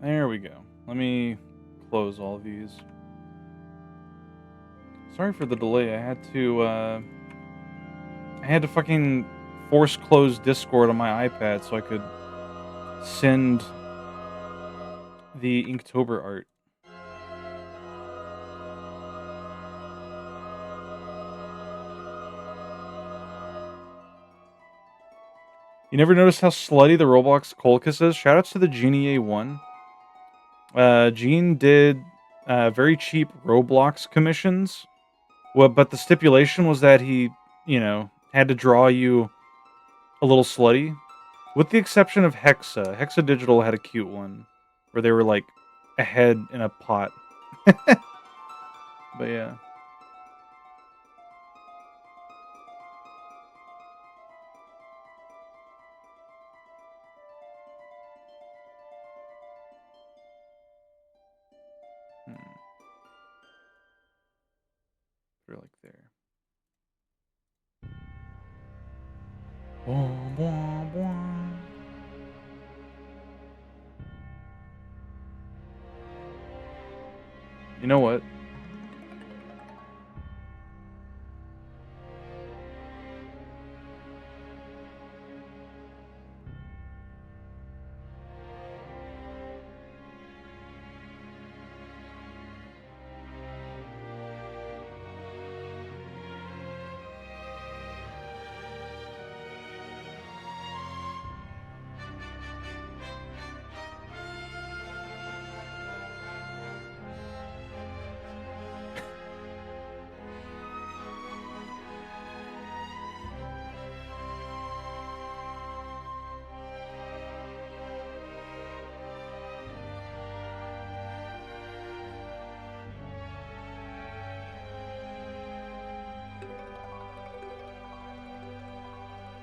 There we go. Let me close all these. Sorry for the delay. I had to fucking force close Discord on my iPad so I could send the Inktober art. You never noticed how slutty the Roblox Colchis is? Shoutouts to the Genie A1. Gene did very cheap Roblox commissions. Well, but the stipulation was that he, had to draw you a little slutty. With the exception of Hexa. Hexa Digital had a cute one where they were like a head in a pot. But yeah. Hmm. They're like there. Bwah, bwah, bwah. You know what?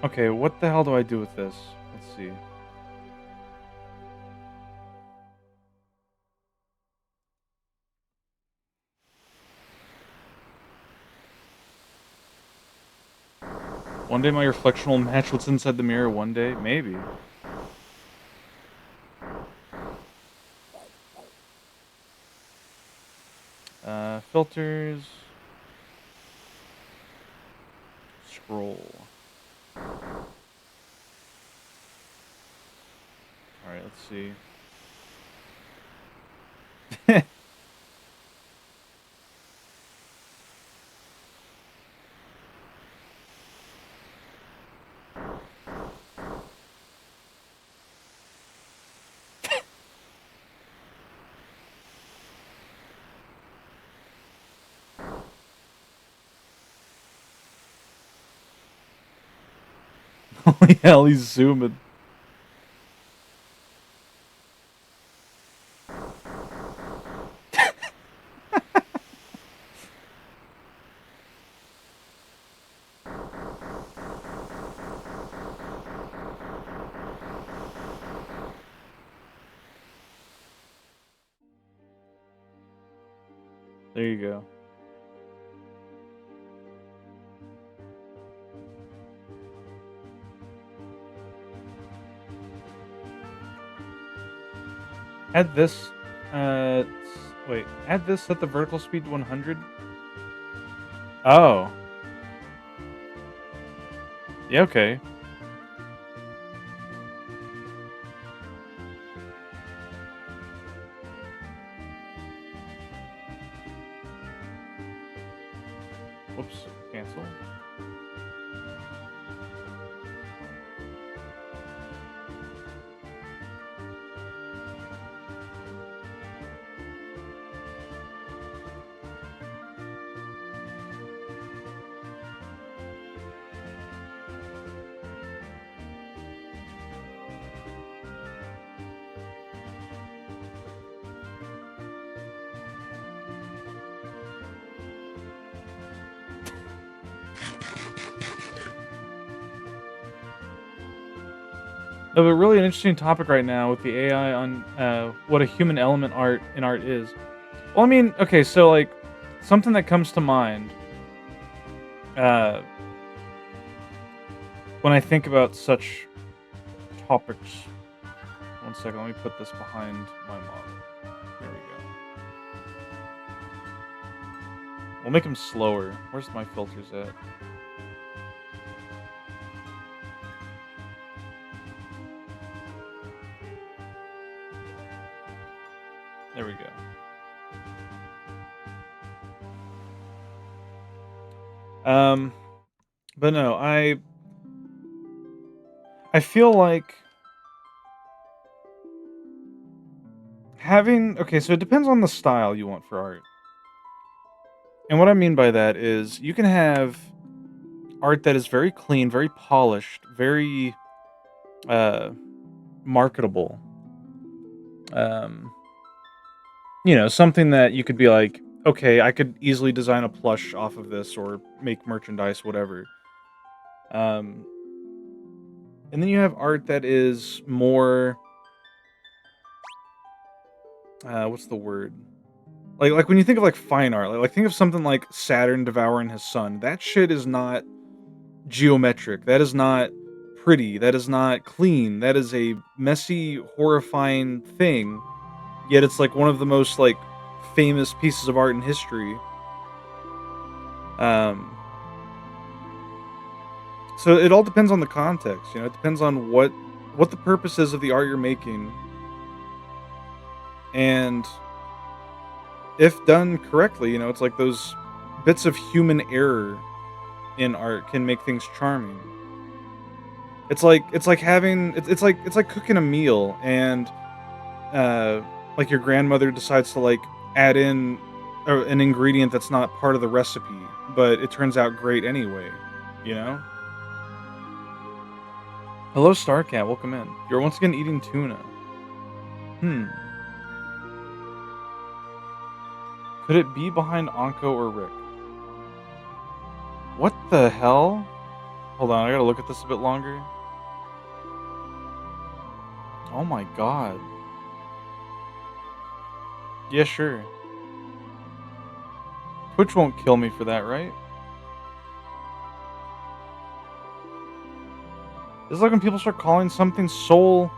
Okay, what the hell do I do with this? Let's see. One day my reflection will match what's inside the mirror one day? Maybe. Filters. Scroll. Alright, let's see. Holy hell, he's zooming. There you go. Add this. Wait. Add this. Set the vertical speed to 100. Oh. Yeah. Okay. Whoops. Cancel. No, but really an interesting topic right now with the AI on what a human element in art is. Well, I mean, okay, so like something that comes to mind uh, when I think about such topics. One second, let me put this behind my model. There we go. We'll make him slower. Where's my filters at? There we go. But no, I feel like okay, so it depends on the style you want for art. And what I mean by that is you can have art that is very clean, very polished, very uh marketable. Um, something that you could be like, okay, I could easily design a plush off of this or make merchandise, whatever. Um, and then you have art that is more, what's the word? Like when you think of like fine art, like think of something like Saturn devouring his son. That shit is not geometric. That is not pretty. That is not clean. That is a messy, horrifying thing. Yet it's like one of the most like famous pieces of art in history. Um, so it all depends on the context. It depends on what the purpose is of the art you're making, and if done correctly, it's like those bits of human error in art can make things charming. It's like having it's like cooking a meal and uh like your grandmother decides to like add in an ingredient that's not part of the recipe, but it turns out great anyway, you know? Hello Starcat, welcome in. You're once again eating tuna. Hmm. Could it be behind Anko or Rick? What the hell? Hold on, I gotta look at this a bit longer. Oh my god. Yeah, sure. Twitch won't kill me for that, right? This is like when people start calling something soul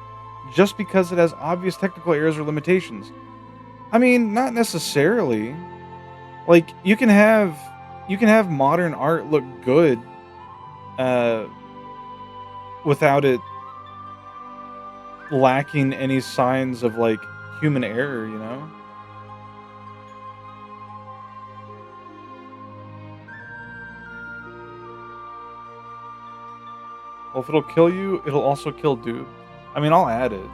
just because it has obvious technical errors or limitations. I mean, not necessarily. Like you can have modern art look good uh without it lacking any signs of like human error. Well, if it'll kill you, it'll also kill dude. I mean, I'll add it.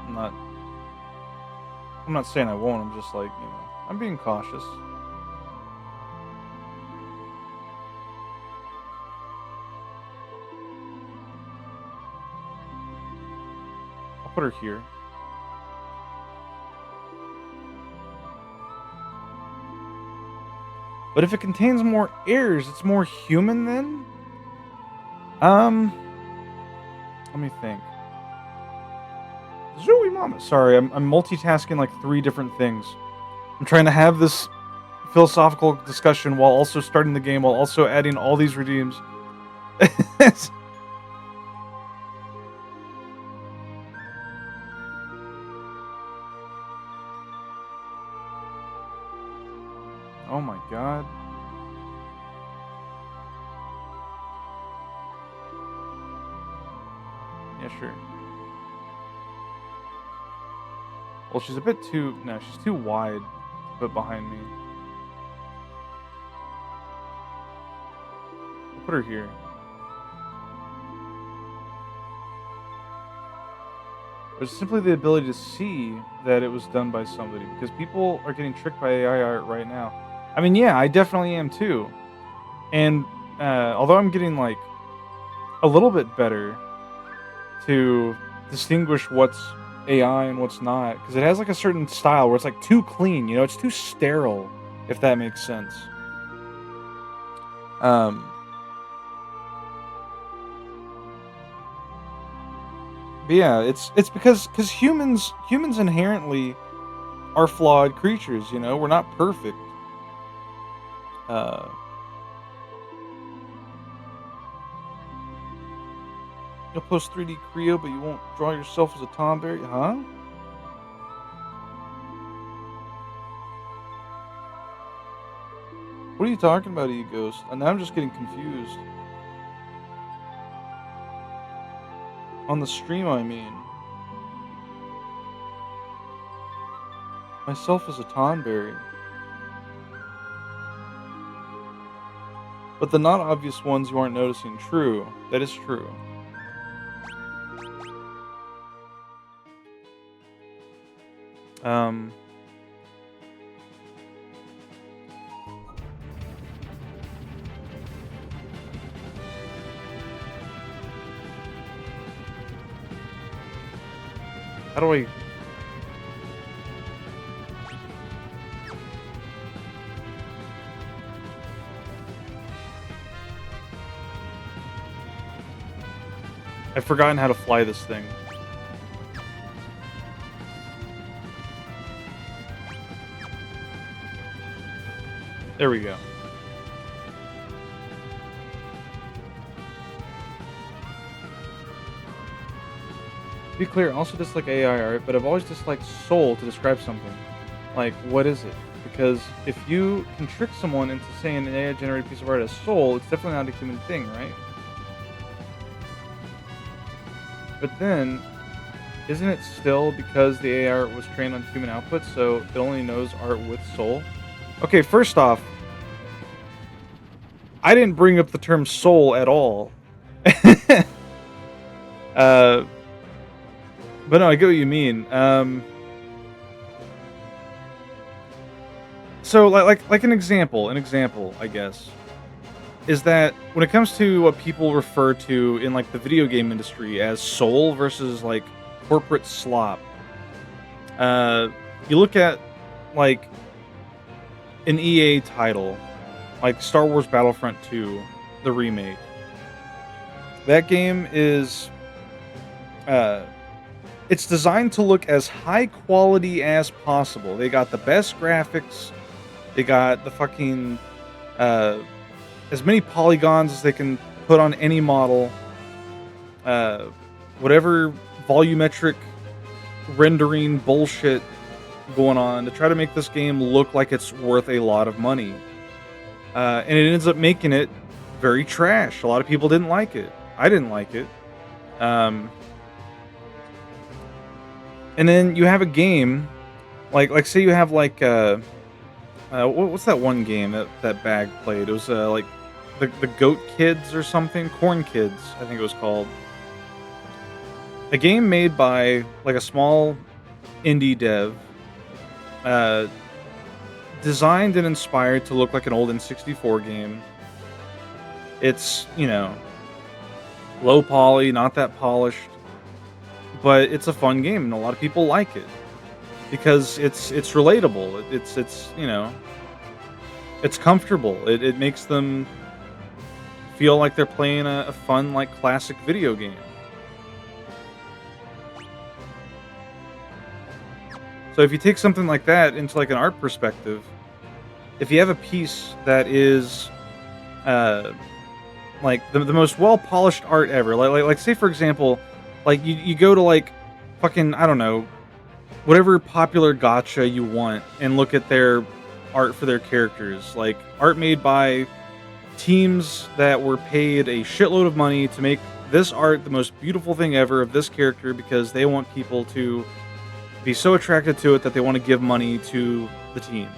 I'm not saying I won't. I'm just like, I'm being cautious. I'll put her here. But if it contains more errors, it's more human then? Let me think. Zooey Mama. Sorry, I'm multitasking like 3 different things. I'm trying to have this philosophical discussion while also starting the game, while also adding all these redeems. Oh my god. Yeah, sure. Well, she's a bit too... No, she's too wide to put behind me. I'll put her here. There's simply the ability to see that it was done by somebody, because people are getting tricked by AI art right now. I mean, yeah, I definitely am too. And although I'm getting like a little bit better to distinguish what's AI and what's not, because it has like a certain style where it's like too clean, it's too sterile, if that makes sense. Um, but yeah, it's because humans inherently are flawed creatures. We're not perfect. Uh, you'll post 3D Creo, but you won't draw yourself as a Tom Berry, huh? What are you talking about, E-Ghost? And now I'm just getting confused. On the stream, I mean. Myself is a Tonberry. But the not obvious ones you aren't noticing. True. That is true. How do I... I've forgotten how to fly this thing. There we go. To be clear, I also dislike AI art, but I've always disliked soul to describe something. Like, what is it? Because if you can trick someone into saying an AI-generated piece of art has soul, it's definitely not a human thing, right? But then, isn't it still because the AI art was trained on human output, so it only knows art with soul? Okay, first off, I didn't bring up the term soul at all. But no, I get what you mean. So like an example, I guess, is that when it comes to what people refer to in like the video game industry as soul versus like corporate slop, you look at like an EA title, like Star Wars Battlefront 2, the remake. That game is, it's designed to look as high quality as possible. They got the best graphics. They got the fucking, as many polygons as they can put on any model. Whatever volumetric rendering bullshit going on to try to make this game look like it's worth a lot of money. And it ends up making it very trash. A lot of people didn't like it. I didn't like it. And then you have a game, like say you have like what's that one game that Bag played? It was like the Goat Kids or something, Corn Kids, I think it was called. A game made by like a small indie dev, designed and inspired to look like an old N64 game. It's, you know, low poly, not that polished, but it's a fun game and a lot of people like it because it's relatable. It's you know, it's comfortable. It makes them feel like they're playing a fun, like, classic video game. So if you take something like that into like an art perspective, if you have a piece that is like the most well polished art ever, like say for example, like you go to like fucking, I don't know, whatever popular gacha you want and look at their art for their characters, like art made by teams that were paid a shitload of money to make this art the most beautiful thing ever of this character because they want people to be so attracted to it that they want to give money to the team.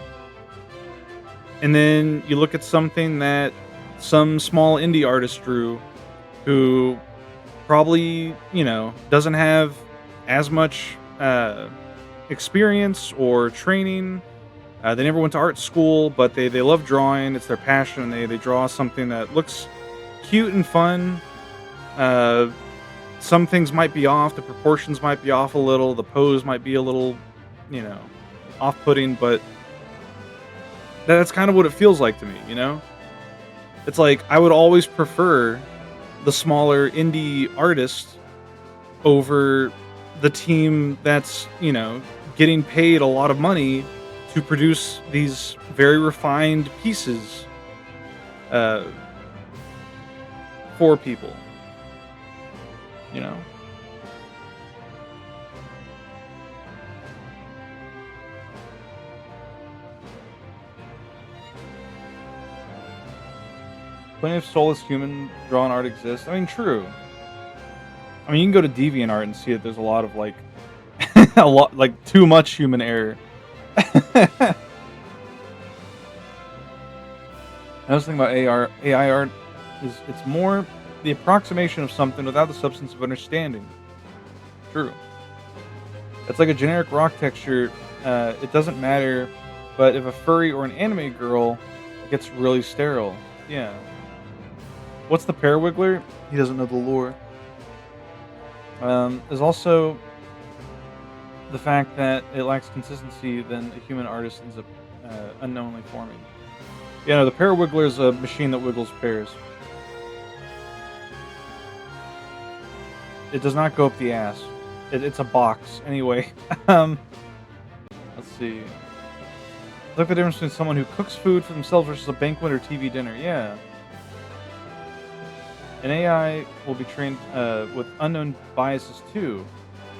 And then you look at something that some small indie artist drew who probably, you know, doesn't have as much experience or training. They never went to art school, but they love drawing. It's their passion. They draw something that looks cute and fun. Some things might be off. The proportions might be off a little. The pose might be a little, you know, off-putting, but that's kind of what it feels like to me, you know? It's like, I would always prefer the smaller indie artist over the team that's, you know, getting paid a lot of money to produce these very refined pieces for people. You know? Plenty of soulless human drawn art exists. I mean, true. I mean, you can go to DeviantArt and see that there's a lot of like, a lot like too much human error. I was thinking about AI art is it's more the approximation of something without the substance of understanding. True. It's like a generic rock texture. It doesn't matter, but if a furry or an anime girl gets really sterile, yeah. What's the Parawiggler? He doesn't know the lore. There's also the fact that it lacks consistency, then a human artist ends up unknowingly forming. Yeah, no, the Parawiggler is a machine that wiggles pears. It does not go up the ass. It's a box. Anyway, let's see. Look at the difference between someone who cooks food for themselves versus a banquet or TV dinner. Yeah. An AI will be trained with unknown biases too.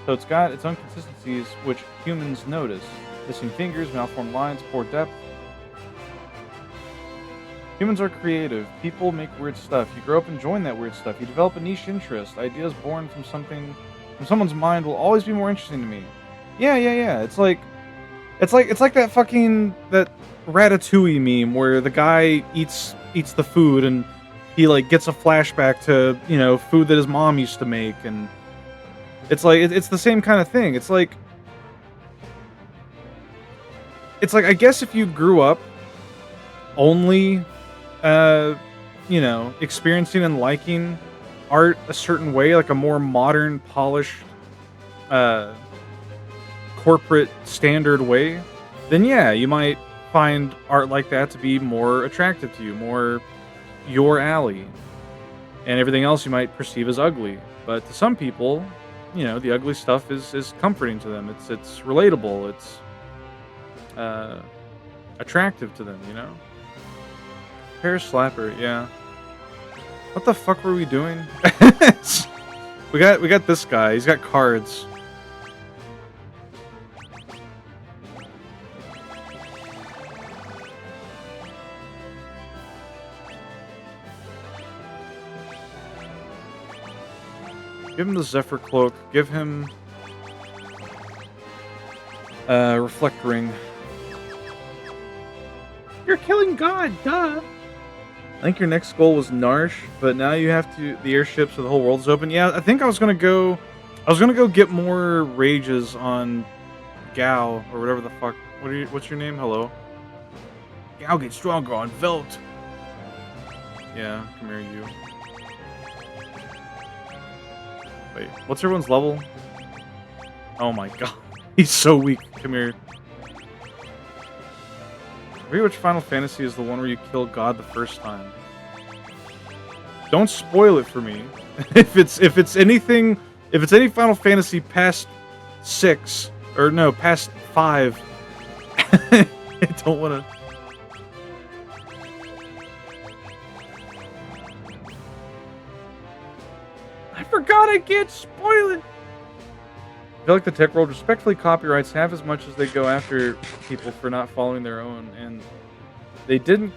So it's got its own consistencies which humans notice. Missing fingers, malformed lines, poor depth. Humans are creative. People make weird stuff. You grow up enjoying that weird stuff. You develop a niche interest. Ideas born from someone's mind will always be more interesting to me. Yeah. It's like that fucking that Ratatouille meme where the guy eats the food and he like gets a flashback to, you know, food that his mom used to make, and it's like it's the same kind of thing. It's like I guess if you grew up only you know, experiencing and liking art a certain way, like a more modern, polished, corporate standard way, then yeah, you might find art like that to be more attractive to you, more your alley, and everything else you might perceive as ugly. But to some people, you know, the ugly stuff is comforting to them. It's relatable. It's attractive to them, you know. Pear slapper, yeah. What the fuck were we doing? we got this guy. He's got cards. Give him the Zephyr Cloak. Give him Reflect Ring. You're killing God, duh! I think your next goal was Narsh, but now you have the airships so the whole world is open. Yeah, I think I was gonna go get more rages on Gao, or whatever the fuck. What's your name? Hello? Gao gets stronger on Velt. Yeah, come here, you. Wait, what's everyone's level? Oh my god. He's so weak. Come here. I forget which Final Fantasy is the one where you kill God the first time. Don't spoil it for me. if it's any Final Fantasy past 6 or no, past 5, I don't want to. I forgot I can't spoil it. I feel like the tech world respectfully copyrights half as much as they go after people for not following their own, and they didn't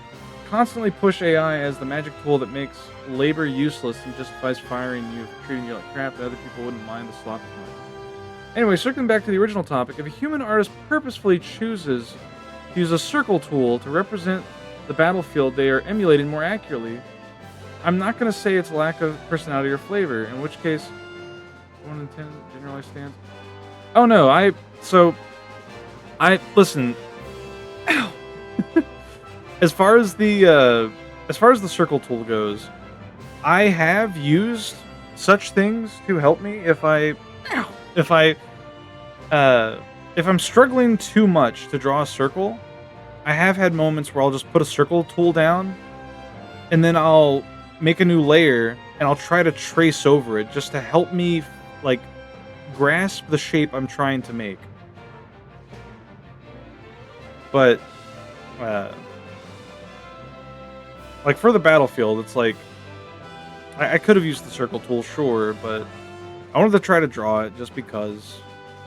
constantly push AI as the magic tool that makes labor useless and justifies firing you for treating you like crap that other people wouldn't mind the sloppy time. Anyway, circling back to the original topic, if a human artist purposefully chooses to use a circle tool to represent the battlefield they are emulating more accurately, I'm not going to say it's lack of personality or flavor, in which case, 1 in 10 generalized stance. Oh no, listen. Ow. As far as the circle tool goes, I have used such things to help me if I'm struggling too much to draw a circle. I have had moments where I'll just put a circle tool down, and then I'll make a new layer and I'll try to trace over it just to help me like grasp the shape I'm trying to make. But like for the battlefield, it's like I could have used the circle tool, sure, but I wanted to try to draw it just because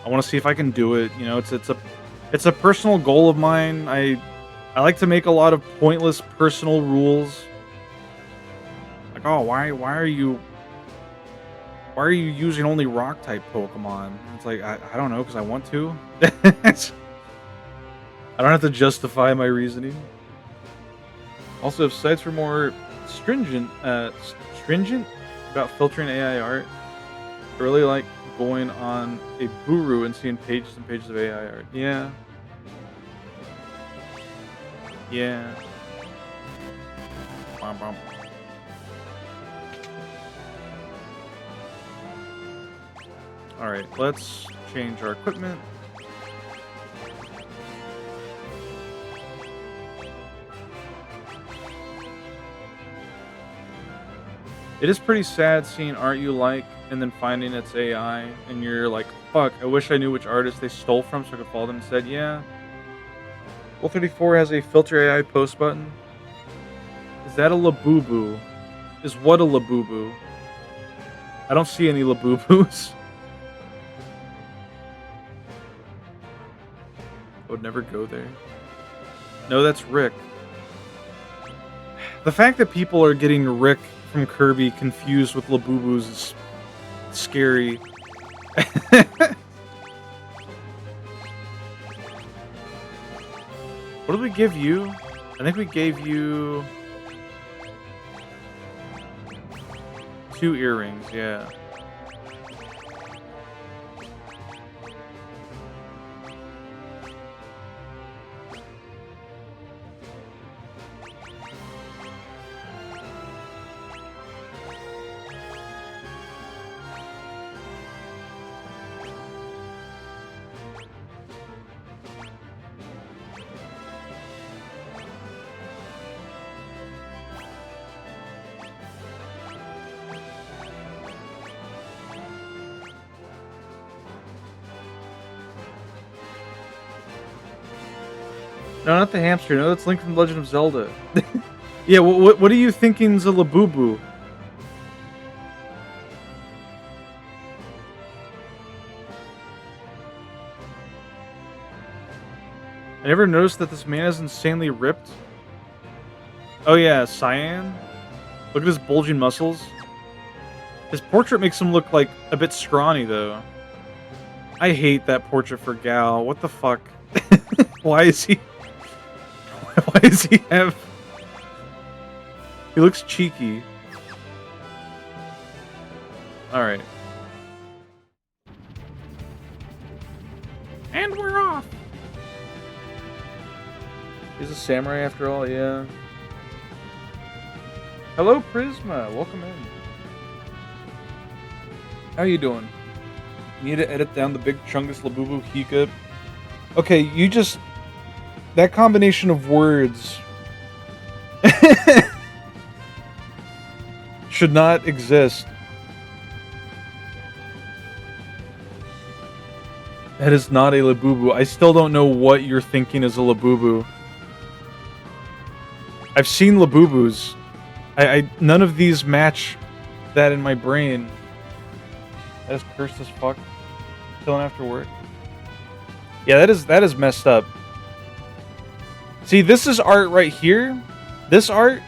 I want to see if I can do it. You know, it's a personal goal of mine. I like to make a lot of pointless personal rules. Like, oh, why are you using only rock type Pokemon? And it's like I don't know, because I want to. I don't have to justify my reasoning. Also, if sites were more stringent about filtering AI art, I really like going on a Buru and seeing pages and pages of AI art. Yeah. Yeah. Bum, bum. Alright, let's change our equipment. It is pretty sad seeing art you like and then finding it's AI and you're like, fuck, I wish I knew which artist they stole from so I could follow them instead. Yeah. Well, 34 has a filter AI post button. Is that a Labubu? Is what a Labubu? I don't see any Labubus. I would never go there. No, that's Rick. The fact that people are getting Rick from Kirby confused with Labubus is scary. What did we give you? I think we gave you 2 earrings, yeah. No, not the hamster. No, that's Link from Legend of Zelda. Yeah, what are you thinking's a Labubu? I never noticed that this man is insanely ripped. Oh yeah, Cyan. Look at his bulging muscles. His portrait makes him look like a bit scrawny though. I hate that portrait for Gal. What the fuck? Why is he... Why does he have... He looks cheeky. Alright. And we're off! He's a samurai after all, yeah. Hello, Prisma. Welcome in. How you doing? Need to edit down the big Chungus Labubu Hika. Okay, you just... That combination of words... should not exist. That is not a Labubu. I still don't know what you're thinking is a Labubu. I've seen Labubus. None of these match that in my brain. That is cursed as fuck. Chilling after work. Yeah, that is messed up. See, this is art right here. This art,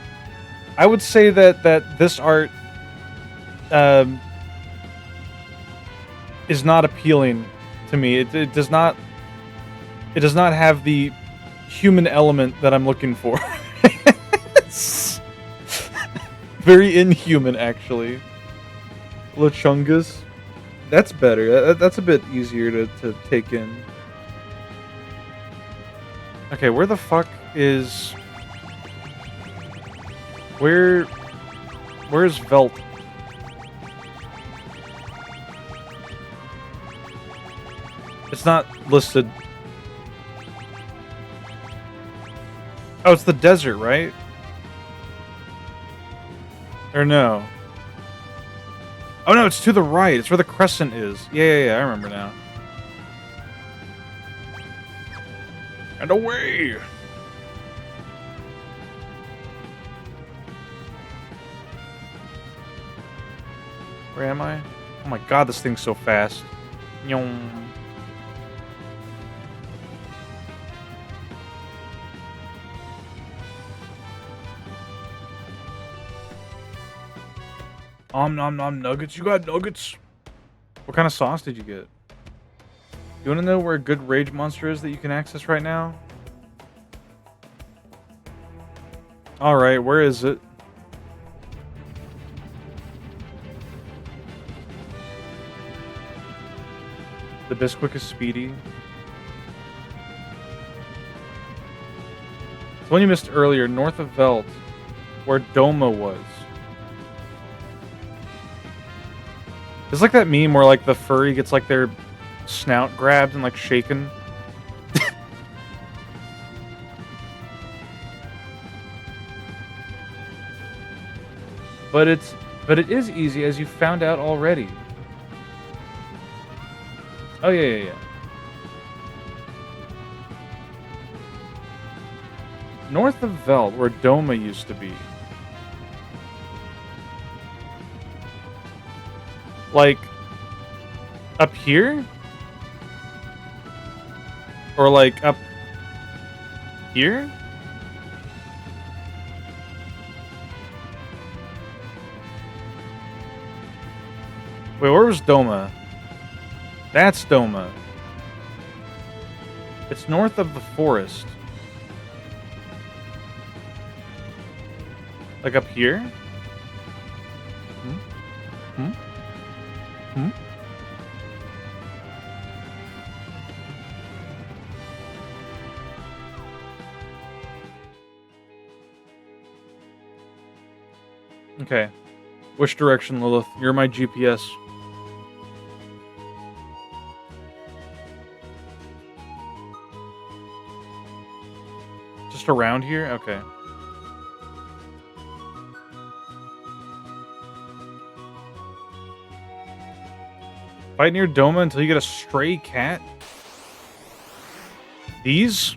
I would say that this art is not appealing to me. It does not have the human element that I'm looking for. Very inhuman, actually. Lechungus. That's better. That's a bit easier to take in. Okay, where the fuck is... Where's Velt? It's not listed. Oh, it's the desert, right? Or no? Oh no, it's to the right. It's where the crescent is. Yeah, I remember now. And away! Where am I? Oh my god, this thing's so fast. Nyong. Om nom nom nuggets. You got nuggets? What kind of sauce did you get? You want to know where a good rage monster is that you can access right now? Alright, where is it? The Bisquick is speedy. The one you missed earlier, north of Veld, where Doma was. It's like that meme where like the furry gets like their snout grabbed and like shaken. But it is easy, as you found out already. Oh yeah. North of Veld, where Doma used to be. Like, up here? Or like up here? Wait, where was Doma? That's Doma. It's north of the forest. Like up here? Okay. Which direction, Lilith? You're my GPS. Just around here? Okay. Fight near Doma until you get a stray cat? These?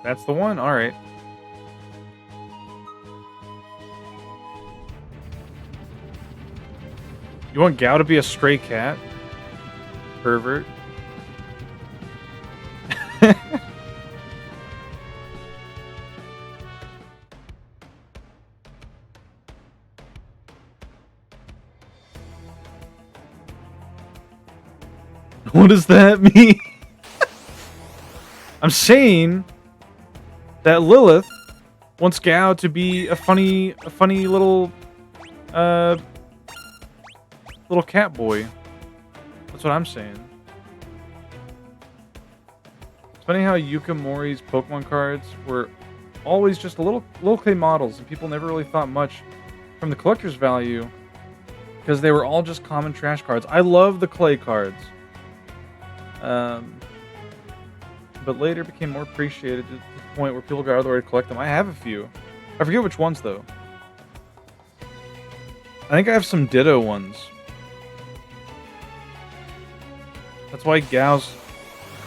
That's the one? Alright. You want Gao to be a stray cat? Pervert. What does that mean? I'm saying that Lilith wants Gao to be a funny little cat boy. That's what I'm saying. It's funny how Yuka Mori's Pokemon cards were always just little clay models, and people never really thought much from the collector's value because they were all just common trash cards. I love the clay cards. But later became more appreciated to the point where people got out of the way to collect them. I have a few. I forget which ones, though. I think I have some Ditto ones. That's why Gao's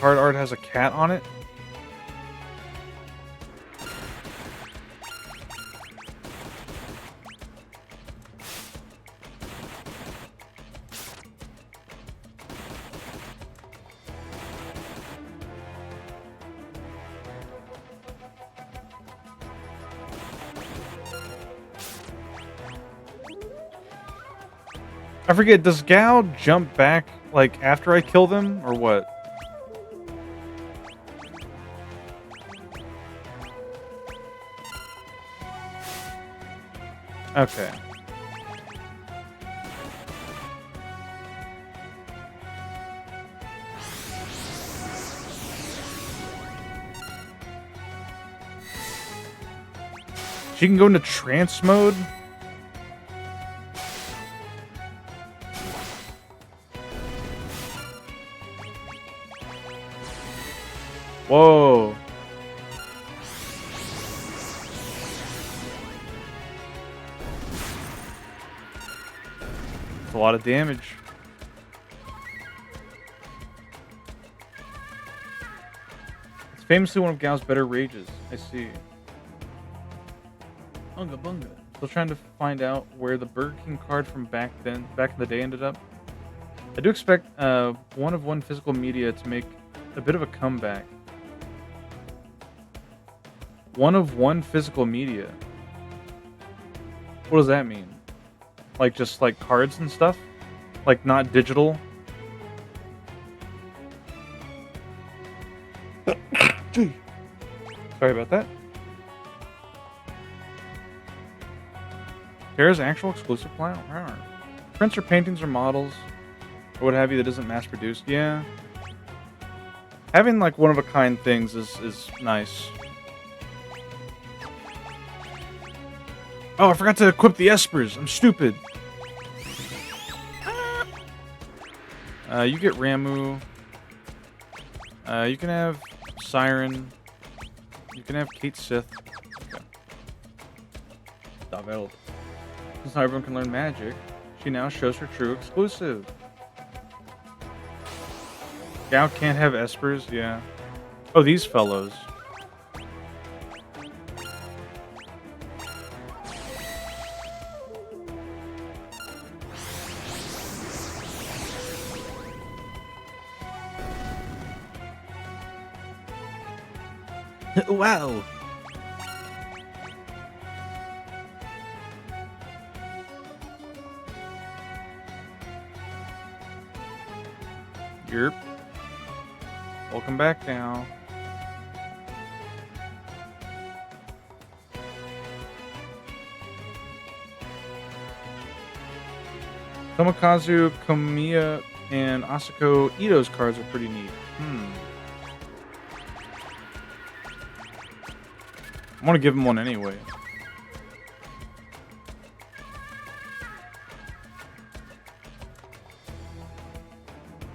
card art has a cat on it. I forget, does Gao jump back, like, after I kill them, or what? Okay. She can go into trance mode? Whoa. That's a lot of damage. Famously one of Gao's better rages. I see. Bunga bunga. Still trying to find out where the Burger King card from back in the day ended up. I do expect one of one physical media to make a bit of a comeback. One of one physical media. What does that mean? Like just like cards and stuff? Like not digital? Sorry about that. There's actual exclusive prints or paintings or models or what have you that isn't mass produced. Yeah. Having like one of a kind things is nice. Oh, I forgot to equip the espers. I'm stupid. You get Ramu. You can have Siren. You can have Kate Sith. Okay. Davel. Since now everyone can learn magic, she now shows her true exclusive. Gao can't have espers, yeah. Oh, these fellows. Wow. Yerp. Welcome back now. Tomokazu, Komiya, and Asako Ito's cards are pretty neat. I want to give him one anyway.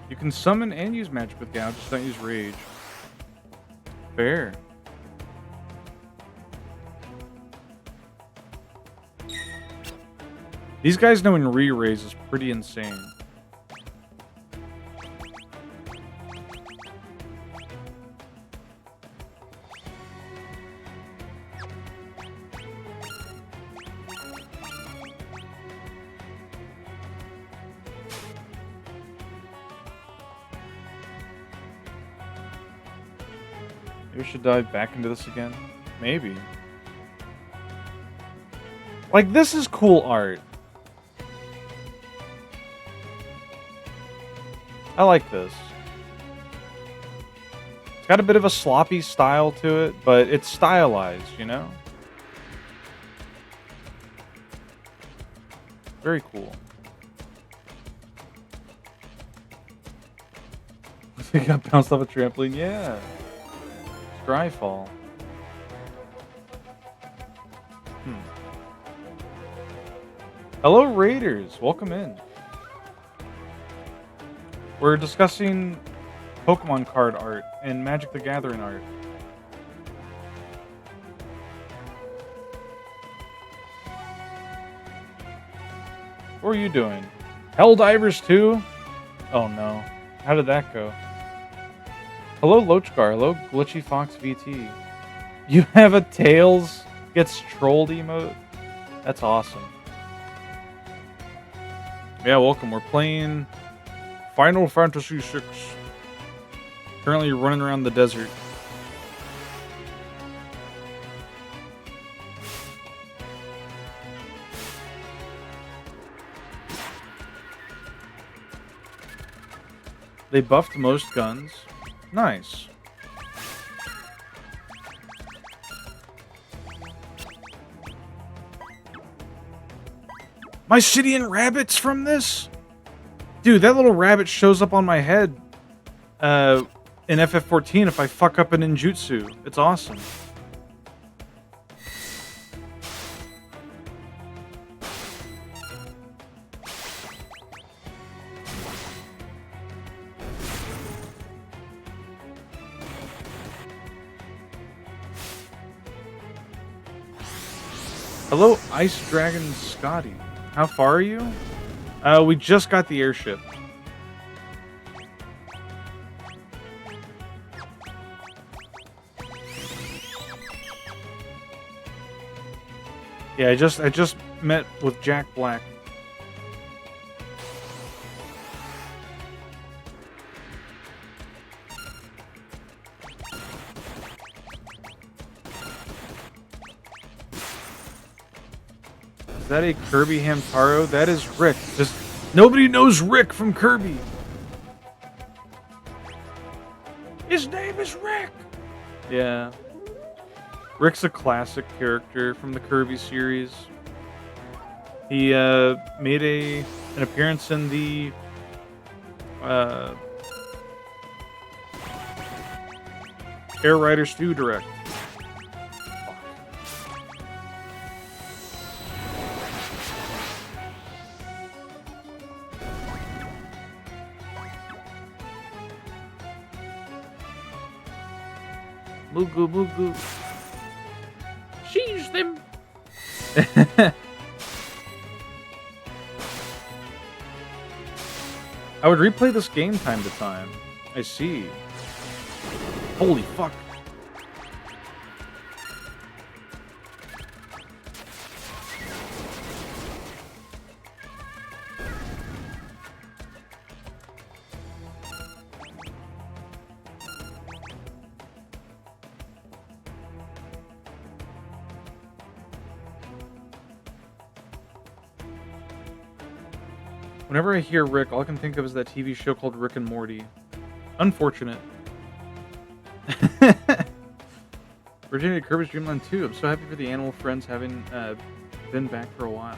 You can summon and use magic with Gao, just don't use rage. Fair. These guys knowing re-raise is pretty insane. Maybe we should dive back into this again. Maybe. Like, this is cool art. I like this. It's got a bit of a sloppy style to it, but it's stylized, you know? Very cool. He got bounced off a trampoline, yeah. Dryfall. Hello, Raiders. Welcome in. We're discussing Pokemon card art and Magic the Gathering art. What are you doing? Helldivers 2? Oh no. How did that go? Hello, Lochgar. Hello, Glitchy Fox VT. You have a Tails gets trolled emote? That's awesome. Yeah, welcome. We're playing Final Fantasy VI. Currently running around the desert. They buffed most guns. Nice. My city and rabbits from this? Dude, that little rabbit shows up on my head in FF14 if I fuck up an ninjutsu. It's awesome. Hello, Ice Dragon Scotty. How far are you? We just got the airship. Yeah, I just met with Jack Black. Is that a Kirby Hamtaro? That is Rick. Just nobody knows Rick from Kirby. His name is Rick. Yeah. Rick's a classic character from the Kirby series. He made an appearance in the uh, Air Riders 2 Direct. Mugu Mugu. Seize them. I would replay this game time to time. I see. Holy fuck. Whenever I hear Rick, all I can think of is that TV show called Rick and Morty. Unfortunate. Virginia Kirby's Dream Land 2. I'm so happy for the animal friends having been back for a while.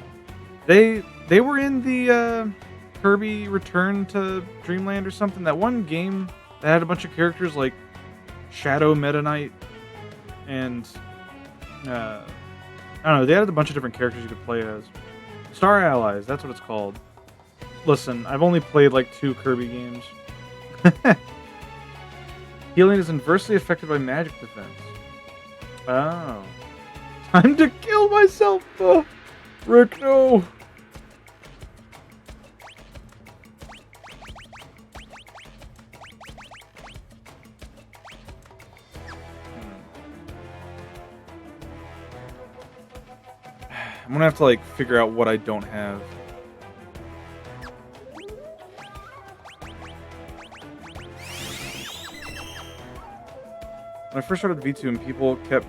They were in the Kirby Return to Dreamland or something. That one game that had a bunch of characters like Shadow Meta Knight and I don't know. They had a bunch of different characters you could play as. Star Allies. That's what it's called. Listen, I've only played like 2 Kirby games. Healing is inversely affected by magic defense. Oh. Time to kill myself! Rick, no! I'm gonna have to like figure out what I don't have. When I first started V2 and people kept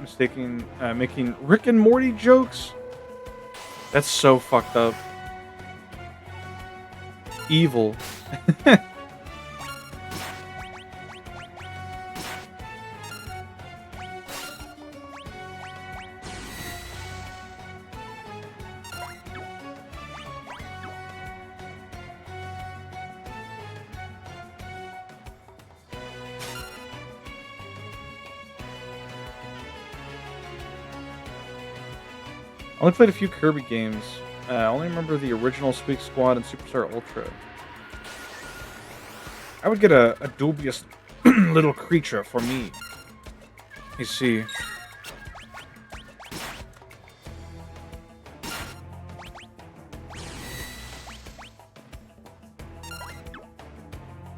making Rick and Morty jokes. That's so fucked up. Evil. I only played a few Kirby games. I only remember the original Squeak Squad and Superstar Ultra. I would get a dubious little creature for me. You see.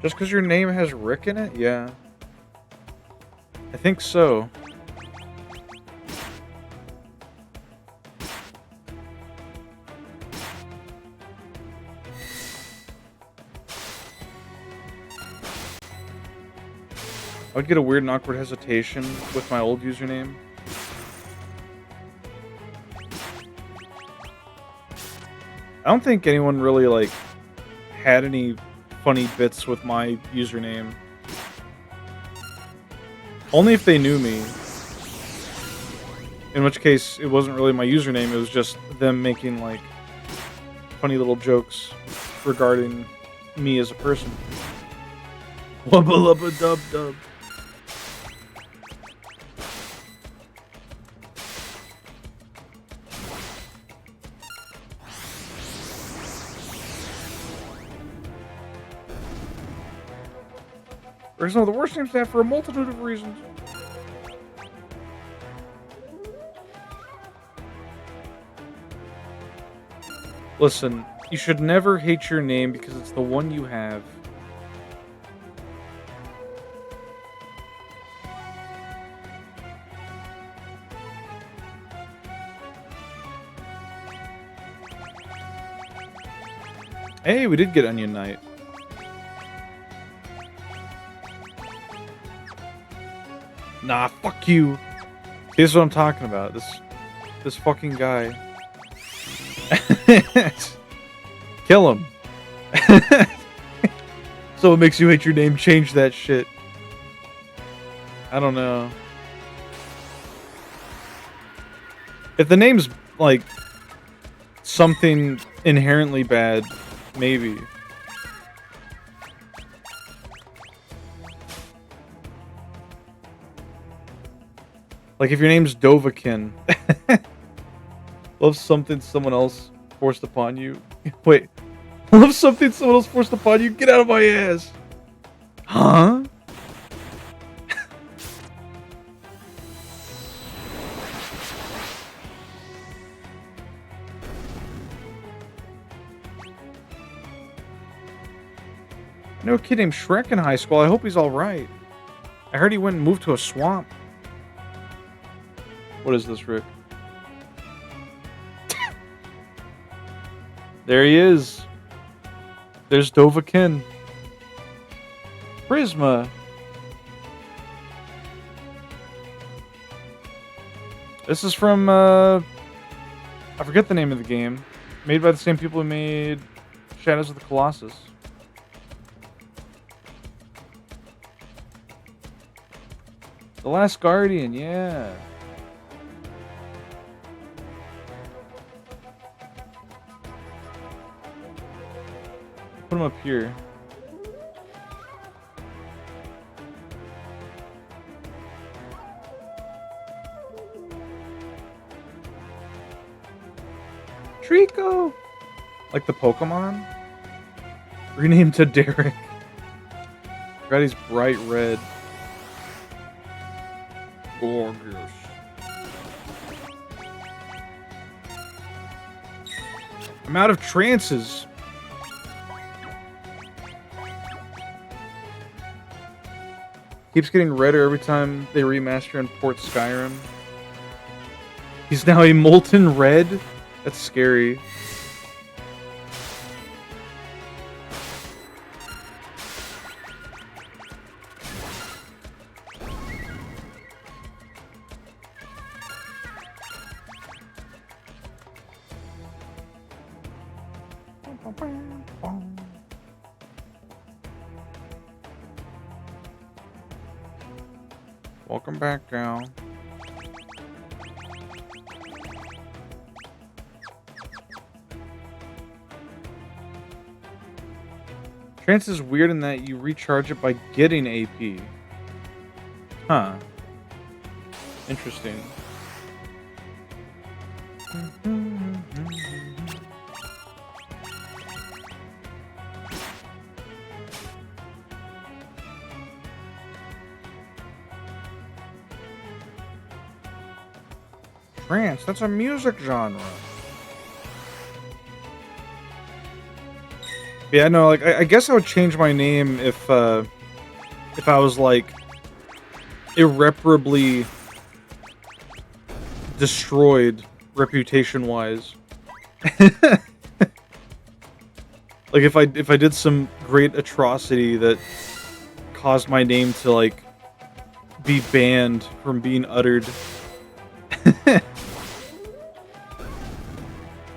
Just because your name has Rick in it? Yeah. I think so. I would get a weird and awkward hesitation with my old username. I don't think anyone really, like, had any funny bits with my username. Only if they knew me. In which case, it wasn't really my username, it was just them making, like, funny little jokes regarding me as a person. Wubba lubba dub dub. Or some of the worst names to have for a multitude of reasons. Listen, you should never hate your name because it's the one you have. Hey, we did get Onion Knight. Nah, fuck you. Here's what I'm talking about. This fucking guy. Kill him. So it makes you hate your name, change that shit. I don't know. If the name's, like, something inherently bad, maybe. Like, if your name's Dovahkiin. Love something someone else forced upon you. Wait. Love something someone else forced upon you? Get out of my ass! Huh? No kid named Shrek in high school. I hope he's alright. I heard he went and moved to a swamp. What is this, Rick? There he is. There's Dovahkiin. Prisma. This is from, I forget the name of the game. Made by the same people who made Shadows of the Colossus. The Last Guardian, yeah. Put him up here. Trico! Like the Pokemon? Renamed to Derek. Got his bright red. Gorgeous. I'm out of trances. Keeps getting redder every time they remaster and port Skyrim. He's now a molten red? That's scary. Welcome back, gal. Trance is weird in that you recharge it by getting AP. Huh. Interesting. Trance, that's a music genre. Yeah, no, like I guess I would change my name if I was like irreparably destroyed reputation-wise. Like if I did some great atrocity that caused my name to like be banned from being uttered.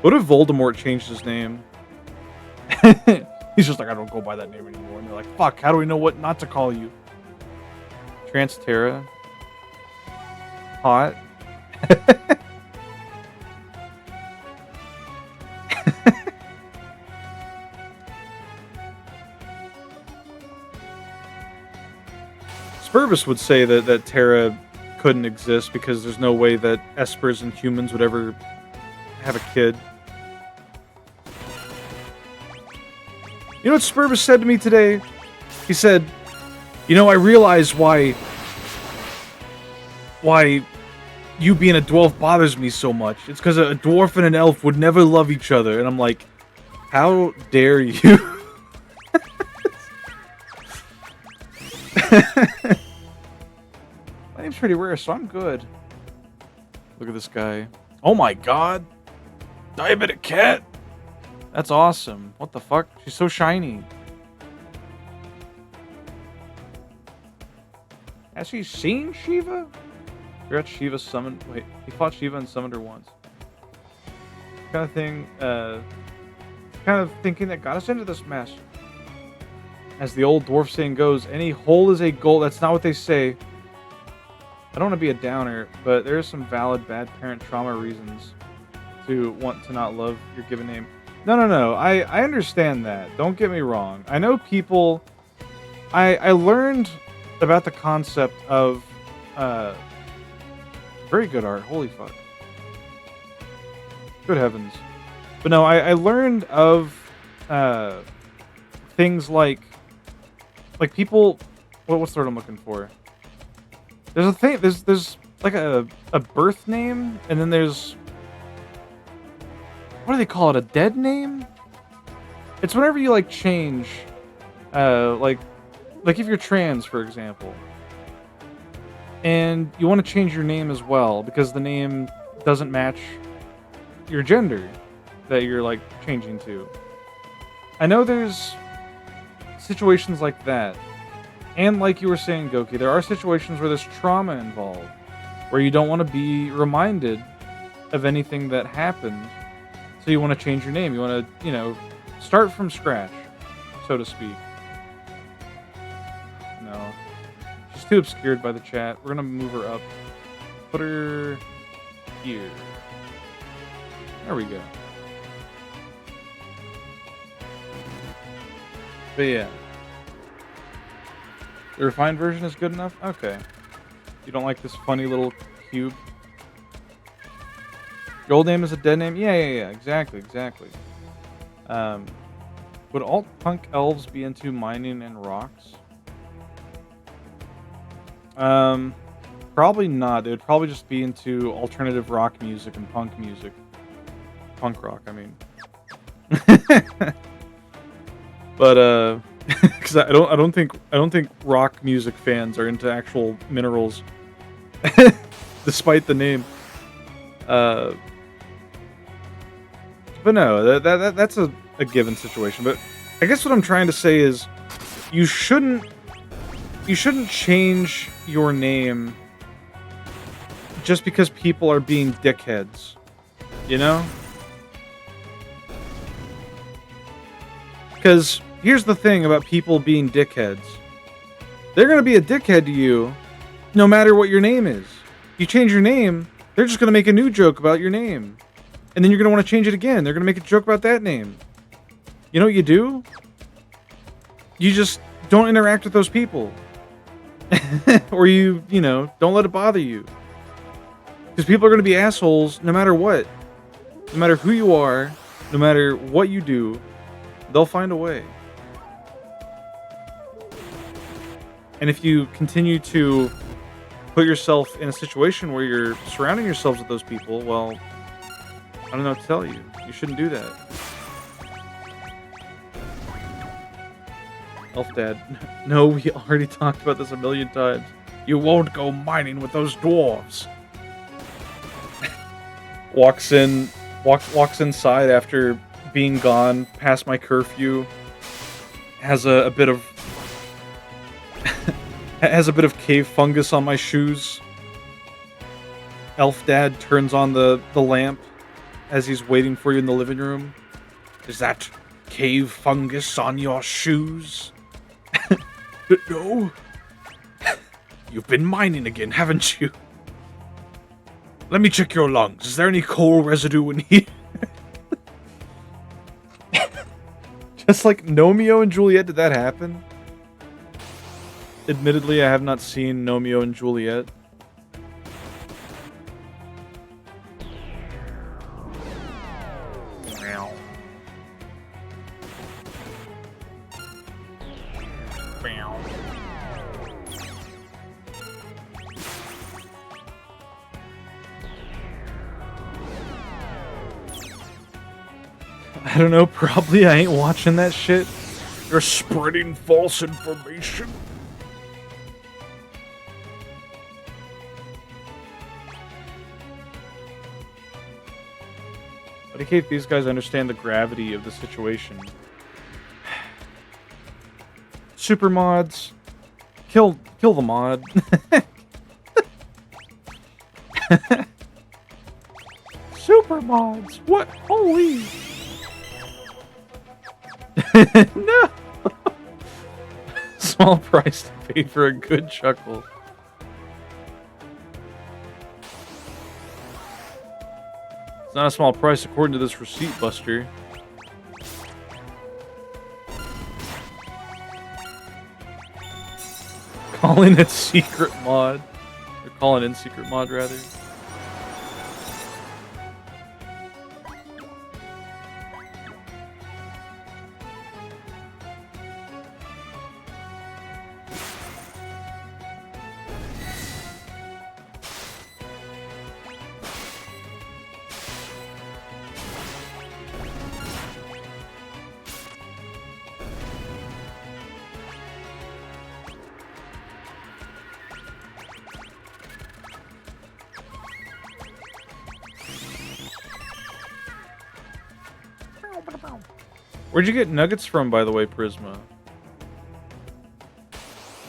What if Voldemort changed his name? He's just like, I don't go by that name anymore. And they're like, fuck, how do we know what not to call you? Trance Terra. Hot. Spurvis would say that Terra couldn't exist because there's no way that espers and humans would ever have a kid. You know what Spurvis said to me today? He said, you know, I realize why you being a dwarf bothers me so much. It's because a dwarf and an elf would never love each other. And I'm like, how dare you? My name's pretty rare, so I'm good. Look at this guy. Oh my god. Diabetic cat. That's awesome. What the fuck? She's so shiny. Has she seen Shiva? Forgot Shiva summoned. Wait, he fought Shiva and summoned her once. Kind of thing. Kind of thinking that got us into this mess. As the old dwarf saying goes, any hole is a goal. That's not what they say. I don't want to be a downer, but there are some valid bad parent trauma reasons to want to not love your given name. No. I understand that. Don't get me wrong. I know people. I learned about the concept of very good art. Holy fuck. Good heavens. But no, I learned of things like people. What's the word I'm looking for? There's a thing. There's like a birth name, and then there's, what do they call it? A dead name? It's whenever you like change, like if you're trans, for example, and you want to change your name as well because the name doesn't match your gender that you're like changing to. I know there's situations like that. And like you were saying, Goki, there are situations where there's trauma involved, where you don't want to be reminded of anything that happened, so you want to change your name. You want to, start from scratch, so to speak. No. She's too obscured by the chat. We're going to move her up. Put her here. There we go. But yeah. The refined version is good enough? Okay. You don't like this funny little cube? Your old name is a dead name? Yeah, exactly. Would alt punk elves be into mining and rocks? Probably not. They would probably just be into alternative rock music and punk music. Punk rock, I mean. But because I don't think rock music fans are into actual minerals, despite the name. But no, that's a given situation. But I guess what I'm trying to say is, you shouldn't change your name just because people are being dickheads, you know? Because here's the thing about people being dickheads. They're going to be a dickhead to you no matter what your name is. You change your name, they're just going to make a new joke about your name. And then you're going to want to change it again. They're going to make a joke about that name. You know what you do? You just don't interact with those people. Or you don't let it bother you. Because people are going to be assholes no matter what. No matter who you are, no matter what you do, they'll find a way. And if you continue to put yourself in a situation where you're surrounding yourselves with those people, well, I don't know what to tell you. You shouldn't do that. Elf Dad. No, we already talked about this a million times. You won't go mining with those dwarves. Walks inside after being gone past my curfew. Has a bit of cave fungus on my shoes. Elf Dad turns on the lamp as he's waiting for you in the living room. Is that cave fungus on your shoes? No. You've been mining again, haven't you? Let me check your lungs. Is there any coal residue in here? Just like Romeo and Juliet, did that happen? Admittedly, I have not seen Romeo and Juliet. I don't know, probably I ain't watching that shit. You're spreading false information. Indicate these guys understand the gravity of the situation. Super mods. Kill the mod. Super mods. What? Holy. No. Small price to pay for a good chuckle. It's not a small price according to this receipt buster. Calling it secret mod. Or calling in secret mod, rather. Where'd you get nuggets from, by the way, Prisma?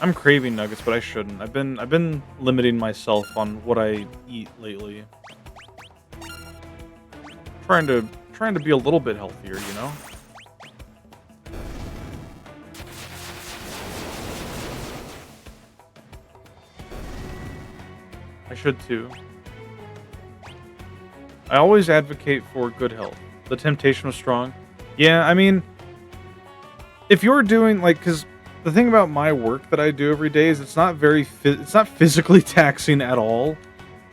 I'm craving nuggets, but I shouldn't. I've been limiting myself on what I eat lately. Trying to be a little bit healthier, you know? I should too. I always advocate for good health. The temptation was strong. Yeah, I mean, if you're doing, like, because the thing about my work that I do every day is it's not it's not physically taxing at all.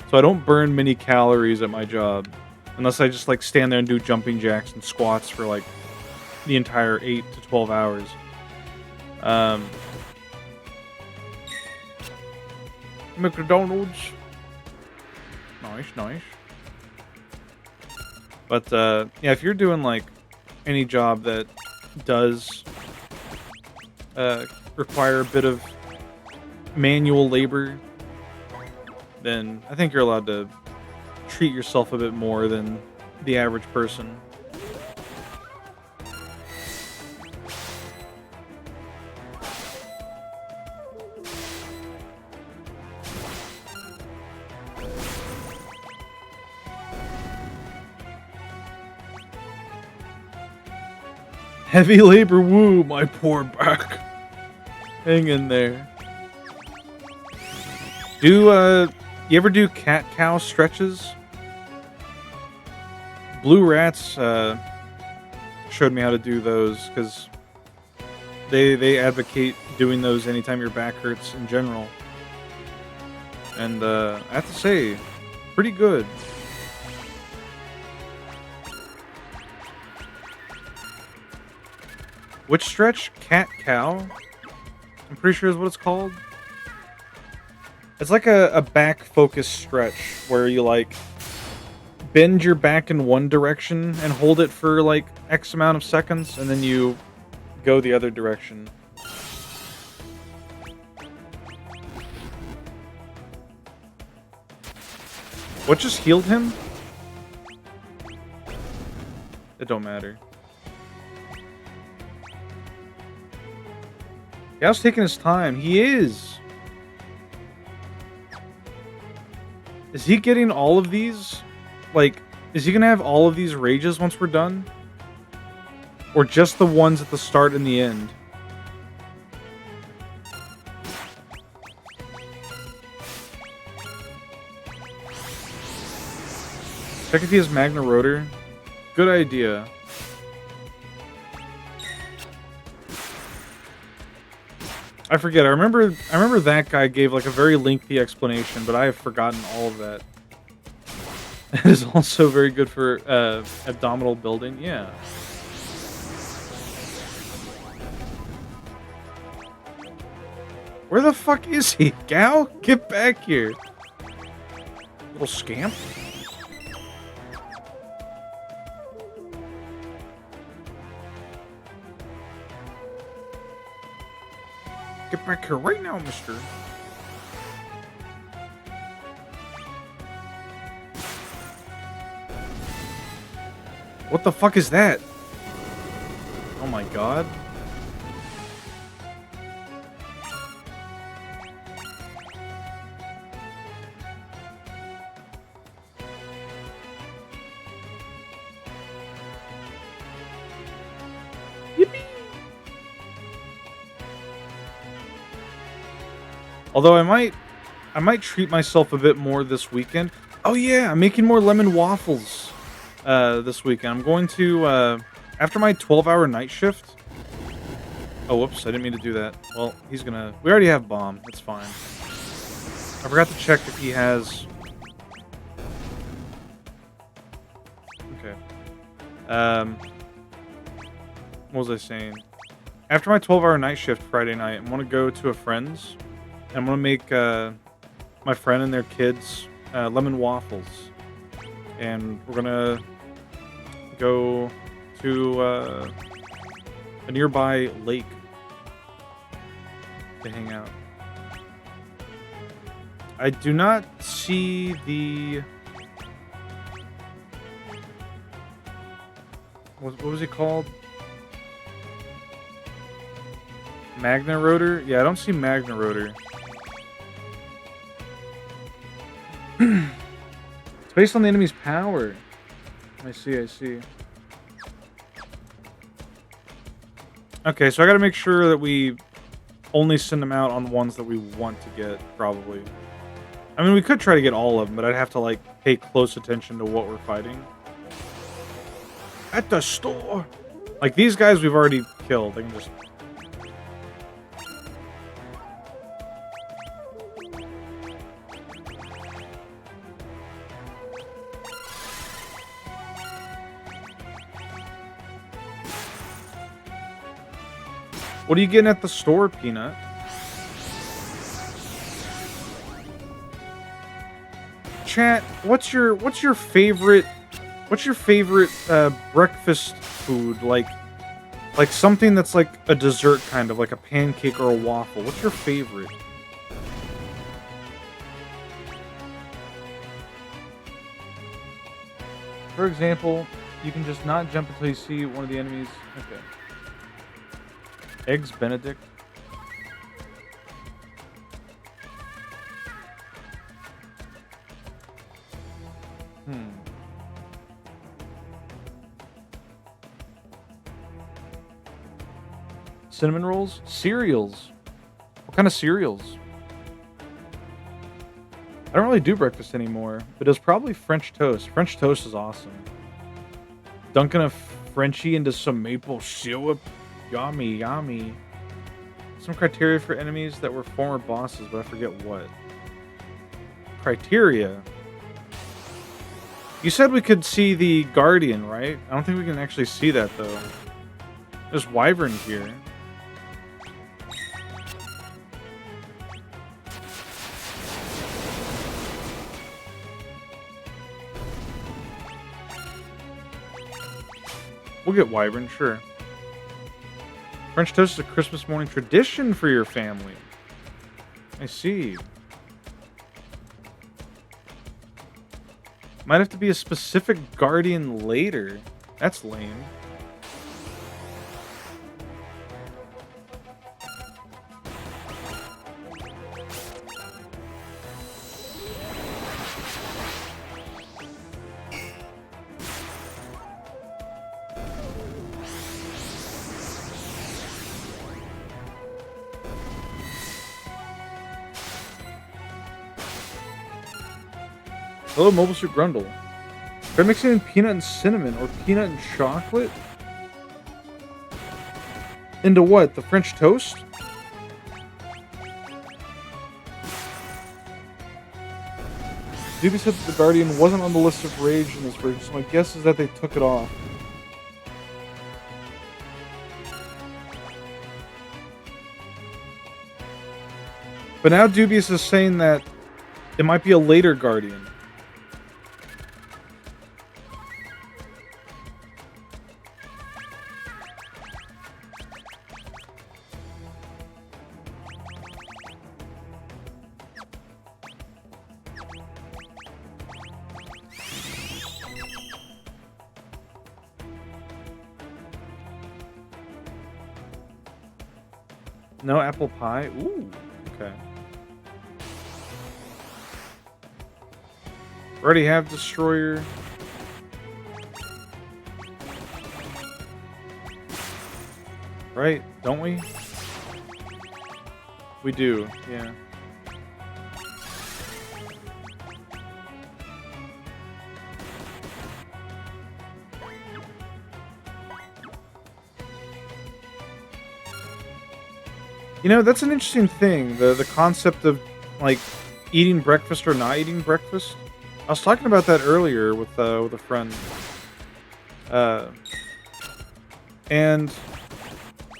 So I don't burn many calories at my job. Unless I just, like, stand there and do jumping jacks and squats for, like, the entire 8 to 12 hours. McDonald's. Nice. But, yeah, if you're doing, like, any job that does require a bit of manual labor, then I think you're allowed to treat yourself a bit more than the average person. Heavy labor, woo, my poor back. Hang in there. You ever do cat-cow stretches? Blue Rats showed me how to do those, because they advocate doing those anytime your back hurts in general. And I have to say, pretty good. Which stretch? Cat-cow? I'm pretty sure is what it's called. It's like a back-focused stretch where you, like, bend your back in one direction and hold it for, like, X amount of seconds, and then you go the other direction. What just healed him? It don't matter. Gao's taking his time. He is. Is he getting all of these? Like, is he gonna have all of these rages once we're done? Or just the ones at the start and the end? Check if he has Magna Rotor. Good idea. I forget. I remember that guy gave, like, a very lengthy explanation, but I have forgotten all of that. It is also very good for abdominal building. Yeah. Where the fuck is he? Gao? Get back here. Little scamp. Get back here right now, mister. What the fuck is that? Oh my god. Yippee! Although I might treat myself a bit more this weekend. Oh yeah, I'm making more lemon waffles this weekend. I'm going to after my 12-hour night shift. Oh, whoops, I didn't mean to do that. Well, he's gonna... We already have bomb. It's fine. I forgot to check if he has... Okay. What was I saying? After my 12-hour night shift Friday night, I'm gonna go to a friend's. And I'm gonna make my friend and their kids lemon waffles. And we're gonna go to a nearby lake to hang out. I do not see the... What was it called? Magna Rotor? Yeah, I don't see Magna Rotor. It's based on the enemy's power. I see. Okay, so I gotta make sure that we only send them out on the ones that we want to get, probably. I mean, we could try to get all of them, but I'd have to, like, pay close attention to what we're fighting. At the store! Like, these guys we've already killed. I can just... What are you getting at the store, Peanut? Chat, what's your favorite breakfast food? Like something that's like a dessert kind of, like a pancake or a waffle. What's your favorite? For example, you can just not jump until you see one of the enemies. Okay. Eggs Benedict. Cinnamon rolls? Cereals. What kind of cereals? I don't really do breakfast anymore, but it's probably French toast. French toast is awesome. Dunking a Frenchie into some maple syrup. Yummy. Some criteria for enemies that were former bosses, but I forget what. Criteria? You said we could see the Guardian, right? I don't think we can actually see that, though. There's Wyvern here. We'll get Wyvern, sure. French toast is a Christmas morning tradition for your family. I see. Might have to be a specific Guardian later. That's lame. Hello, Mobile Suit Grundle. Try mixing in peanut and cinnamon or peanut and chocolate? Into what? The French toast? Doobie said that the Guardian wasn't on the list of rage in this version, so my guess is that they took it off. But now Dubious is saying that it might be a later Guardian. No apple pie? Ooh, okay. Already have Destroyer. Right? Don't we? We do, yeah. You know, that's an interesting thing. The concept of like eating breakfast or not eating breakfast. I was talking about that earlier with a friend. Uh and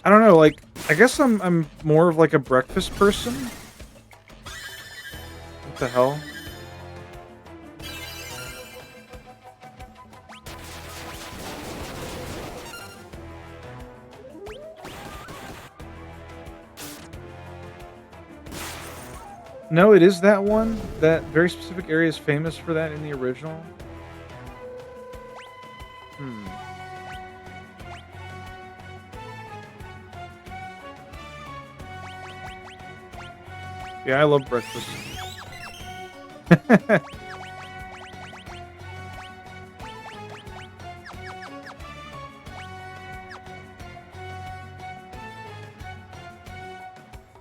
I don't know, like I guess I'm more of like a breakfast person. What the hell? No, it is that one. That very specific area is famous for that in the original. Hmm. Yeah, I love breakfast.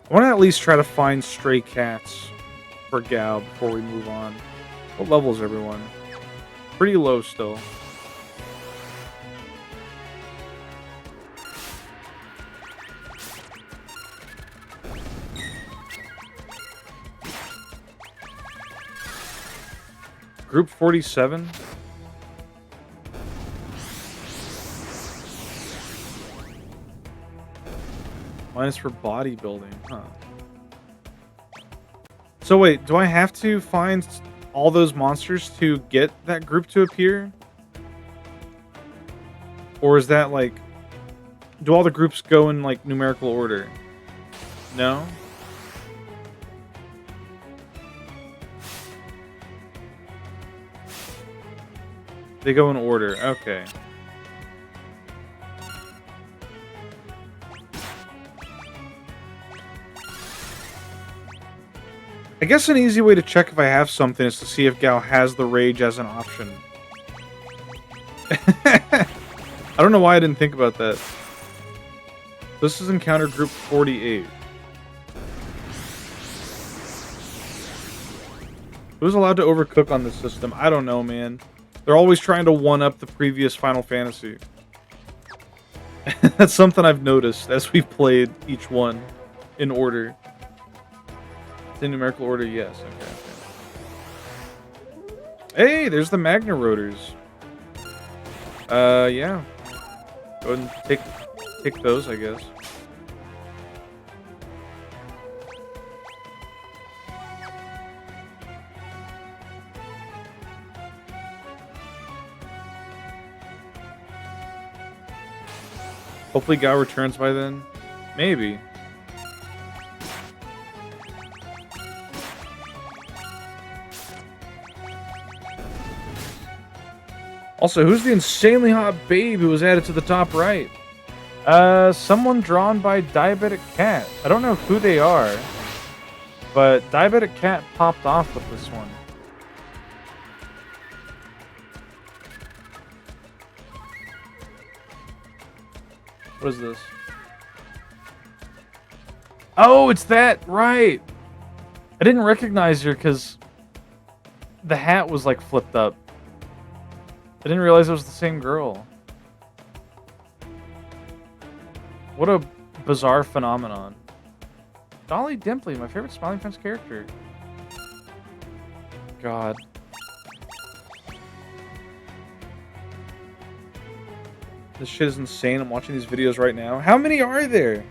I want to at least try to find stray cats for Gao before we move on. What level is everyone? Pretty low still. Group 47? Minus for bodybuilding, huh? So wait, do I have to find all those monsters to get that group to appear? Or is that like... Do all the groups go in like numerical order? No? They go in order, okay. I guess an easy way to check if I have something is to see if Gao has the rage as an option. I don't know why I didn't think about that. This is encounter group 48. Who's allowed to overcook on this system? I don't know, man. They're always trying to one-up the previous Final Fantasy. That's something I've noticed as we've played each one in order. In numerical order, yes. Okay. Hey, there's the Magna Rotors. Yeah. Go ahead and take those, I guess. Hopefully Gao returns by then. Maybe. Also, who's the insanely hot babe who was added to the top right? Someone drawn by Diabetic Cat. I don't know who they are, but Diabetic Cat popped off with this one. What is this? Oh, it's that! Right! I didn't recognize her because the hat was like flipped up. I didn't realize it was the same girl. What a bizarre phenomenon. Dolly Dimpley, my favorite Smiling Friends character. God. This shit is insane. I'm watching these videos right now. How many are there?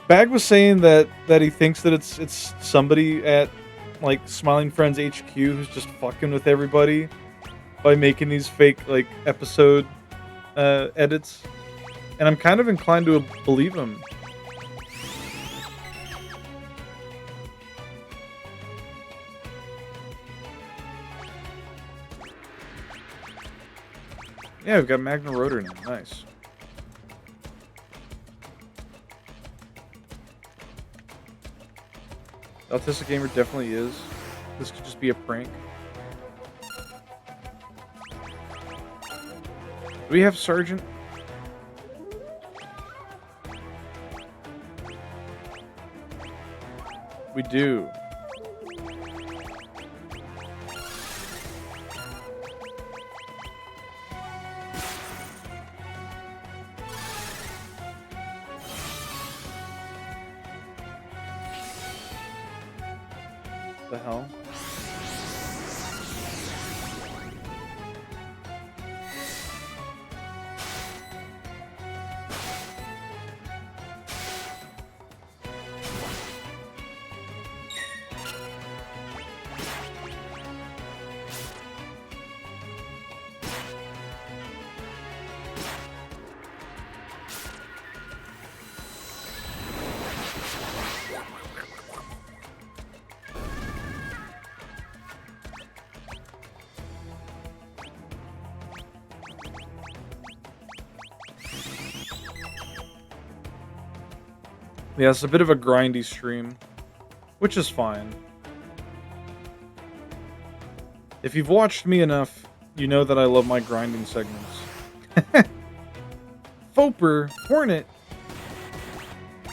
Bag was saying that he thinks that it's somebody at like Smiling Friends HQ who's just fucking with everybody by making these fake like episode edits, and I'm kind of inclined to believe him. Yeah, we've got Magna Rotor now. Nice. The Autistic Gamer definitely is. This could just be a prank. Do we have Sergeant? We do. The hell? Yeah, it's a bit of a grindy stream, which is fine. If you've watched me enough, you know that I love my grinding segments. Foper, Hornet.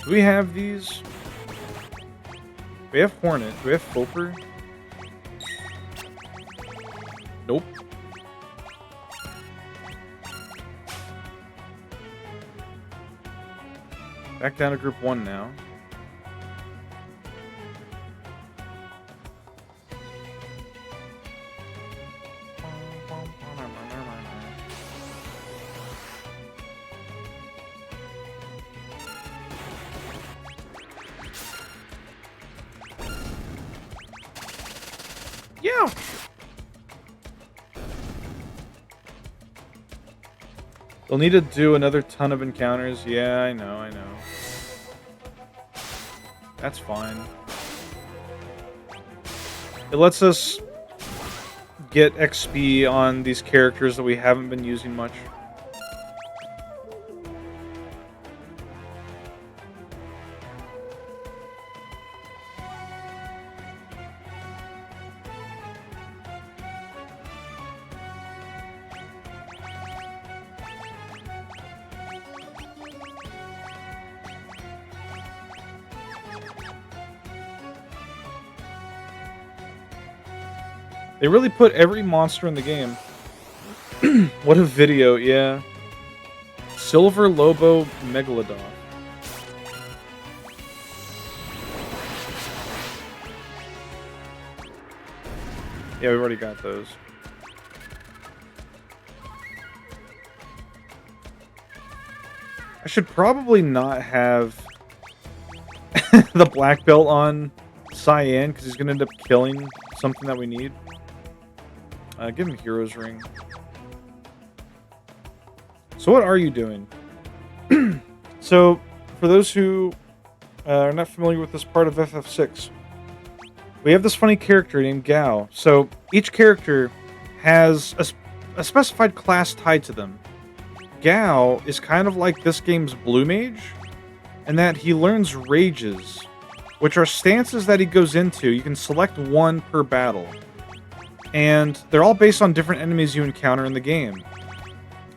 Do we have these? We have Hornet. Do we have Foper? Nope. Back down to group 1 now. Yeah. They'll need to do another ton of encounters. Yeah, I know. That's fine. It lets us get XP on these characters that we haven't been using much. They really put every monster in the game. What a video, yeah. Silver Lobo Megalodon. Yeah, we've already got those. I should probably not have the black belt on Cyan, because he's going to end up killing something that we need. Give him Hero's Ring. So what are you doing? So, for those who are not familiar with this part of FF6, we have this funny character named Gao. So, each character has a specified class tied to them. Gao is kind of like this game's Blue Mage, in that he learns rages, which are stances that he goes into. You can select one per battle. And they're all based on different enemies you encounter in the game.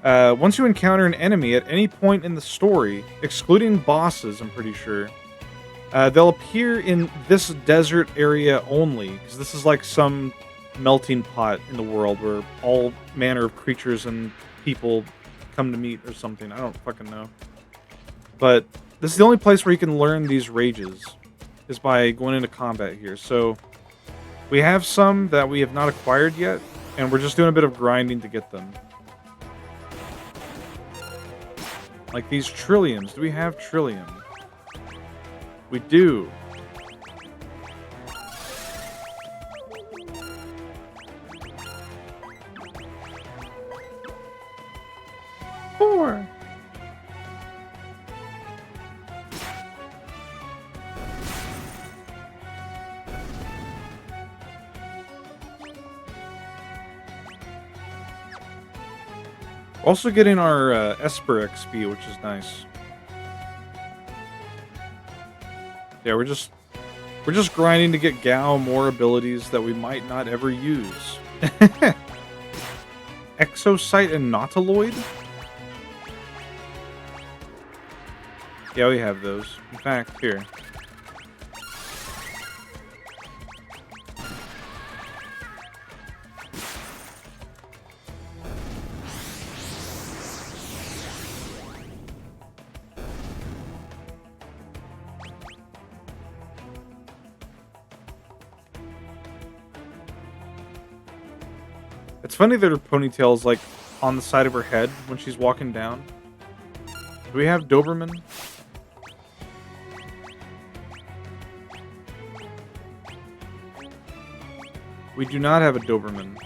Once you encounter an enemy at any point in the story, excluding bosses, I'm pretty sure, they'll appear in this desert area only, because this is like some melting pot in the world where all manner of creatures and people come to meet or something. I don't fucking know. But this is the only place where you can learn these rages, is by going into combat here. So we have some that we have not acquired yet, and we're just doing a bit of grinding to get them. Like these Trilliums. Do we have Trillium? We do. Four. Also getting our Esper XP, which is nice. Yeah, we're just We're just grinding to get Gao more abilities that we might not ever use. Exocyte and Nautiloid? Yeah, we have those. In fact, here. It's funny that her ponytail's like on the side of her head when she's walking down. Do we have Doberman? We do not have a Doberman.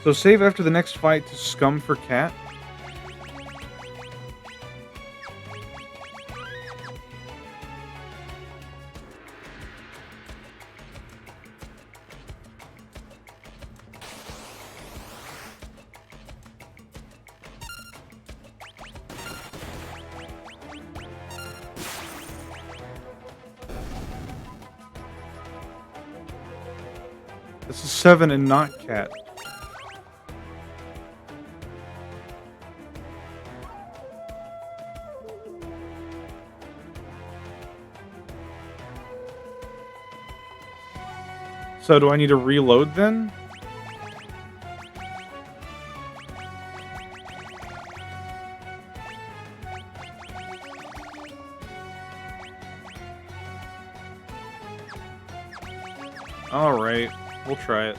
So save after the next fight to scum for cat. This is 7 and not cat. So do I need to reload then? Alright, we'll try it.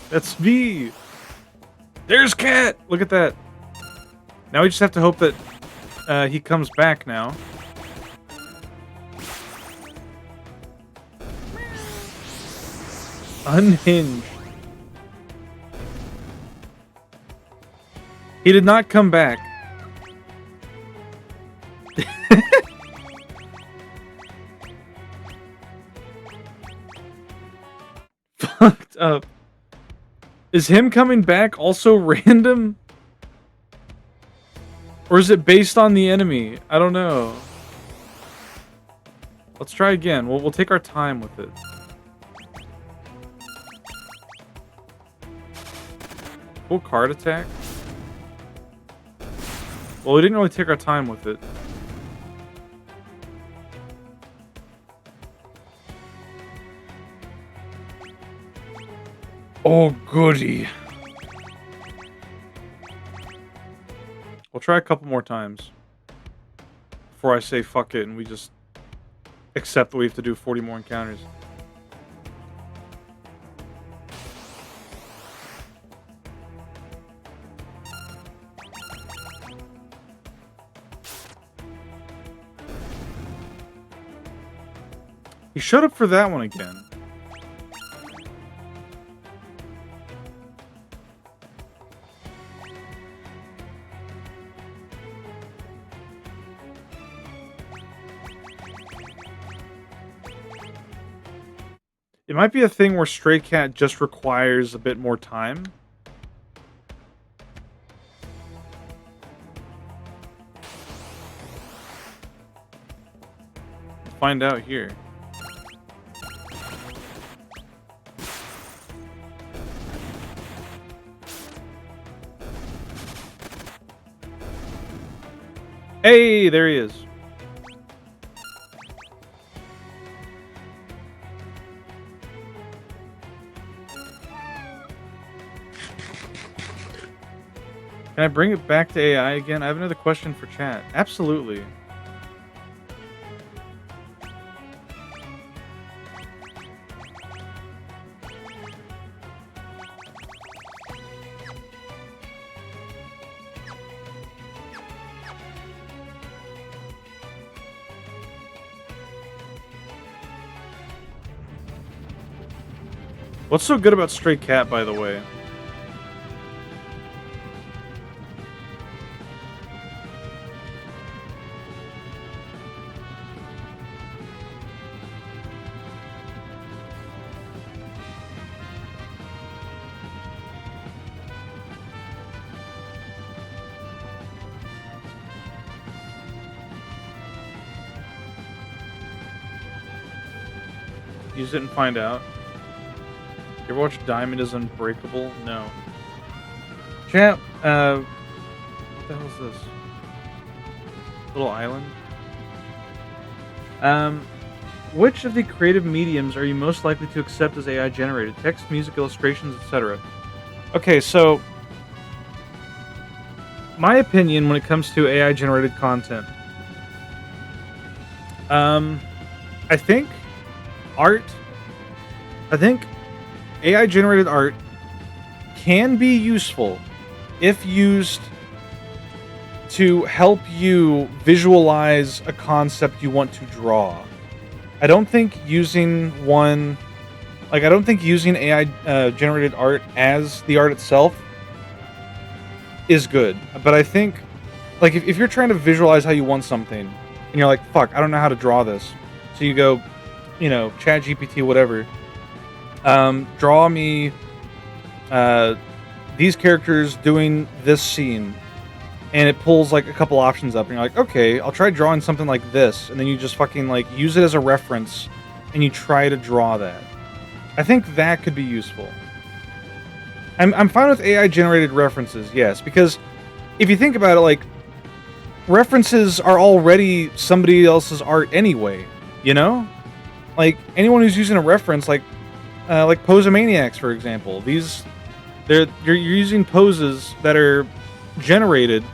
That's me! There's Cat! Look at that. Now we just have to hope that he comes back now. Unhinged. He did not come back. Fucked up. Is him coming back also random? Or is it based on the enemy? I don't know. Let's try again. We'll take our time with it. Full card attack? Well, we didn't really take our time with it. Oh, goody. We'll try a couple more times. Before I say fuck it and we just accept that we have to do 40 more encounters. He showed up for that one again. It might be a thing where Stray Cat just requires a bit more time. We'll find out here. Hey, there he is. Can I bring it back to AI again? I have another question for chat. Absolutely. What's so good about Stray Cat, by the way? Use it and find out. You ever watch Diamond is Unbreakable? No. Chat, what the hell is this? Little island? Which of the creative mediums are you most likely to accept as AI generated? Text, music, illustrations, etc. Okay, so my opinion when it comes to AI generated content. I think art. I think AI generated art can be useful if used to help you visualize a concept you want to draw. I don't think using I don't think using AI generated art as the art itself is good. But I think, like, if you're trying to visualize how you want something, and you're like, fuck, I don't know how to draw this. So you go, Chat GPT, whatever. Draw me these characters doing this scene. And it pulls like a couple options up, and you're like, okay, I'll try drawing something like this, and then you just fucking like use it as a reference, and you try to draw that. I think that could be useful. I'm fine with AI generated references, yes, because if you think about it, like references are already somebody else's art anyway, you know? Like anyone who's using a reference, like Posemaniacs, for example, you're using poses that are generated.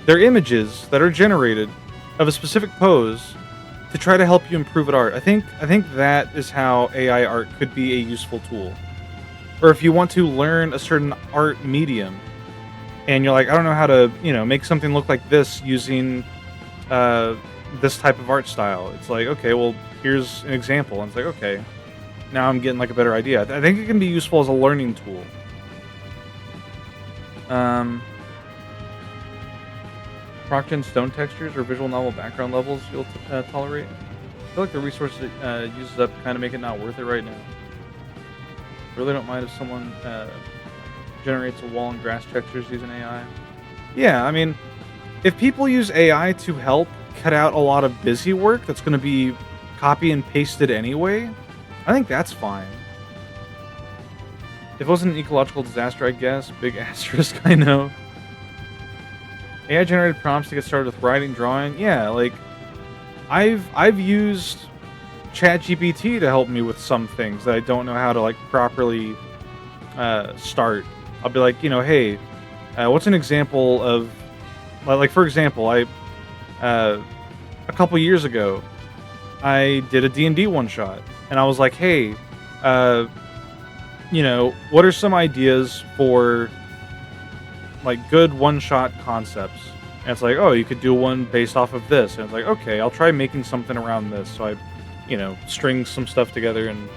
They're images that are generated of a specific pose to try to help you improve at art. I think that is how AI art could be a useful tool. Or if you want to learn a certain art medium, and you're like, I don't know how to, make something look like this using this type of art style. It's like, okay, well, here's an example. And it's like, okay, now I'm getting like a better idea. I think it can be useful as a learning tool. Procgen stone textures or visual novel background levels you'll tolerate? I feel like the resources it uses up kind of make it not worth it right now. Really don't mind if someone generates a wall and grass textures using AI. Yeah, I mean, if people use AI to help cut out a lot of busy work that's going to be copy and pasted anyway, I think that's fine. If it wasn't an ecological disaster, I guess. Big asterisk, I know. AI generated prompts to get started with writing, drawing. Yeah, like I've used ChatGPT to help me with some things that I don't know how to like properly start. I'll be like, hey, what's an example of like for example, I a couple years ago I did a D&D one shot, and I was like, hey, what are some ideas for like good one-shot concepts? And it's like, oh, you could do one based off of this. And it's like, okay, I'll try making something around this. So I, string some stuff together, and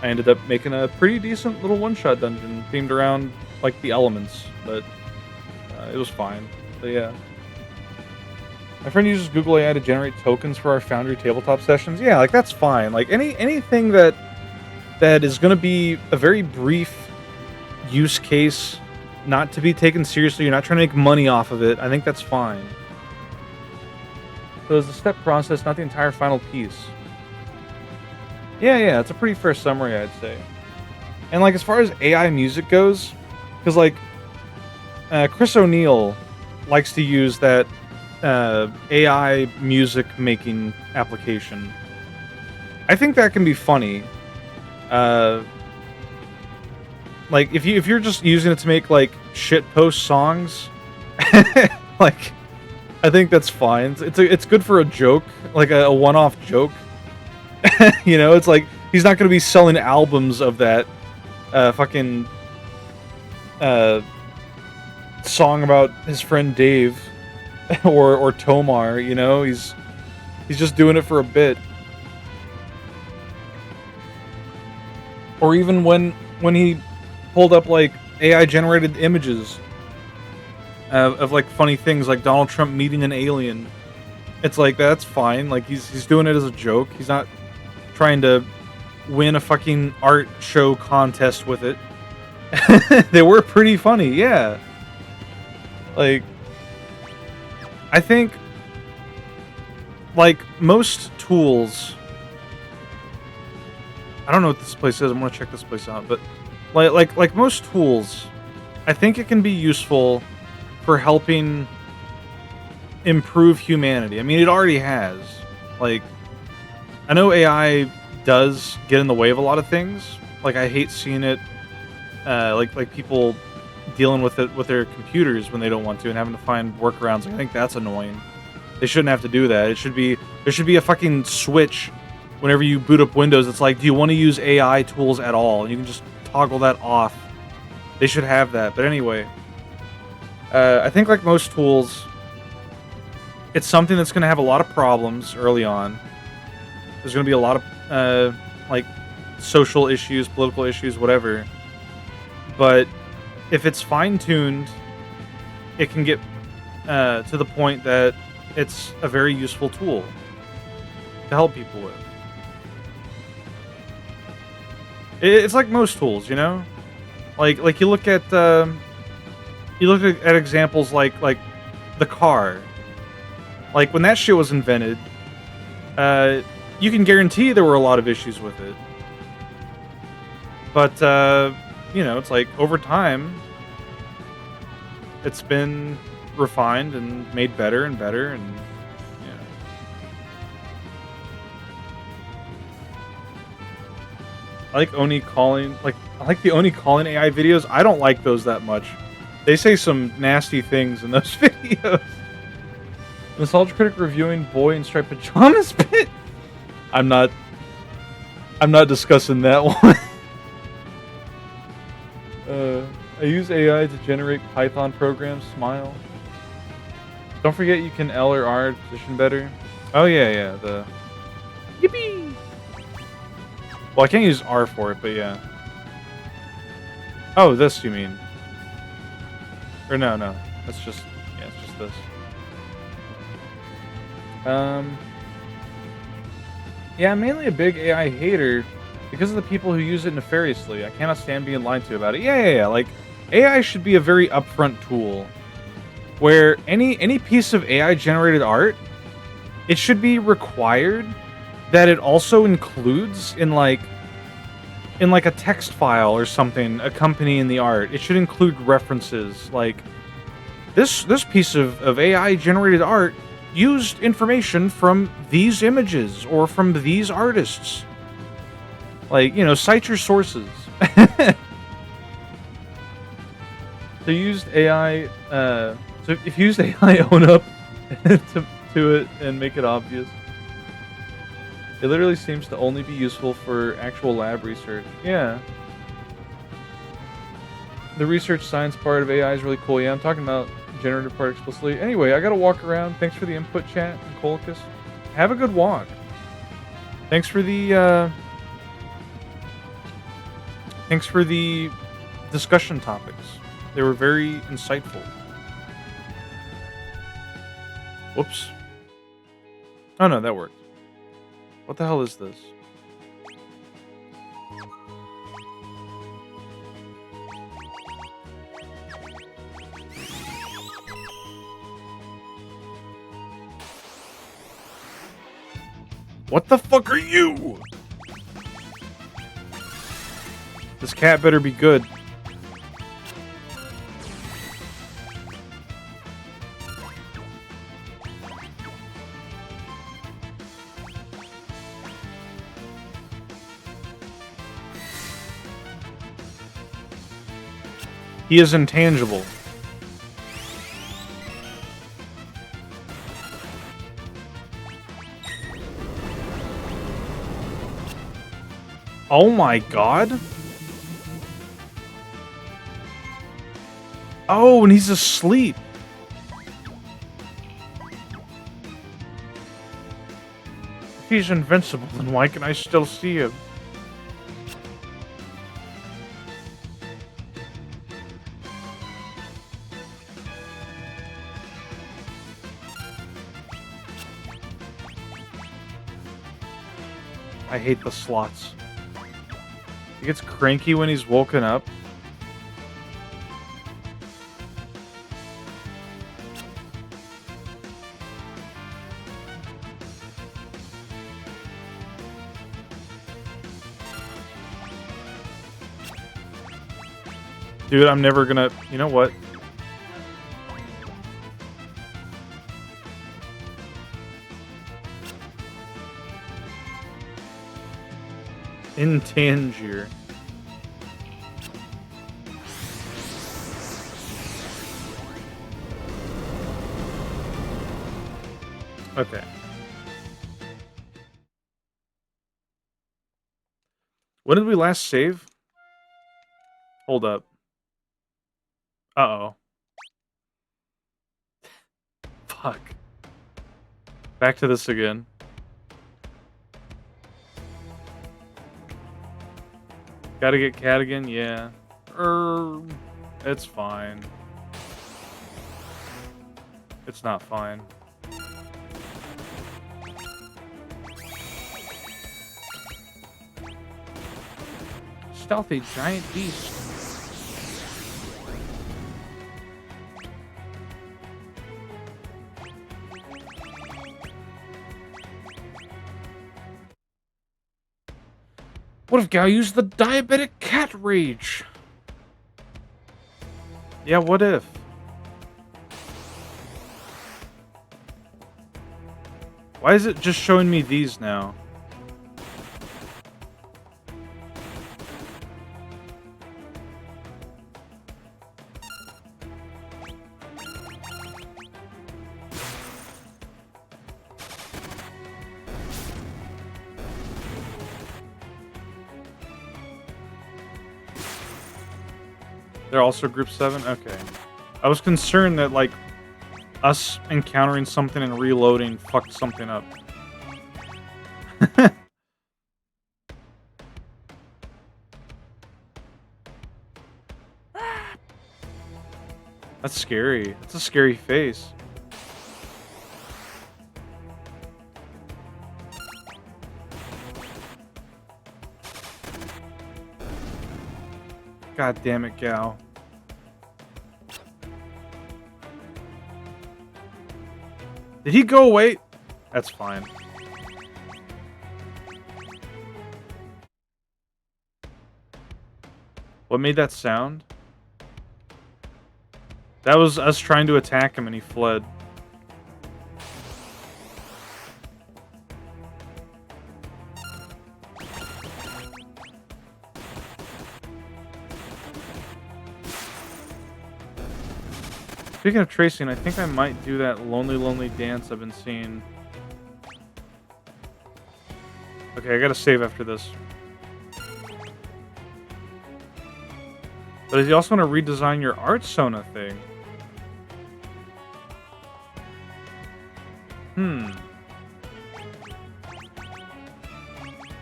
I ended up making a pretty decent little one-shot dungeon themed around like the elements. But it was fine. But yeah. My friend uses Google AI to generate tokens for our Foundry tabletop sessions. Yeah, like that's fine. Like anything that is going to be a very brief use case, not to be taken seriously, you're not trying to make money off of it, I think that's fine. So it's a step process, not the entire final piece. Yeah, it's a pretty fair summary, I'd say. And like as far as AI music goes, because like Chris O'Neill likes to use that AI music making application. I think that can be funny. Like if you're just using it to make like shit post songs, like I think that's fine. It's good for a joke, like a one-off joke. It's like he's not going to be selling albums of that fucking song about his friend Dave or Tomar. He's just doing it for a bit. Or even when he pulled up like AI generated images of like funny things like Donald Trump meeting an alien. It's like that's fine. Like he's doing it as a joke. He's not trying to win a fucking art show contest with it. They were pretty funny, yeah. Like I think like most tools, I don't know what this place is. I'm gonna check this place out, but like most tools, I think it can be useful for helping improve humanity. I mean, it already has. Like, I know AI does get in the way of a lot of things. Like, I hate seeing it, like people dealing with it with their computers when they don't want to and having to find workarounds. I think that's annoying. They shouldn't have to do that. There should be a fucking switch whenever you boot up Windows. It's like, do you want to use AI tools at all? And you can just toggle that off. They should have that. But anyway, I think like most tools, it's something that's going to have a lot of problems early on. There's going to be a lot of like social issues, political issues, whatever. But if it's fine-tuned, it can get to the point that it's a very useful tool to help people with. It's like most tools, you know. Like you look at examples like the car. Like when that shit was invented, you can guarantee there were a lot of issues with it. But you know, it's like over time, it's been refined and made better and better, and yeah. I like Oni calling, I like the Oni calling AI videos. I don't like those that much. They say some nasty things in those videos. Nostalgia Critic reviewing Boy in Striped Pajamas bit. I'm not discussing that one. I use AI to generate Python programs. Smile. Don't forget you can L or R position better. Oh yeah, the yippee. Well, I can't use R for it, but yeah. Oh, this you mean? Or no, that's just it's just this. Yeah, I'm mainly a big AI hater because of the people who use it nefariously. I cannot stand being lied to about it. Yeah. Like, AI should be a very upfront tool where any piece of AI generated art, it should be required that it also includes in like a text file or something accompanying the art. It should include references like this piece of AI generated art used information from these images or from these artists. Like, you know, cite your sources. So used AI, so if you used AI, own up to it and make it obvious. It literally seems to only be useful for actual lab research. Yeah. The research science part of AI is really cool. Yeah, I'm talking about generative part explicitly. Anyway, I gotta walk around. Thanks for the input, chat and Colchis. Have a good walk. Thanks for the discussion topics. They were very insightful. Whoops. Oh no, that worked. What the hell is this? What the fuck are you? This cat better be good. He is intangible. Oh my god. Oh, and he's asleep. If he's invincible, then why can I still see him? I hate the slots. He gets cranky when he's woken up. Dude, I'm never gonna... You know what? In Tangier. Okay. When did we last save? Hold up. Uh-oh. Fuck. Back to this again. Gotta get Cadigan, yeah. It's fine. It's not fine. Stealthy giant beast. What if Gao used the diabetic cat rage? Yeah, what if? Why is it just showing me these now? They're also group 7? Okay. I was concerned that, like, us encountering something and reloading fucked something up. That's scary. That's a scary face. God damn it, Gao. Did he go away? That's fine. What made that sound? That was us trying to attack him and he fled. Speaking of tracing, I think I might do that Lonely Lonely Dance I've been seeing. Okay, I gotta save after this. But does he also want to redesign your Art Sona thing?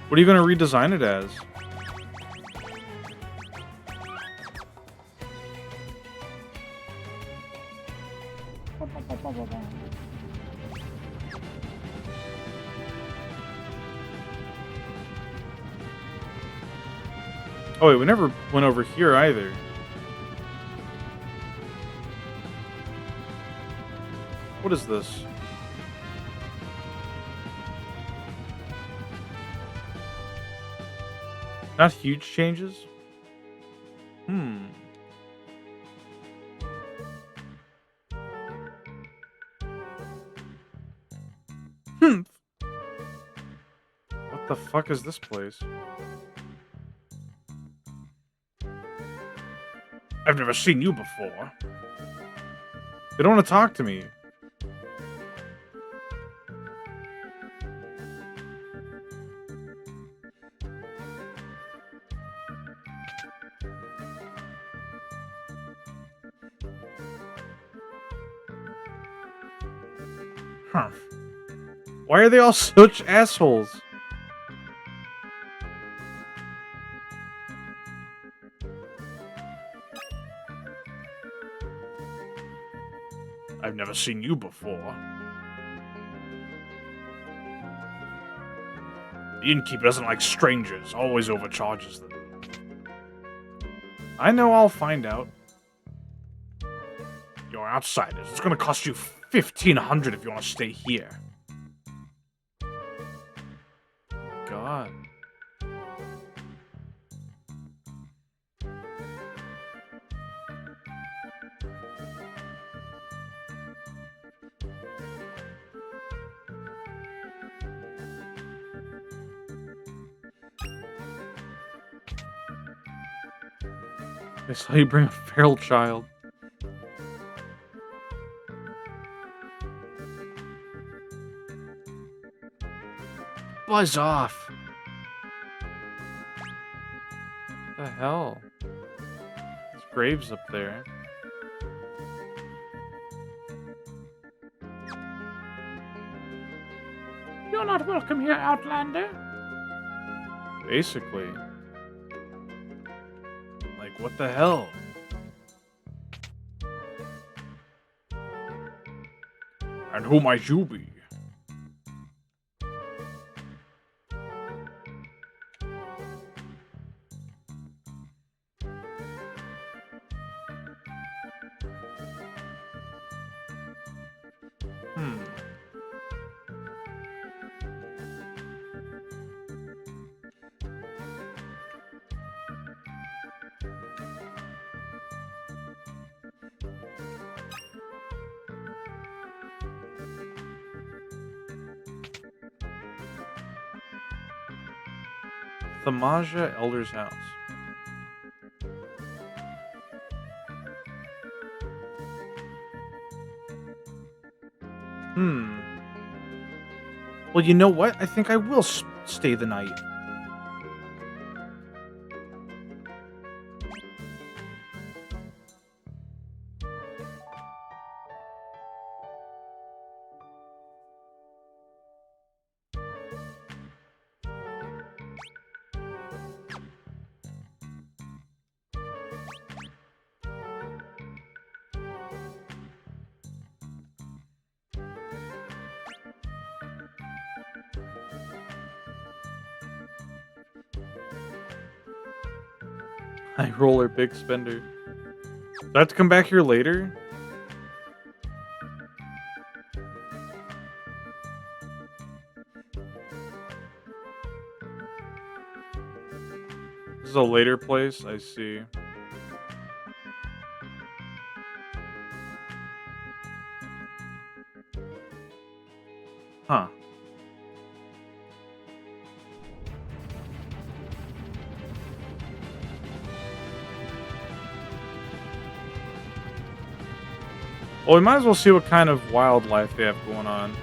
What are you going to redesign it as? Oh wait, we never went over here either. What is this? Not huge changes? What the fuck is this place? I've never seen you before. They don't want to talk to me. Huh. Why are they all such assholes? I've never seen you before. The innkeeper doesn't like strangers, always overcharges them. I know, I'll find out. You're outsiders. It's gonna cost you 1,500 if you want to stay here. God. They saw you bring a feral child. Buzz off. What the hell? There's graves up there. You're not welcome here, Outlander. Basically. Like, what the hell? And who might you be? Thamaja Elder's house. Well, you know what? I think I will stay the night. High roller, big spender. Do I have to come back here later? This is a later place, I see. Huh. Well, we might as well see what kind of wildlife they have going on.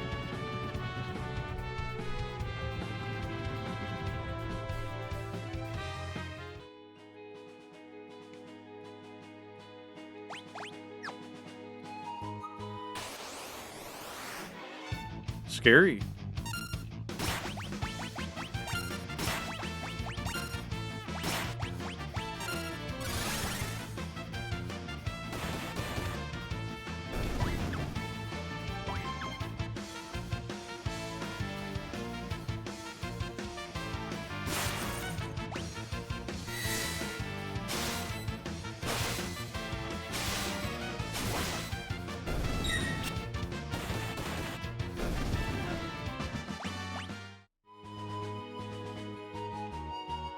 Scary.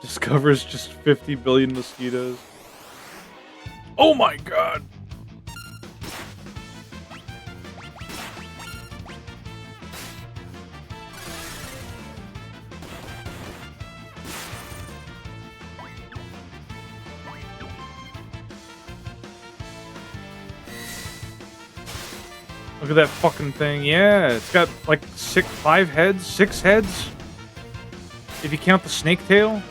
Discovers just 50 billion mosquitoes. Oh my god! Look at that fucking thing. Yeah, it's got like 5 heads, 6 heads. If you count the snake tail.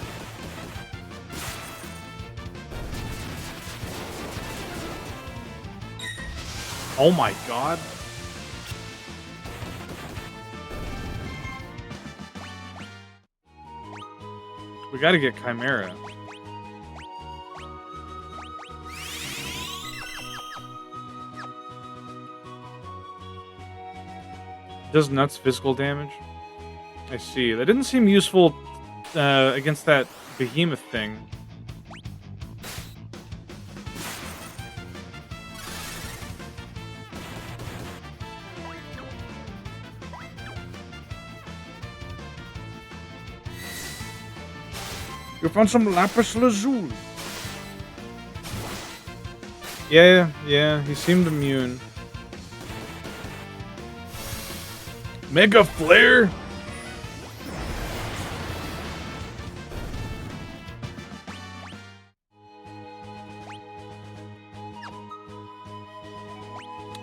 Oh my god. We gotta get Chimera. Does nuts physical damage? I see. That didn't seem useful against that behemoth thing. You found some lapis lazuli. Yeah, he seemed immune. Mega flare?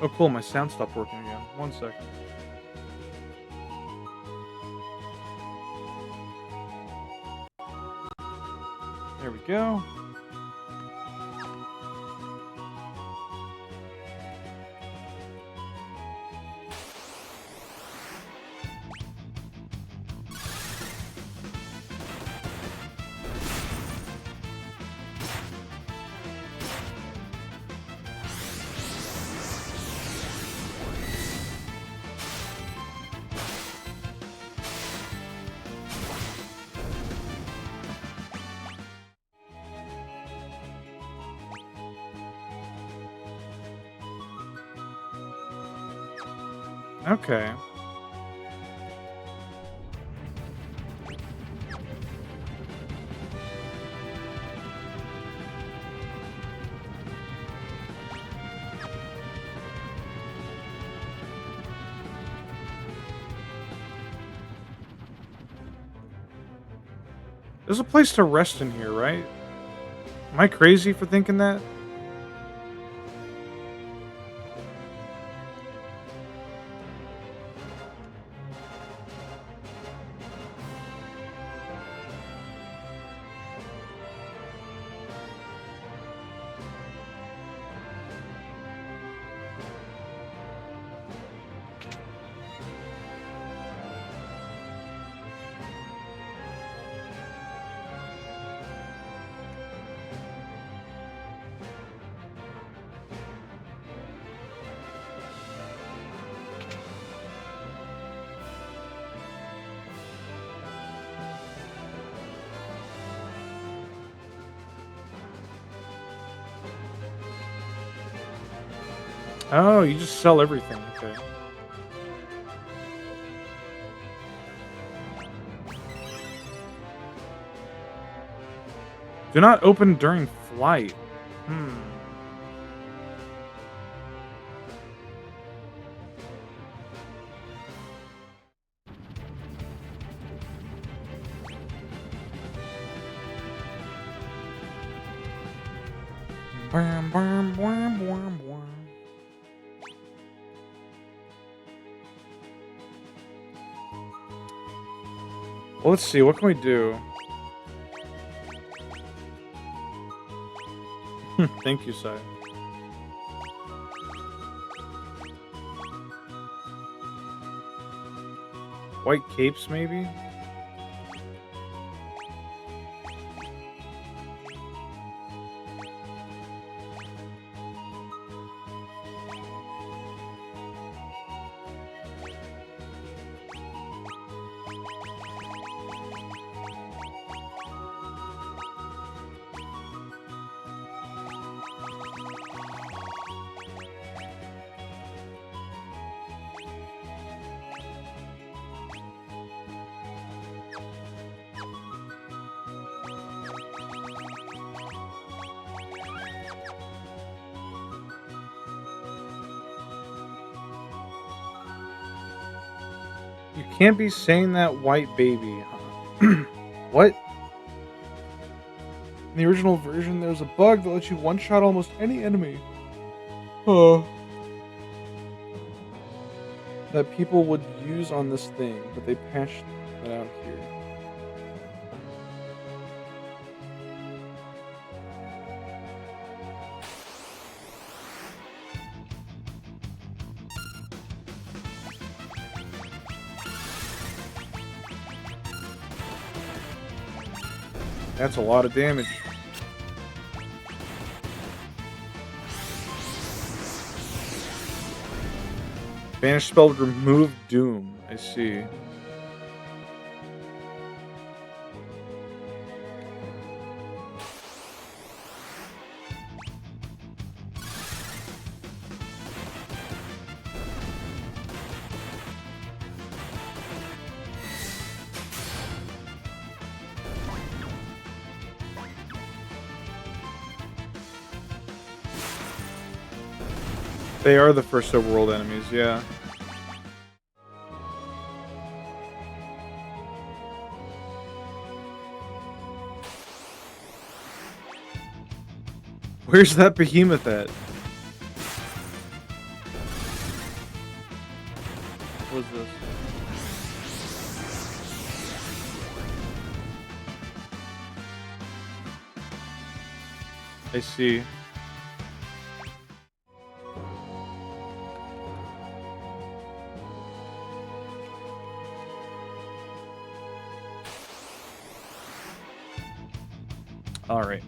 Oh cool, my sound stopped working again. 1 second. There we go. Okay. There's a place to rest in here, right? Am I crazy for thinking that? Oh, you just sell everything. Okay. Do not open during flight. Bam, bam, bam, bam, bam. Well, let's see. What can we do? Thank you, Sai. White capes, maybe? You can't be saying that, white baby. What? In the original version, there was a bug that lets you one-shot almost any enemy. That people would use on this thing, but they patched it out here. That's a lot of damage. Banish spell would remove Doom. I see. They are the first overworld enemies, yeah. Where's that behemoth at? What was this? I see. All right.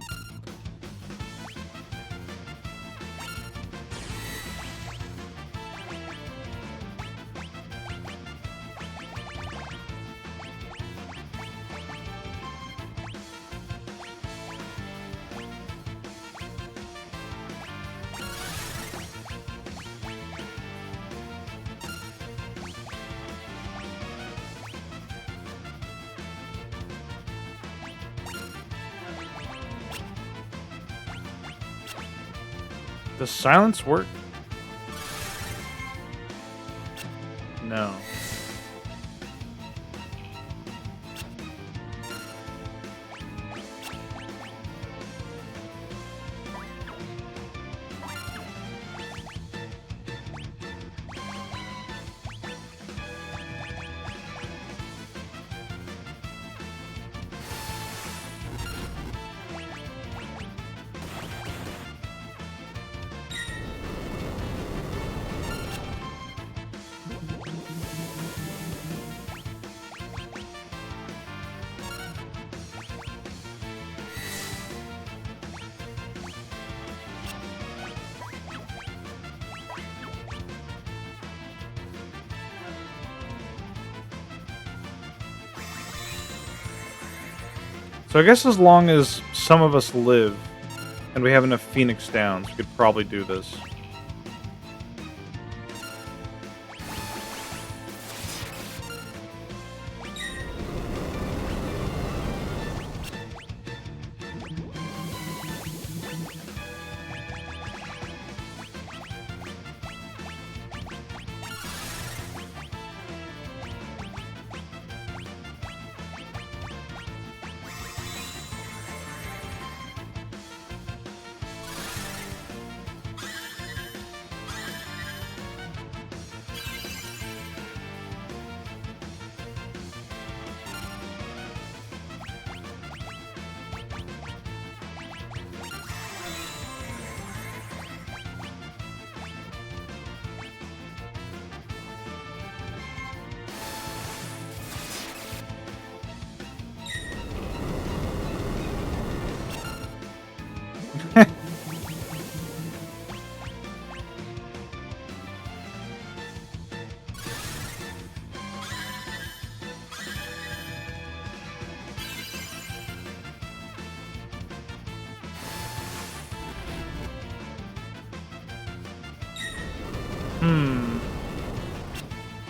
Does silence work? No. So I guess as long as some of us live and we have enough Phoenix Downs, we could probably do this.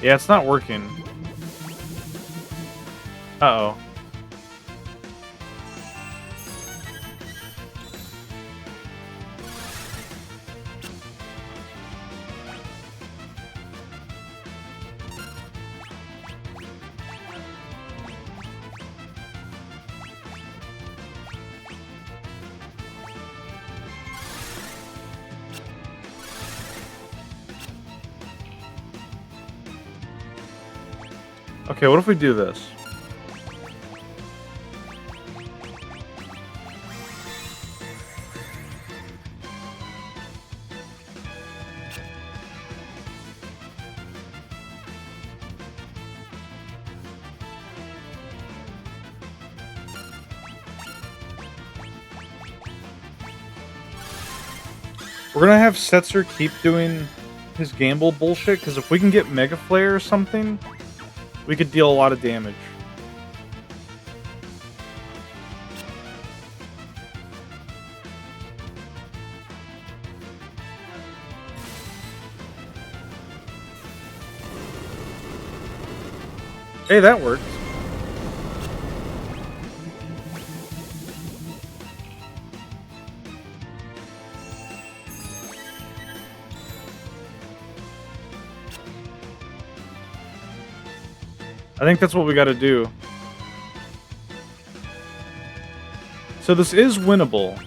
Yeah, it's not working. Uh-oh. Okay, what if we do this? We're gonna have Setzer keep doing his gamble bullshit, because if we can get Mega Flare or something, we could deal a lot of damage. Hey, that worked. I think that's what we gotta do. So this is winnable.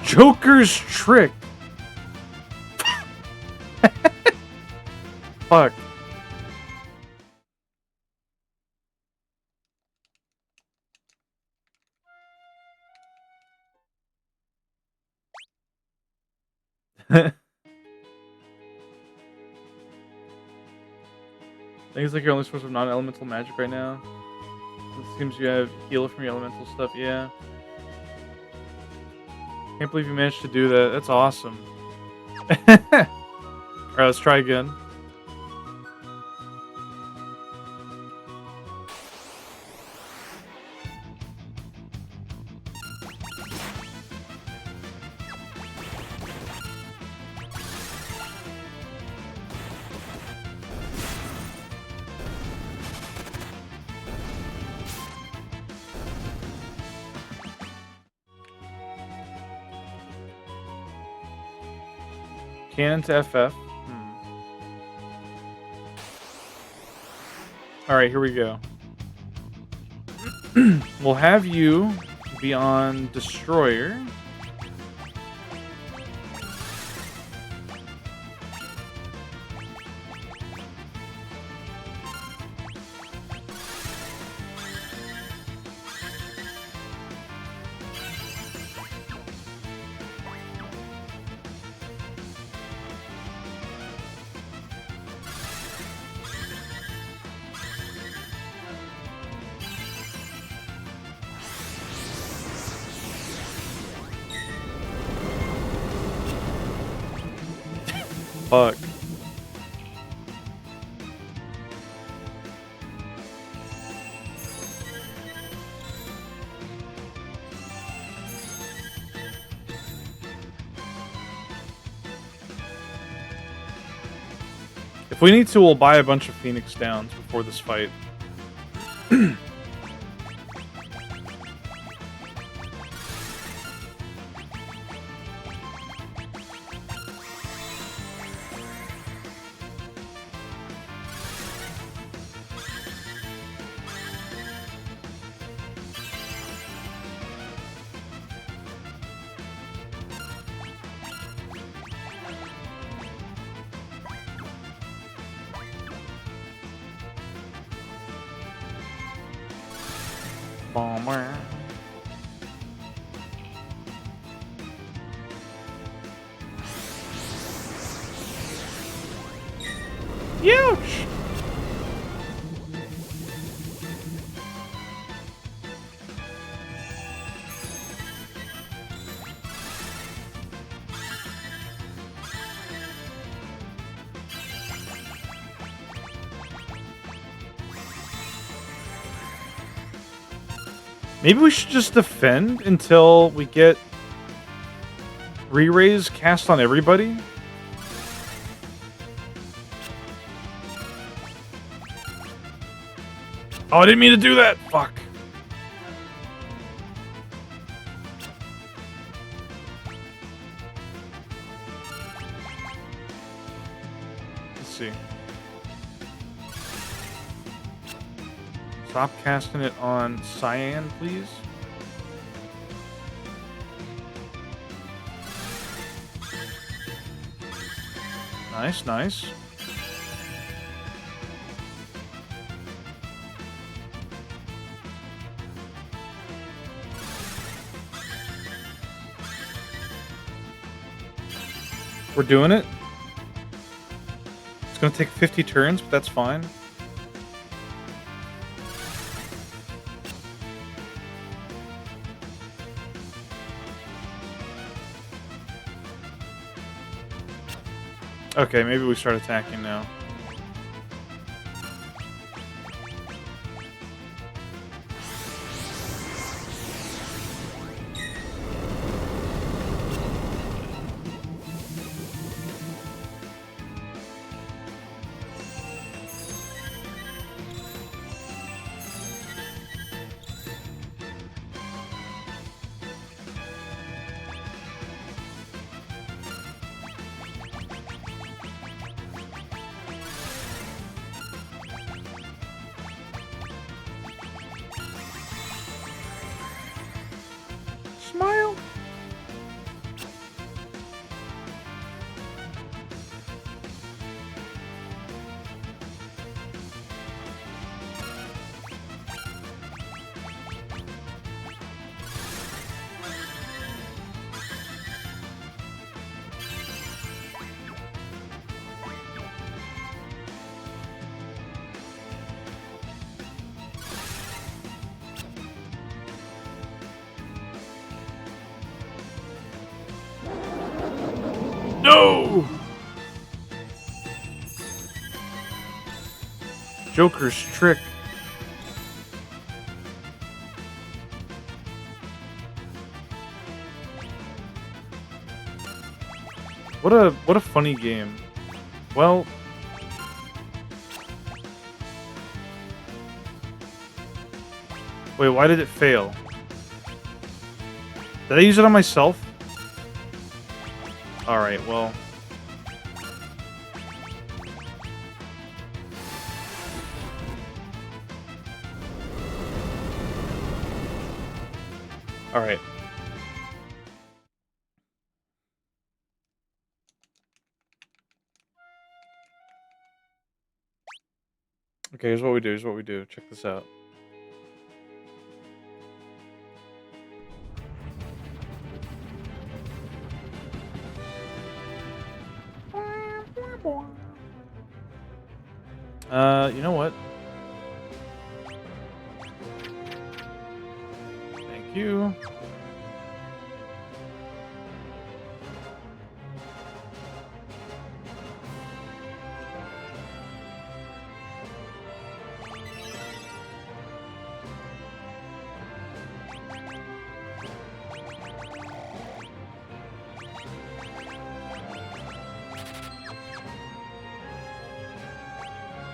Joker's trick. Fuck. Things like your only source of non-elemental magic right now. It seems you have heal from your elemental stuff. Yeah. Can't believe you managed to do that. That's awesome. Alright, let's try again. Cannon to FF. Alright, here we go. We'll have you be on Destroyer. Fuck. If we need to, we'll buy a bunch of Phoenix Downs before this fight. Bomber. Huge! Maybe we should just defend until we get re-raise cast on everybody. Oh, I didn't mean to do that. Fuck. Let's see. Stop casting it on Cyan, please. Nice, nice. We're doing it. It's gonna take 50 turns, but that's fine. Okay, maybe we start attacking now. Joker's trick. What a funny game. Well, wait, why did it fail? Did I use it on myself? Alright, well. Alright. Okay, here's what we do. Check this out. You know what? Thank you.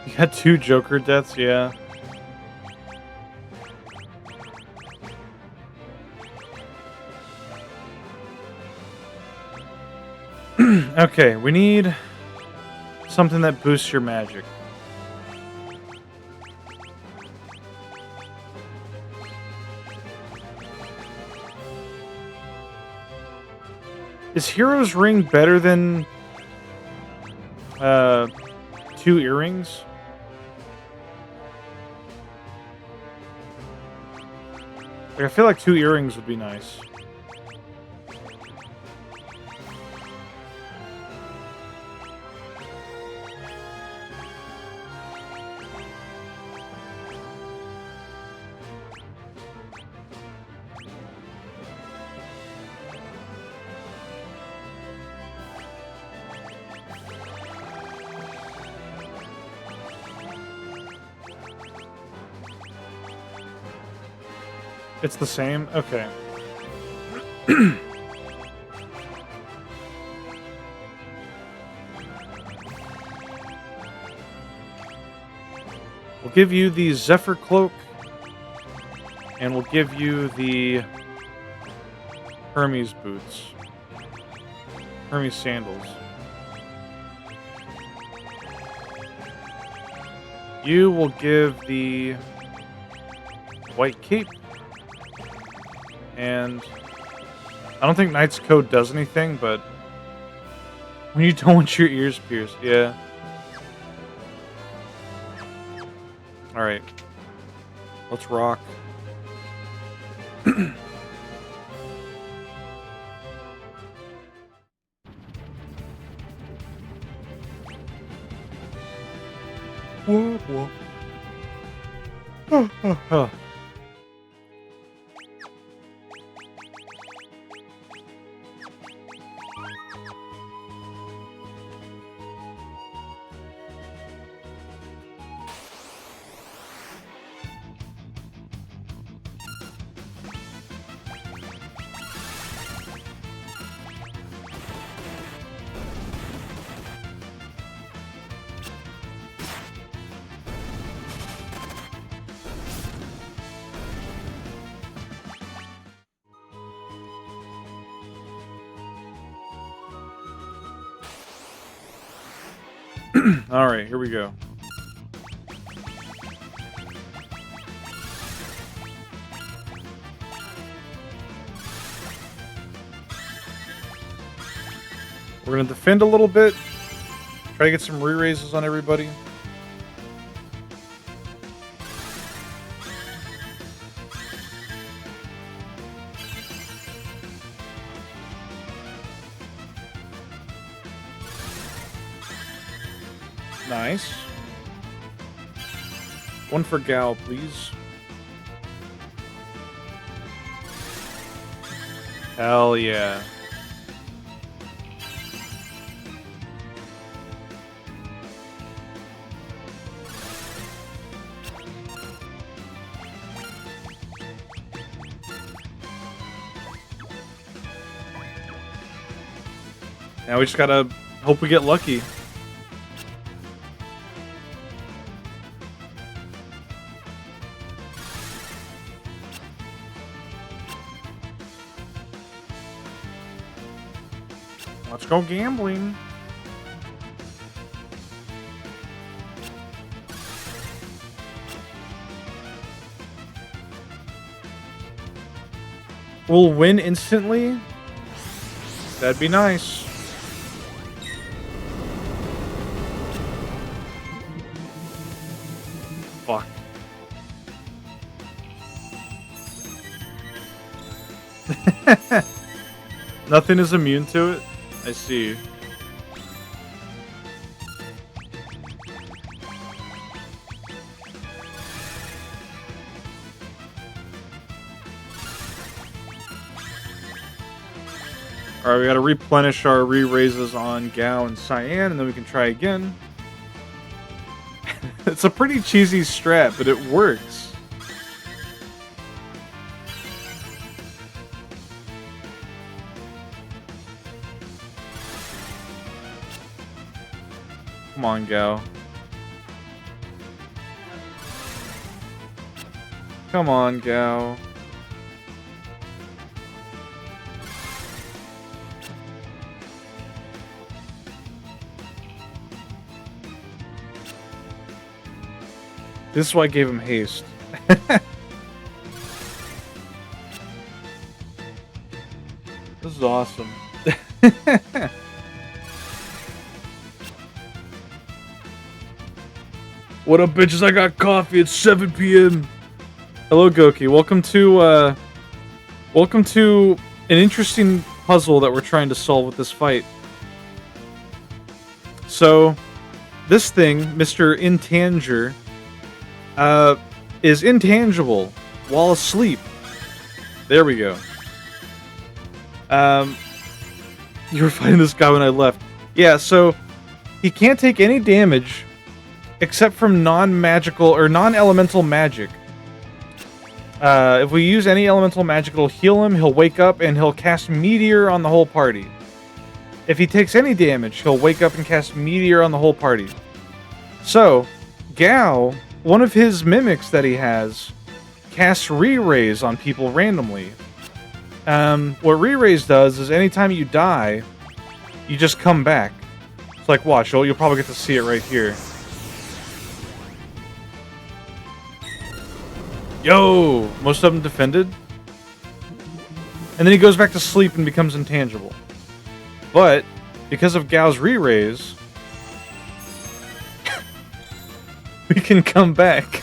You got 2 Joker deaths, yeah. Okay, we need something that boosts your magic. Is Hero's Ring better than 2 earrings? Like, I feel like 2 earrings would be nice. It's the same? Okay. We'll give you the Zephyr Cloak. And we'll give you the Hermes Boots. Hermes Sandals. You will give the White Cape. And I don't think Knight's Code does anything, but when you don't want your ears pierced, yeah. Alright. Let's rock. Whoa, whoa. Alright, here we go. We're going to defend a little bit. Try to get some re-raises on everybody. Nice. One for Gal, please. Hell yeah. Now we just gotta hope we get lucky. Let's go gambling. We'll win instantly? That'd be nice. Fuck. Nothing is immune to it? I see. Alright, we gotta replenish our re-raises on Gao and Cyan, and then we can try again. It's a pretty cheesy strat, but it works. Come on, Gao. Come on, Gao. This is why I gave him haste. This is awesome. What up, bitches? I got coffee. It's 7 p.m. Hello, Goki. Welcome to an interesting puzzle that we're trying to solve with this fight. So, this thing, Mr. Intanger, is intangible while asleep. There we go. You were fighting this guy when I left. Yeah, so he can't take any damage except from non-magical or non-elemental magic. If we use any elemental magic, it'll heal him, he'll wake up, and he'll cast Meteor on the whole party. If he takes any damage, he'll wake up and cast Meteor on the whole party. So, Gao, one of his mimics that he has, casts Re-Raise on people randomly. What Re-Raise does is anytime you die, you just come back. It's like, watch, you'll probably get to see it right here. Yo! Most of them defended. And then he goes back to sleep and becomes intangible. But, because of Gao's Re-Raise, we can come back.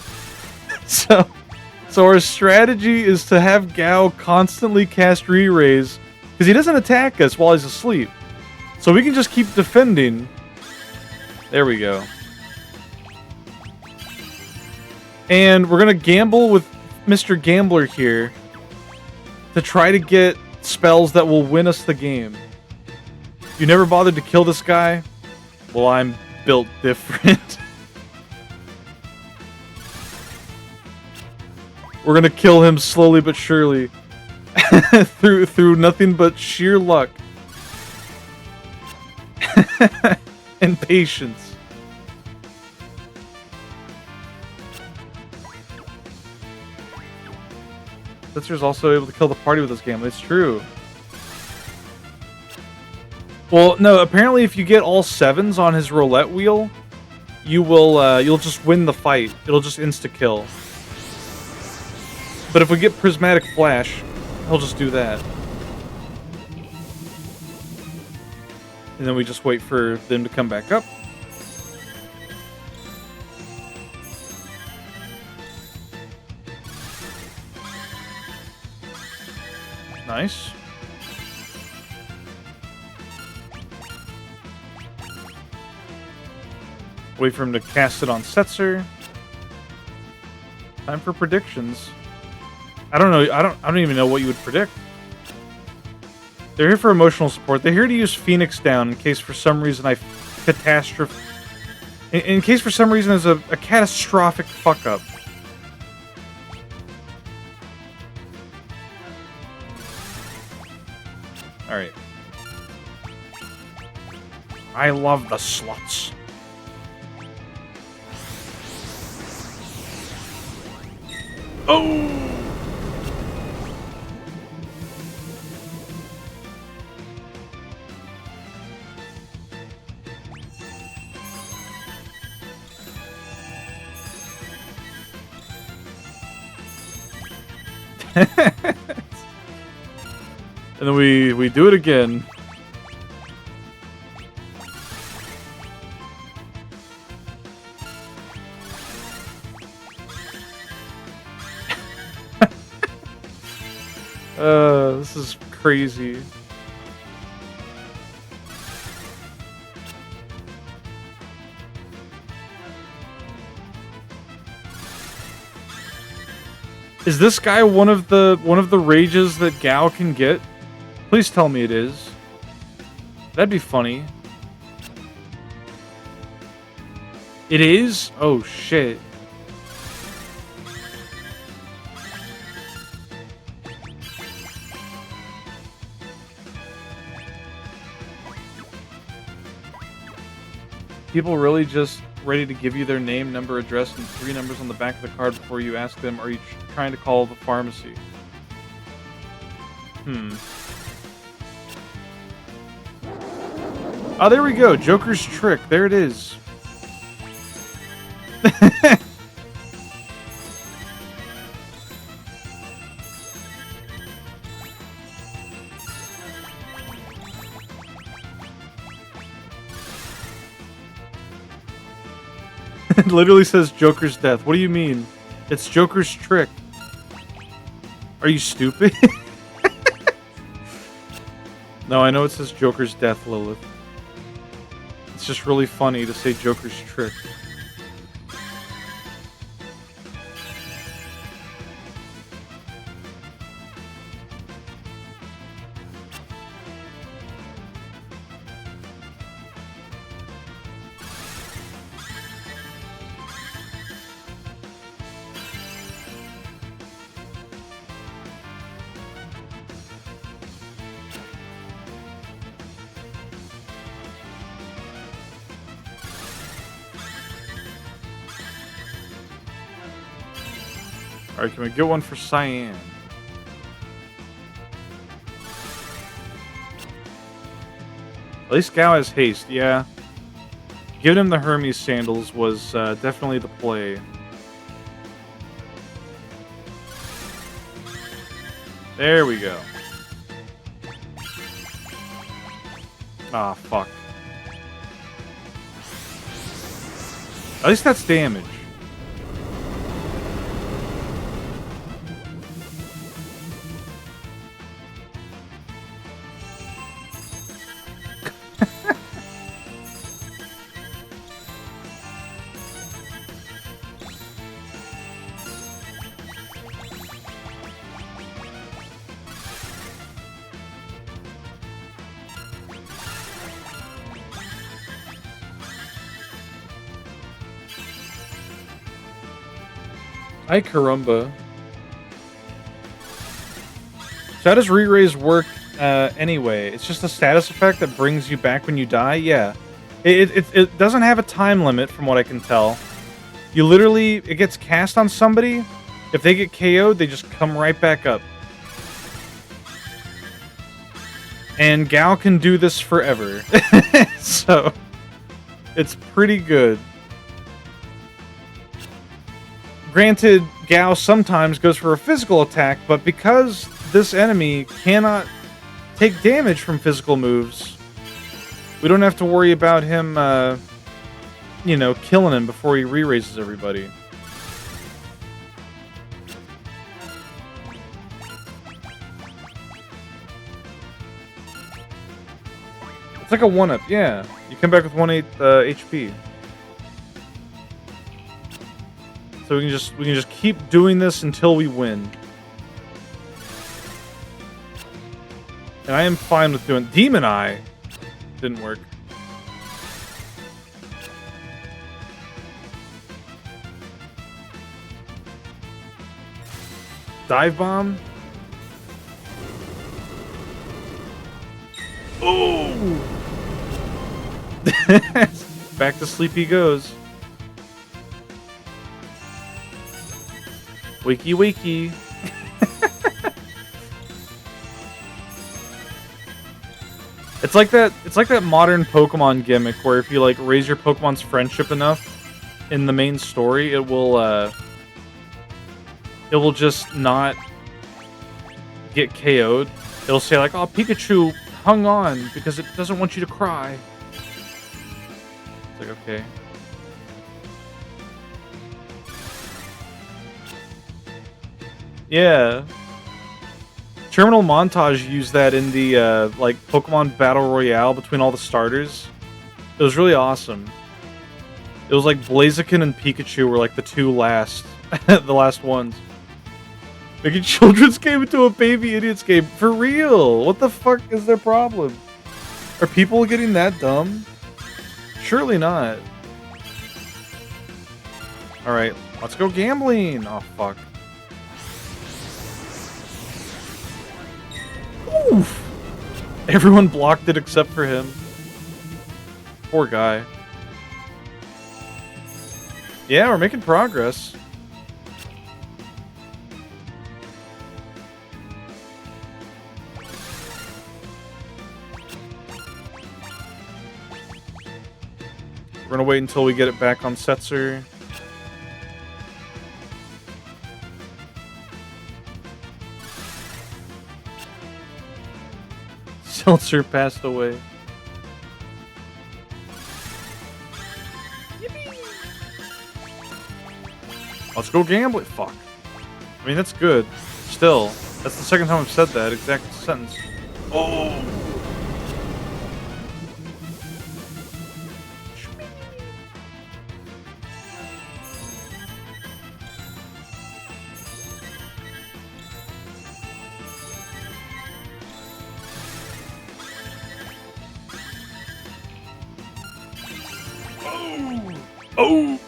So our strategy is to have Gao constantly cast Re-Raise, because he doesn't attack us while he's asleep. So we can just keep defending. There we go. And we're going to gamble with Mr. Gambler here to try to get spells that will win us the game. You never bothered to kill this guy? Well, I'm built different. We're going to kill him slowly but surely. through nothing but sheer luck. And patience. Blitzer's also able to kill the party with this game. It's true. Well, no, apparently if you get all 7s on his roulette wheel, you will, you'll just win the fight. It'll just insta-kill. But if we get Prismatic Flash, he'll just do that. And then we just wait for them to come back up. Nice. Wait for him to cast it on Setzer. Time for predictions. I don't know. I don't even know what you would predict. They're here for emotional support. They're here to use Phoenix down in case for some reason I catastrophe. In case for some reason there's a catastrophic fuck up. All right. I love the sluts. Oh! And then we do it again. This is crazy. Is this guy one of the rages that Gao can get? Please tell me it is. That'd be funny. It is? Oh shit. People really just ready to give you their name, number, address, and 3 numbers on the back of the card before you ask them, are you trying to call the pharmacy? Oh, there we go. Joker's trick. There it is. It literally says Joker's death. What do you mean? It's Joker's trick. Are you stupid? No, I know it says Joker's death, Lilith. It's just really funny to say Joker's trick. Alright, can we get one for Cyan? At least Gao has haste, yeah. Giving him the Hermes sandals was definitely the play. There we go. Ah, fuck. At least that's damage. Hi, Karumba. So how does re-raise work anyway? It's just a status effect that brings you back when you die? Yeah. It doesn't have a time limit from what I can tell. You literally, it gets cast on somebody. If they get KO'd, they just come right back up. And Gao can do this forever. So, it's pretty good. Granted, Gao sometimes goes for a physical attack, but because this enemy cannot take damage from physical moves, we don't have to worry about him, you know, killing him before he re-raises everybody. It's like a 1-up, yeah. You come back with 1/8 HP. So we can just keep doing this until we win. And I am fine with doing Demon Eye. Didn't work. Dive Bomb. Oh! Back to sleep he goes. Wakey wakey. It's like that modern Pokemon gimmick where if you like raise your Pokemon's friendship enough in the main story, it will just not get KO'd. It'll say like, "Oh, Pikachu hung on because it doesn't want you to cry." It's like, okay. Yeah. Terminal Montage used that in the like Pokemon Battle Royale between all the starters. It was really awesome. It was like Blaziken and Pikachu were like the two last, the last ones. Making children's game into a baby idiots game. For real! What the fuck is their problem? Are people getting that dumb? Surely not. Alright, let's go gambling! Oh, fuck. Oof! Everyone blocked it except for him. Poor guy. Yeah, we're making progress. We're gonna wait until we get it back on Setzer. Seltzer passed away. Let's go gambling. Fuck. I mean, that's good. Still, that's the second time I've said that exact sentence. Oh! Oh!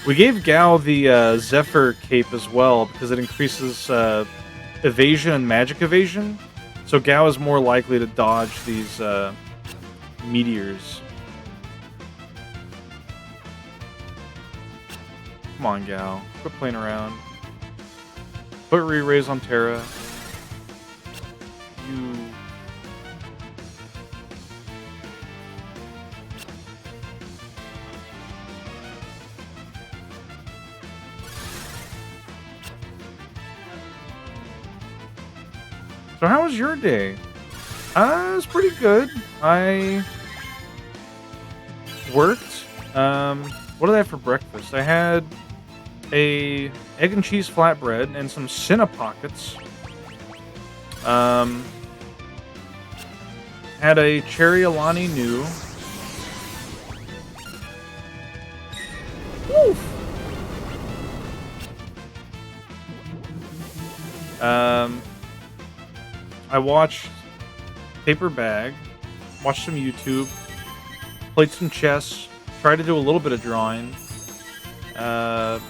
We gave Gao the Zephyr cape as well because it increases evasion and magic evasion. So Gao is more likely to dodge these meteors. Come on, Gao. Quit playing around. Put re-raise on Terra. You... So how was your day? It was pretty good. I worked. What did I have for breakfast? I had a egg and cheese flatbread and some Cinepockets. Had a cherry Alani Nu. Woof. I watched Paper Bag, watched some YouTube, played some chess, tried to do a little bit of drawing, and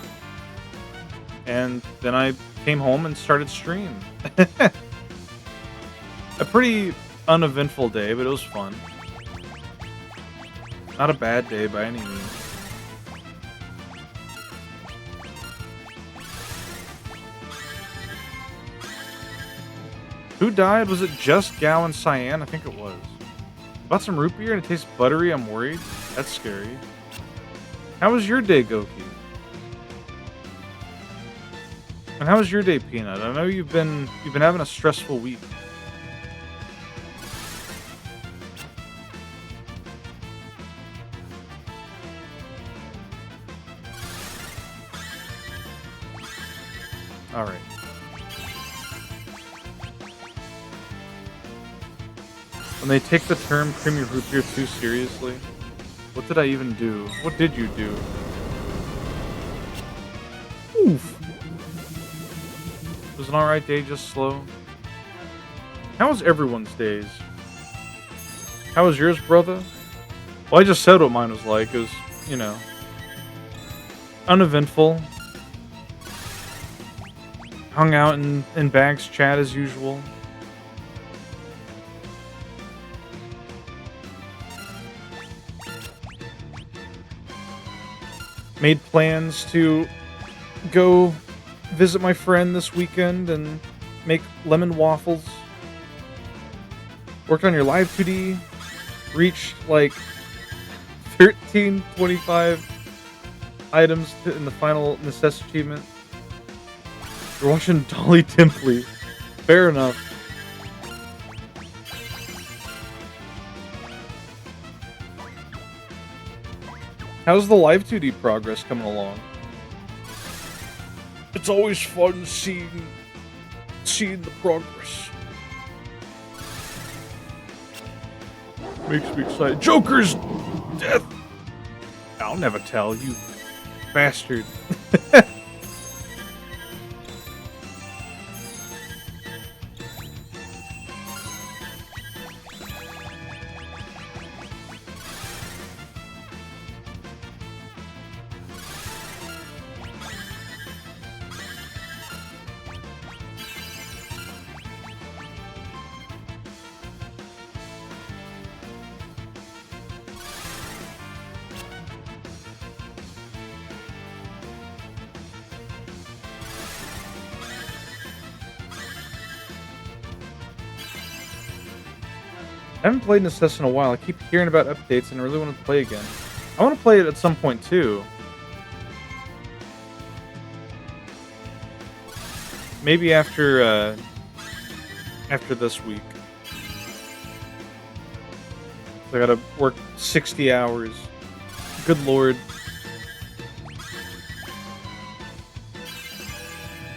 then I came home and started stream. A pretty uneventful day, but it was fun. Not a bad day by any means. Who died? Was it just Gao and Cyan? I think it was. Bought some root beer and it tastes buttery. I'm worried. That's scary. How was your day, Goki? And how was your day, Peanut? I know you've been having a stressful week. All right. When they take the term creamy root beer too seriously. What did I even do? What did you do? Oof. It was an alright day, just slow. How was everyone's days? How was yours, brother? Well, I just said what mine was like. It was, you know, uneventful. Hung out in Bag's chat as usual. made plans to go visit my friend this weekend and make lemon waffles. Worked on your live 2D. Reached like 1325 items in the final necessity achievement. You're watching Dolly Timpley. Fair enough. How's the live 2D progress coming along? It's always fun seeing the progress. Makes me excited. Joker's death! I'll never tell, you bastard. I haven't played Necess in a while. I keep hearing about updates and I really want to play again. I want to play it at some point too. Maybe after this week. I gotta work 60 hours. Good lord.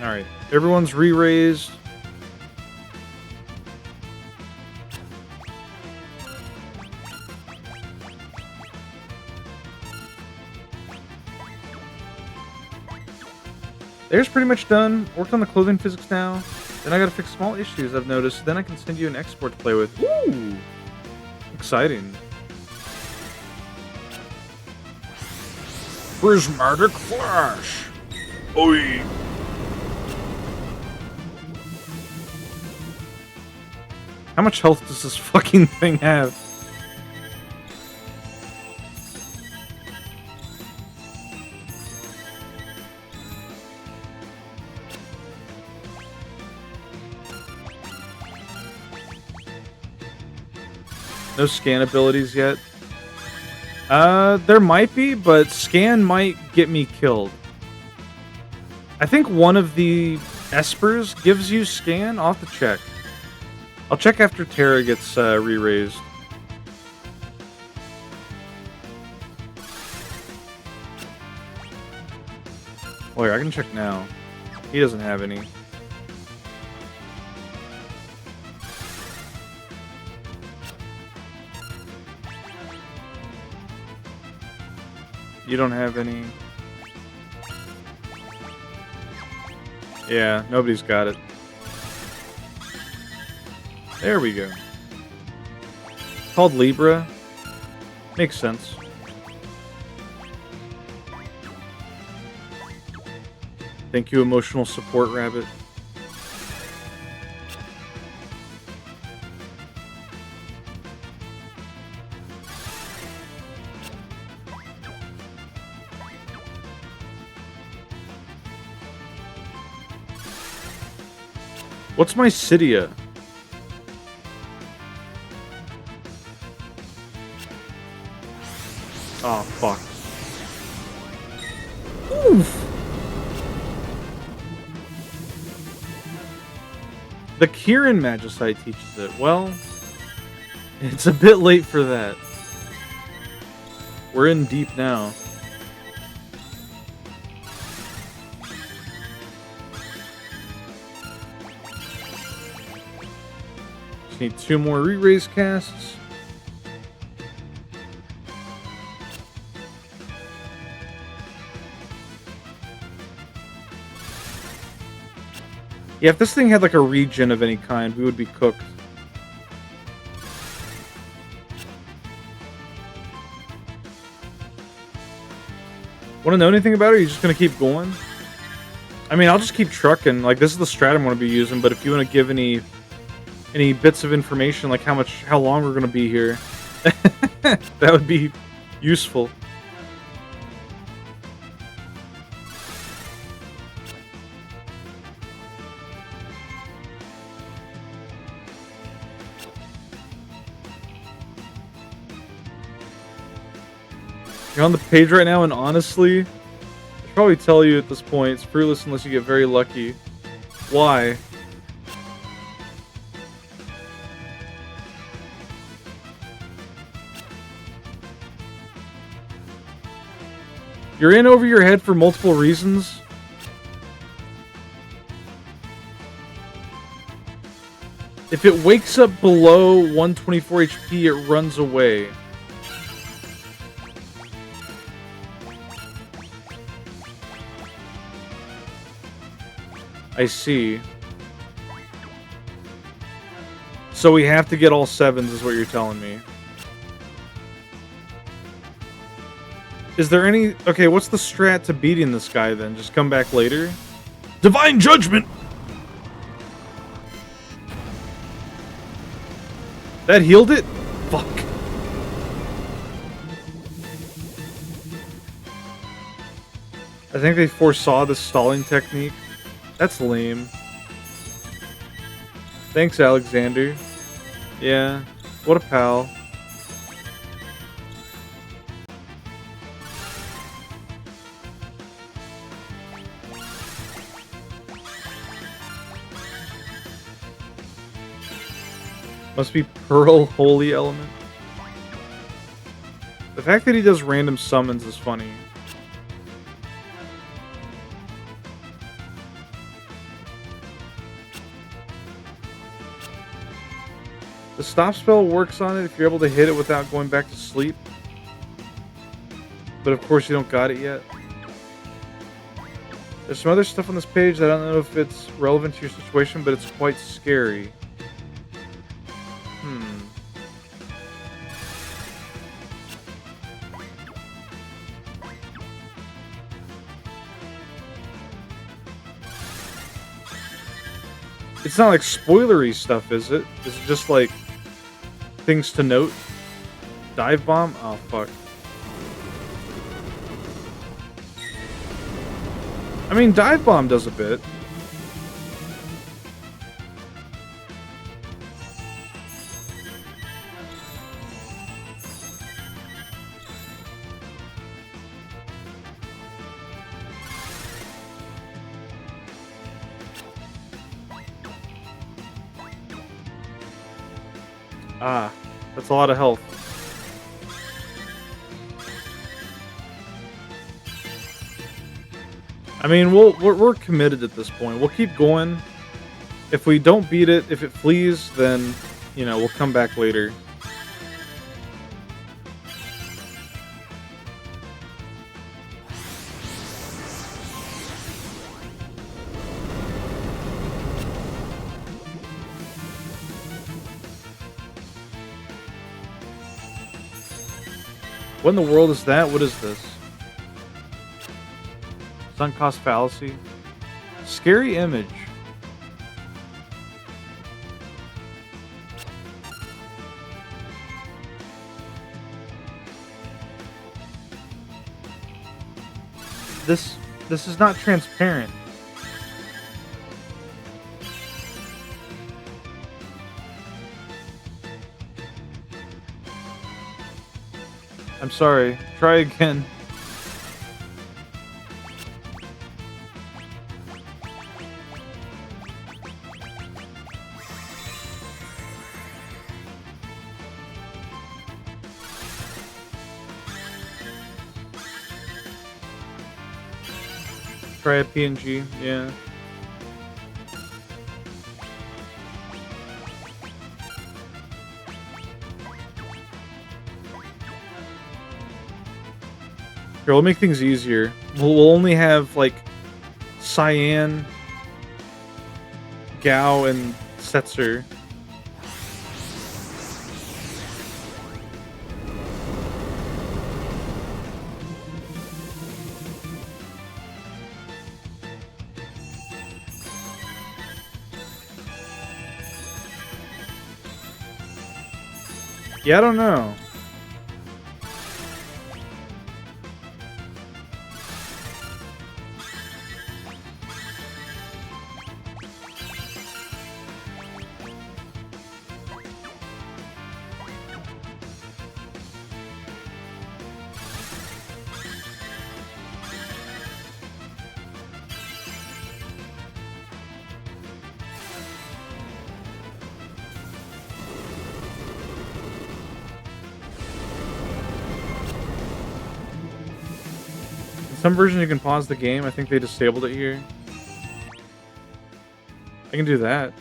Alright. Everyone's re-raised. There's pretty much done. Worked on the clothing physics now. Then I gotta fix small issues I've noticed. Then I can send you an export to play with. Ooh! Exciting. Prismatic Flash! Oi! How much health does this fucking thing have? No scan abilities yet. There might be, but scan might get me killed. I think one of the espers gives you scan. I'll have to check. I'll check after Terra gets re-raised. Oh, here, I can check now. He doesn't have any. You don't have any. Yeah, nobody's got it. There we go. Called Libra. Makes sense. Thank you, emotional support rabbit. What's my Cydia? Oh, fuck. Oof. The Kirin Magicite teaches it. Well, it's a bit late for that. We're in deep now. Just need 2 more re-raise casts. Yeah, if this thing had like a regen of any kind, we would be cooked. Want to know anything about it? Or are you just going to keep going? I mean, I'll just keep trucking. Like, this is the strat I'm going to be using, but if you want to give any bits of information, like how long we're going to be here, that would be useful. You're on the page right now, and honestly, I should probably tell you at this point, it's fruitless unless you get very lucky. Why? You're in over your head for multiple reasons. If it wakes up below 124 HP, it runs away. I see. So we have to get all 7s is what you're telling me. Is there any... Okay, what's the strat to beating this guy then? Just come back later? Divine Judgment! That healed it? Fuck. I think they foresaw the stalling technique. That's lame. Thanks, Alexander. Yeah, what a pal. Must be Pearl Holy Element. The fact that he does random summons is funny. The stop spell works on it if you're able to hit it without going back to sleep. But of course you don't got it yet. There's some other stuff on this page that I don't know if it's relevant to your situation, but it's quite scary. It's not like spoilery stuff, is it? Is it just like things to note? Dive bomb? Oh, fuck. I mean, dive bomb does a bit. Ah, that's a lot of health. I mean, we're committed at this point. We'll keep going. If we don't beat it, if it flees, then, you know, we'll come back later. What in the world is that? What is this? Sunk cost fallacy. Scary image. This is not transparent. I'm sorry. Try again. Try a PNG, yeah. Here, we'll make things easier. We'll only have, like, Cyan, Gao, and Setzer. Yeah, I don't know. Some versions you can pause the game. I think they disabled it here. I can do that.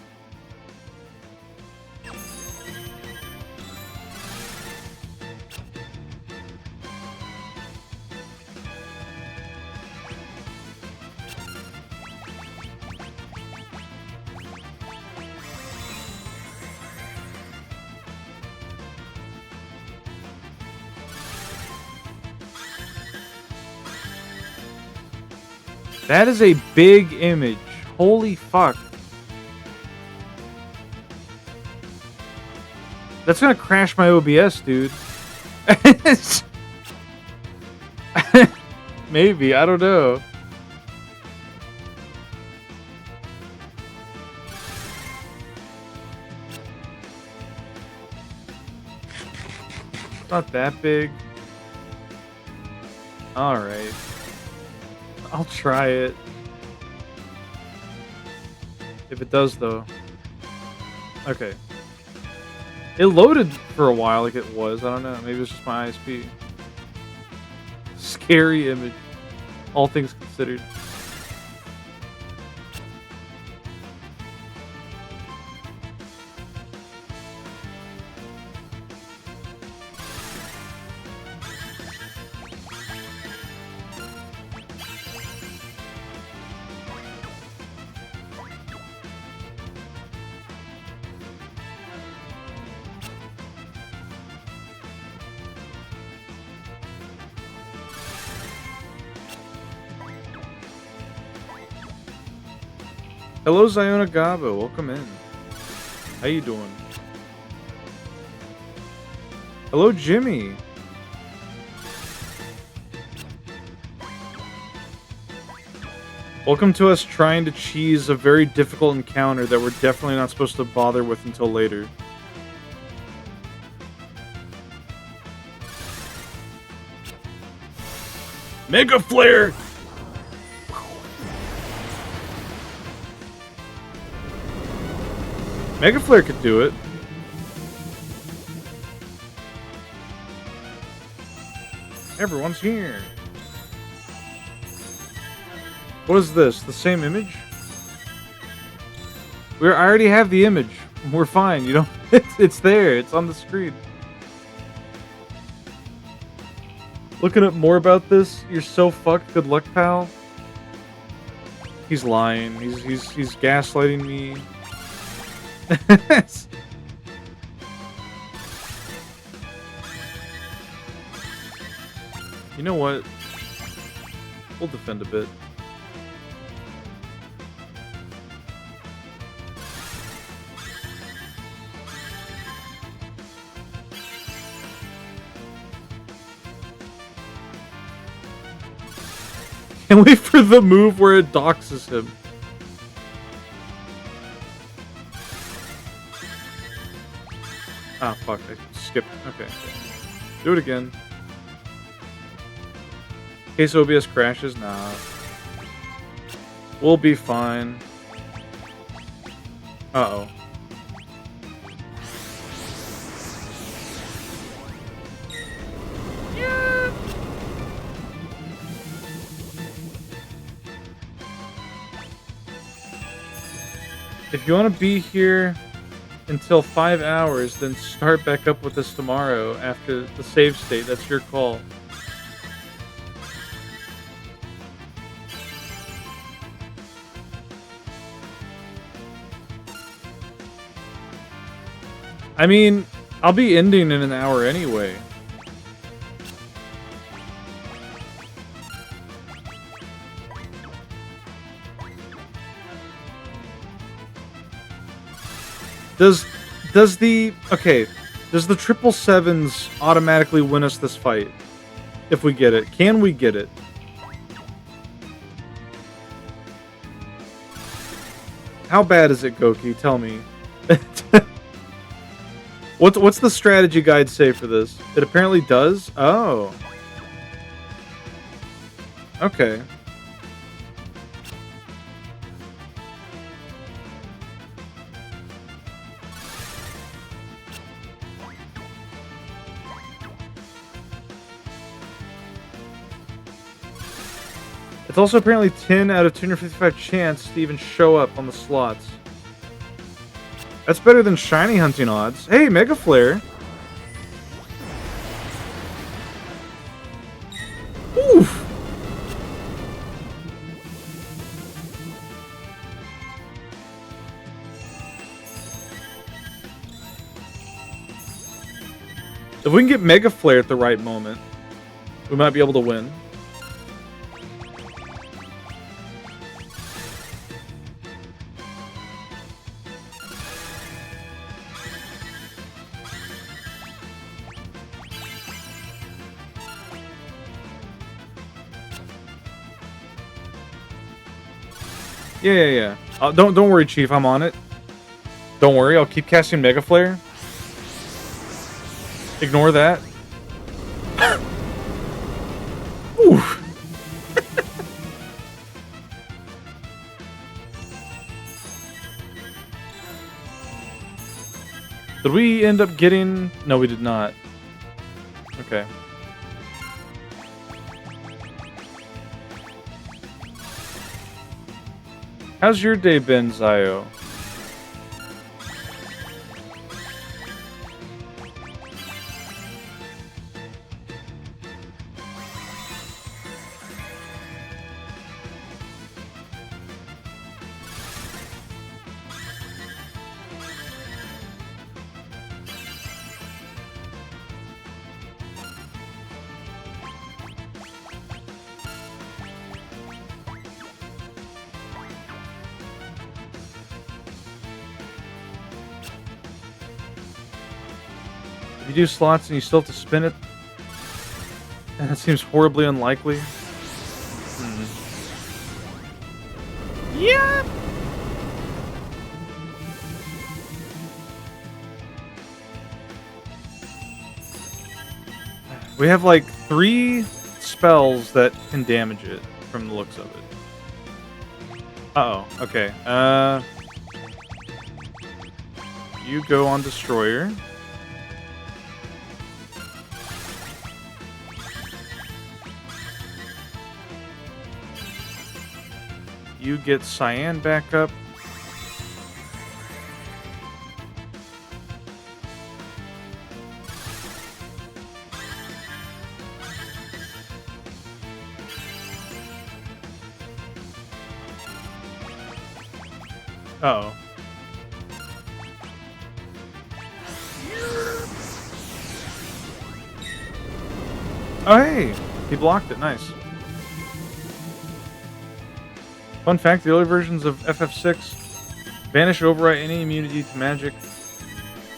That is a big image. Holy fuck. That's gonna crash my OBS, dude. Maybe, I don't know. Not that big. Alright. I'll try it. If it does, though. Okay. It loaded for a while like it was. I don't know. Maybe it's just my ISP. Scary image. All things considered. Hello, Ziona Gabo. Welcome in. How you doing? Hello, Jimmy. Welcome to us trying to cheese a very difficult encounter that we're definitely not supposed to bother with until later. Mega Flare! Mega Flare could do it. Everyone's here. What is this? The same image? I already have the image. We're fine. You don't. It's there. It's on the screen. Looking up more about this. You're so fucked. Good luck, pal. He's lying. He's gaslighting me. You know what? We'll defend a bit. Can't wait for the move where it doxes him. Ah, fuck. I skipped. Okay. Do it again. In case OBS crashes? Nah. We'll be fine. Uh-oh. Yeah. If you want to be here until 5 hours, then start back up with this tomorrow after the save state. That's your call. I mean, I'll be ending in an hour anyway. Does the 777s automatically win us this fight? If we get it. Can we get it? How bad is it, Goki? Tell me. What's the strategy guide say for this? It apparently does? Oh. Okay. It's also apparently 10 out of 255 chance to even show up on the slots. That's better than shiny hunting odds. Hey, Mega Flare. Oof. If we can get Mega Flare at the right moment, we might be able to win. Yeah. Don't worry, Chief. I'm on it. Don't worry. I'll keep casting Mega Flare. Ignore that. Ooh. Did we end up getting... No, we did not. Okay. How's your day been, Zio? If you do slots and you still have to spin it, and that seems horribly unlikely. Yeah. We have like 3 spells that can damage it from the looks of it. Uh-oh. Okay. You go on Destroyer. You get Cyan back up. Uh-oh. Oh, hey! He blocked it. Nice. Fun fact, the early versions of FF6 banish or overwrite any immunity to magic,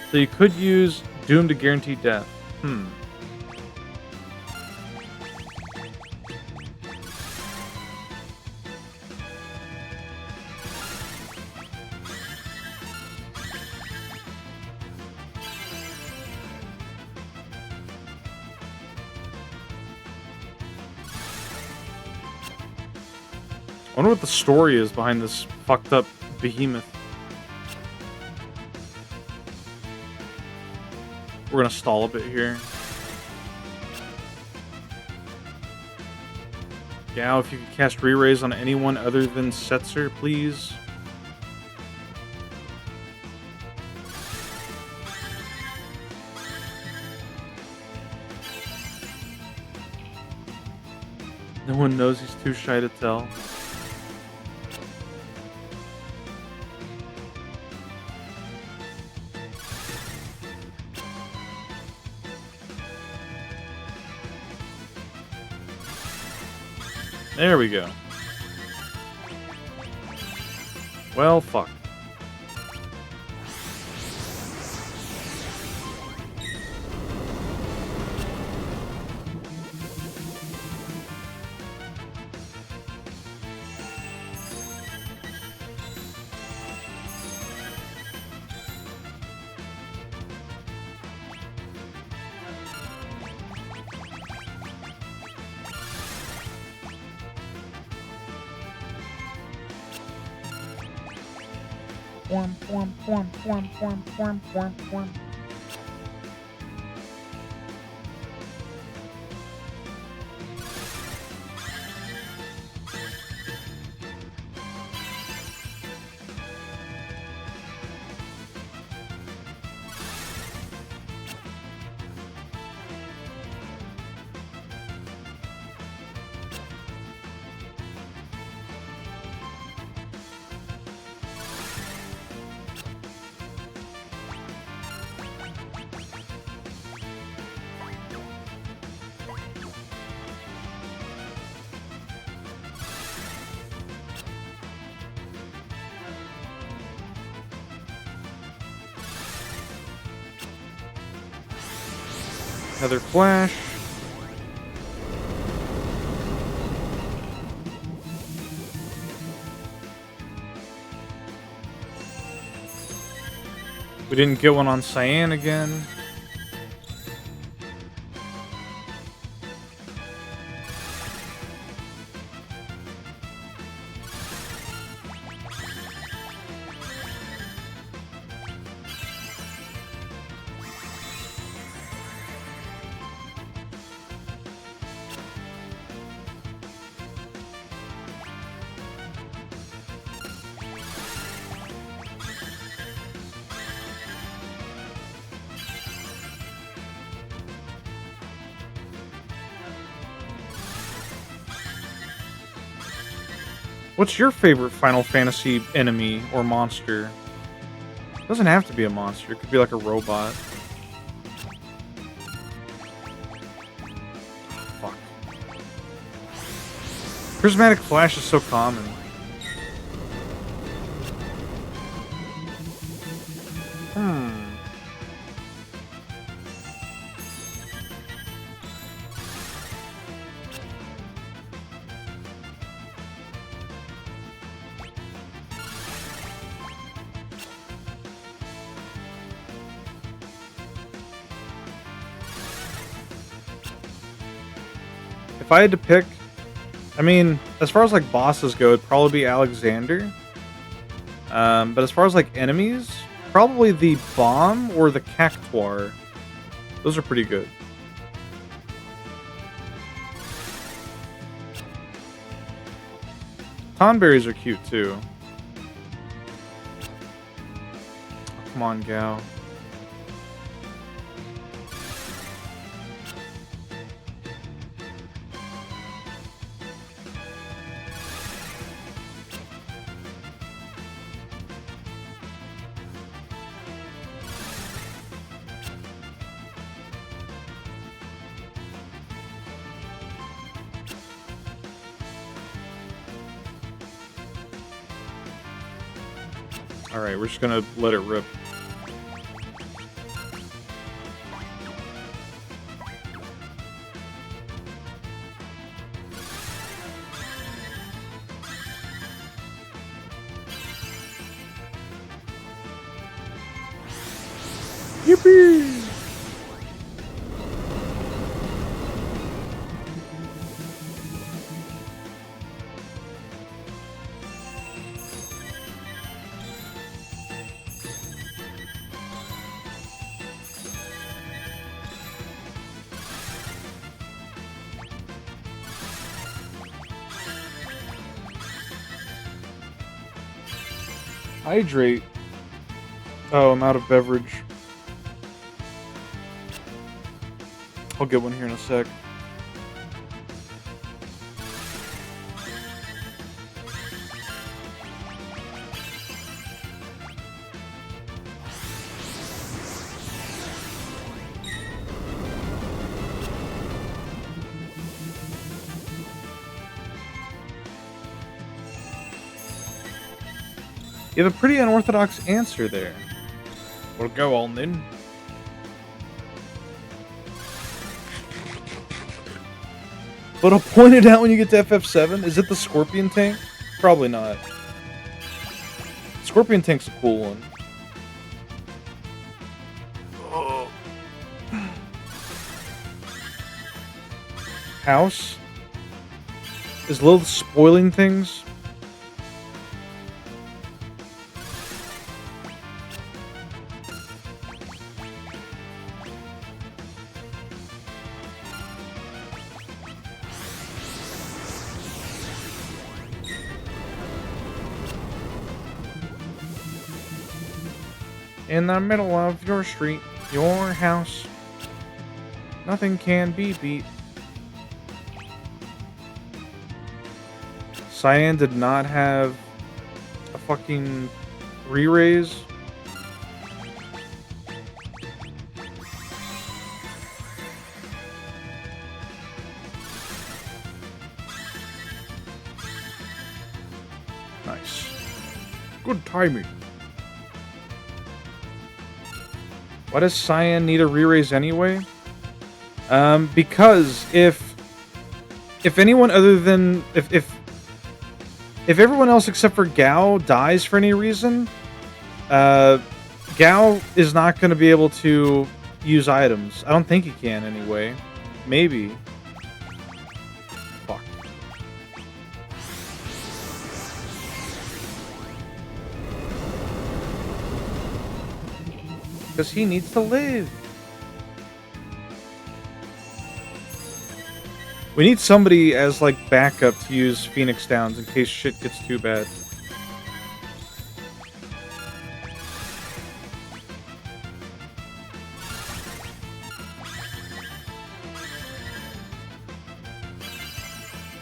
so you could use Doom to guarantee death. I wonder what the story is behind this fucked up behemoth. We're gonna stall a bit here. Gao, if you could cast Re-Raise on anyone other than Setzer, please. No one knows, he's too shy to tell. There we go. Well, fuck. Another flash. We didn't get one on Cyan again. What's your favorite Final Fantasy enemy or monster? It doesn't have to be a monster. It could be like a robot. Fuck. Prismatic Flash is so common. If I had to pick, I mean, as far as like bosses go, it'd probably be Alexander. But as far as like enemies, probably the Bomb or the Cactuar. Those are pretty good. Tonberries are cute too. Oh, come on, Gao. Alright, we're just gonna let it rip. Yippee! Hydrate. Oh, I'm out of beverage. I'll get one here in a sec. You have a pretty unorthodox answer there. Well, go on then. But I'll point it out when you get to FF7. Is it the Scorpion tank? Probably not. Scorpion tank's a cool one. Oh. House? Is Lilith spoiling things? In the middle of your street, your house, nothing can be beat. Cyan did not have a fucking re-raise. Nice. Good timing. Why does Cyan need a re-raise anyway? Because if anyone other than if everyone else except for Gao dies for any reason, Gao is not going to be able to use items. I don't think he can anyway. Maybe. Fuck. Because he needs to live. We need somebody as, like, backup to use Phoenix Downs in case shit gets too bad.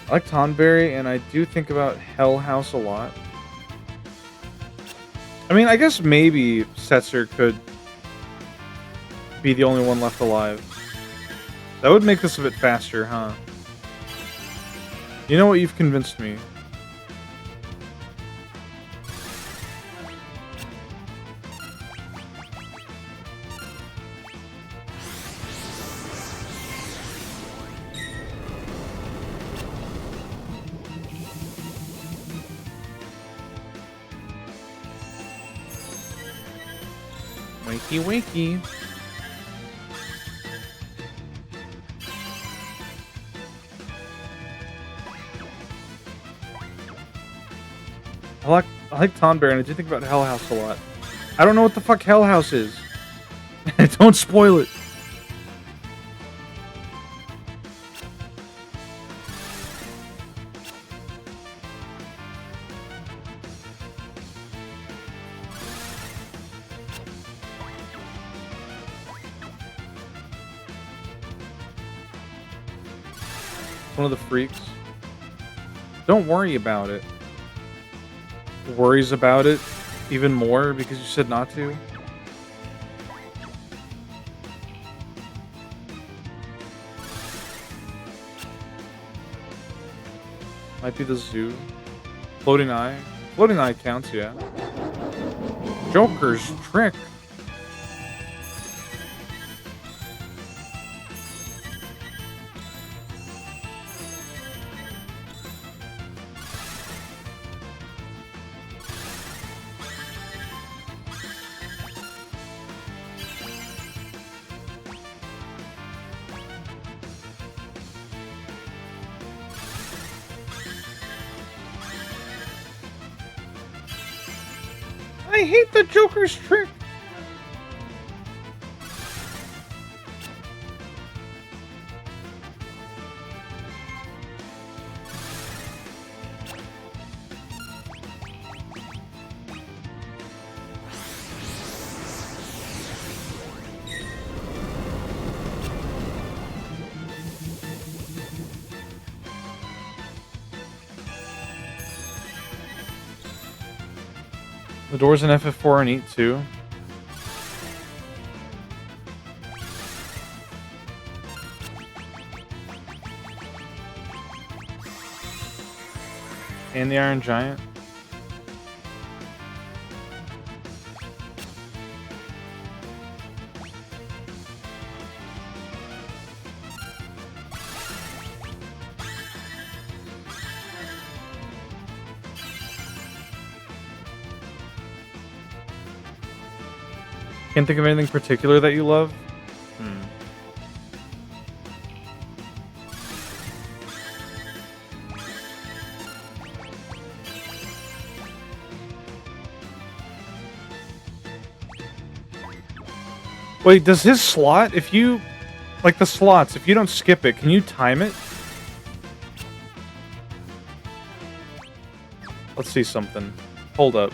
I like Tonberry, and I do think about Hell House a lot. I mean, I guess maybe Setzer could be the only one left alive. That would make this a bit faster, huh? You know what? You've convinced me. Wakey, wakey. I like Tonberry, and I do think about Hell House a lot. I don't know what the fuck Hell House is. Don't spoil it. One of the freaks. Don't worry about it. Worries about it even more because you said not to. Might be the zoo. Floating eye. Floating eye counts, yeah. Joker's trick. I hate the Joker's trick. The doors in FF4 are neat too. And the Iron Giant. Can't think of anything particular that you love? Wait, does his slot, if you... Like the slots, if you don't skip it, can you time it? Let's see something. Hold up.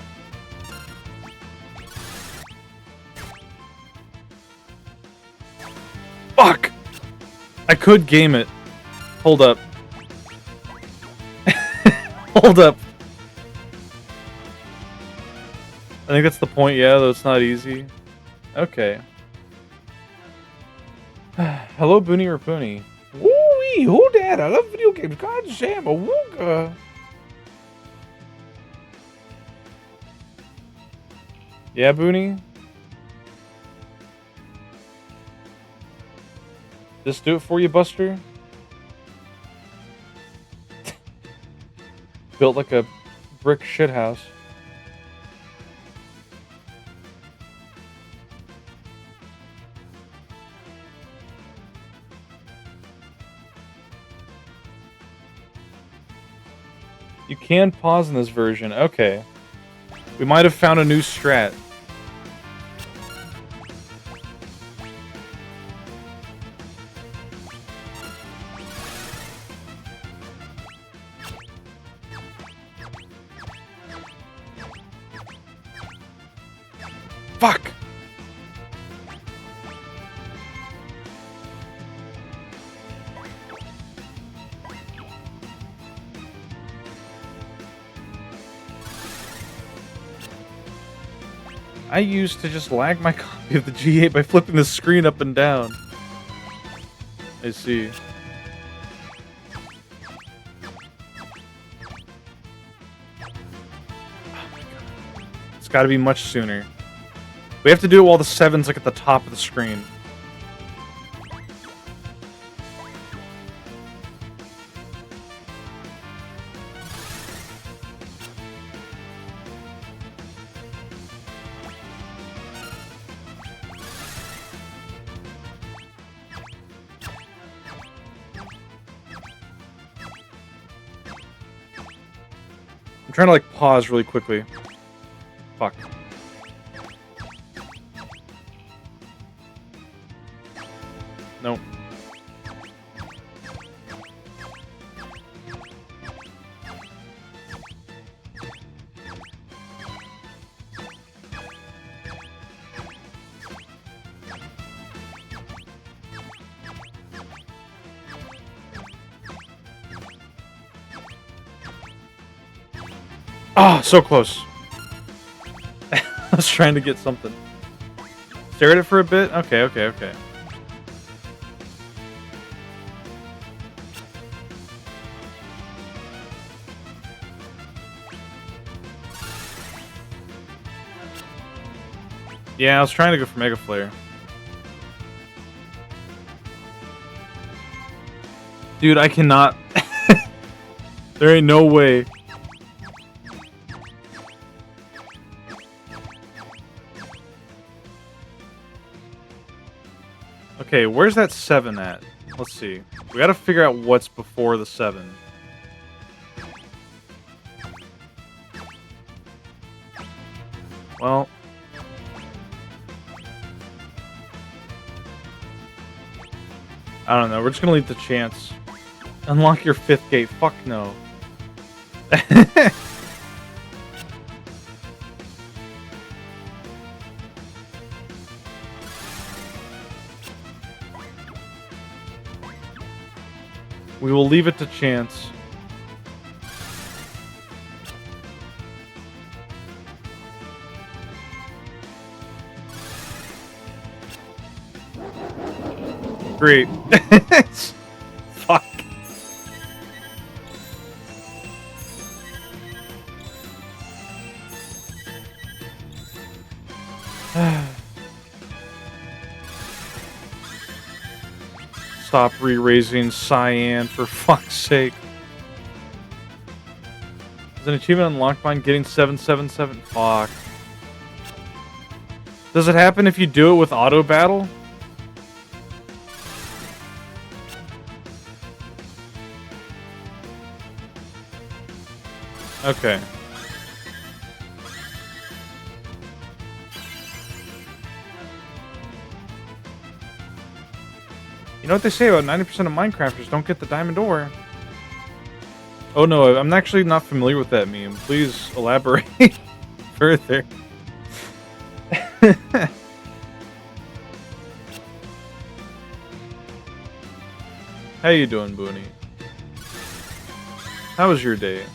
Fuck! I could game it. Hold up. Hold up. I think that's the point, yeah, though it's not easy. Okay. Hello, Boony or Poony. Woo-wee, who dat? I love video games. God damn, a wooga. Yeah, Boony? This do it for you, Buster? Built like a brick shithouse. You can pause in this version. Okay. We might have found a new strat. Fuck! I used to just lag my copy of the G8 by flipping the screen up and down. I see. Oh my god. It's gotta be much sooner. We have to do it while the 7's like at the top of the screen. I'm trying to like pause really quickly. Fuck. Nope. Ah, so close. I was trying to get something. Stare at it for a bit? Okay, okay, okay. Yeah, I was trying to go for Mega Flare. Dude, I cannot. There ain't no way. Okay, where's that 7 at? Let's see. We gotta figure out what's before the 7. Well... I don't know, we're just gonna leave the chance. Unlock your 5th gate. Fuck no. We will leave it to chance. Great. Fuck. Stop re-raising Cyan, for fuck's sake. Is an achievement unlocked by getting 777? Fuck. Does it happen if you do it with auto battle? Okay. You know what they say about 90% of Minecrafters don't get the diamond ore? Oh no, I'm actually not familiar with that meme. Please elaborate further. How you doing, Booney? How was your day?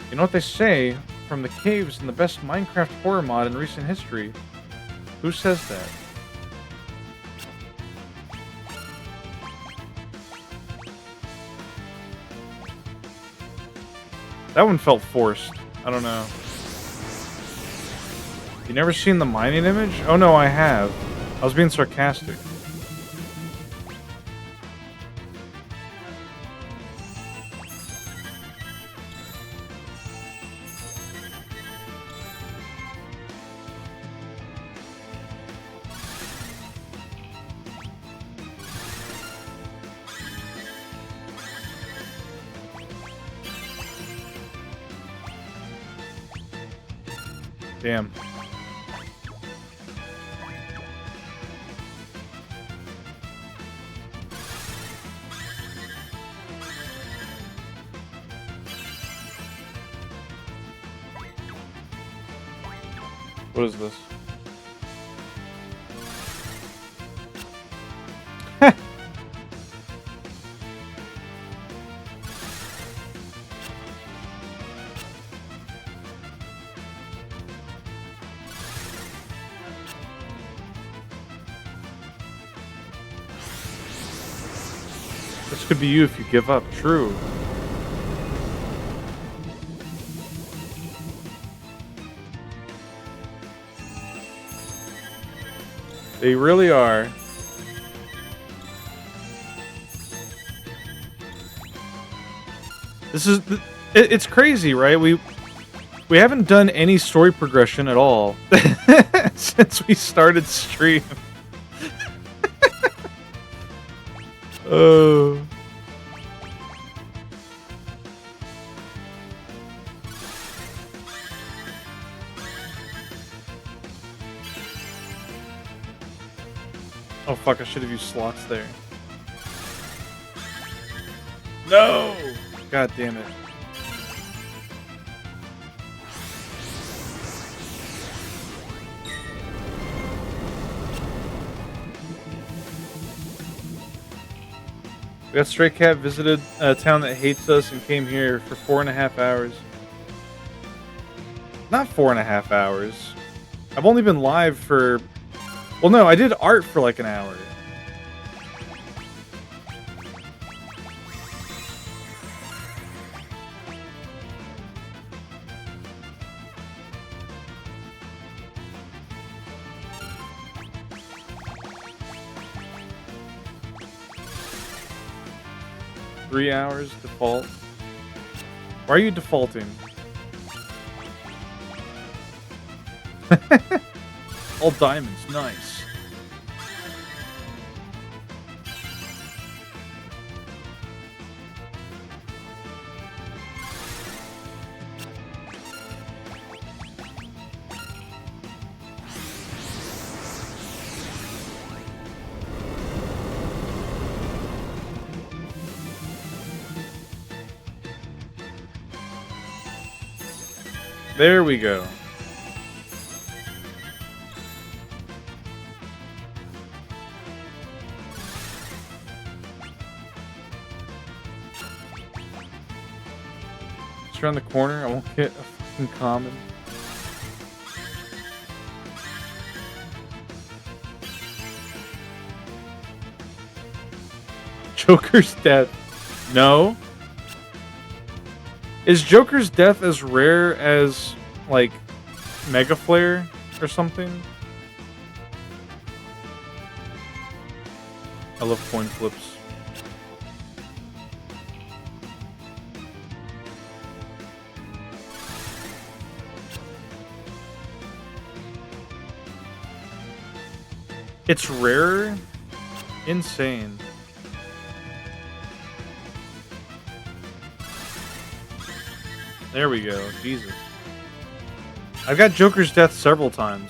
You know what they say? From the caves in the best Minecraft horror mod in recent history. Who says that? That one felt forced. I don't know. You never seen the mining image? Oh no, I have. I was being sarcastic. Damn. What is this? This could be you if you give up. True. They really are. This is it's crazy, right? We haven't done any story progression at all since we started stream. Oh. Oh fuck, I should have used slots there. No! God damn it. We got Stray Cat visited a town that hates us and came here for 4.5 hours. Not 4.5 hours. I've only been live for... Well, no, I did art for like an hour. Three hours default. Why are you defaulting? All diamonds, nice. There we go. Just around the corner, I won't get a fucking common. Joker's death. No. Is Joker's death as rare as, like, Mega Flare or something? I love coin flips. It's rarer? Insane. There we go. Jesus. I've got Joker's death several times.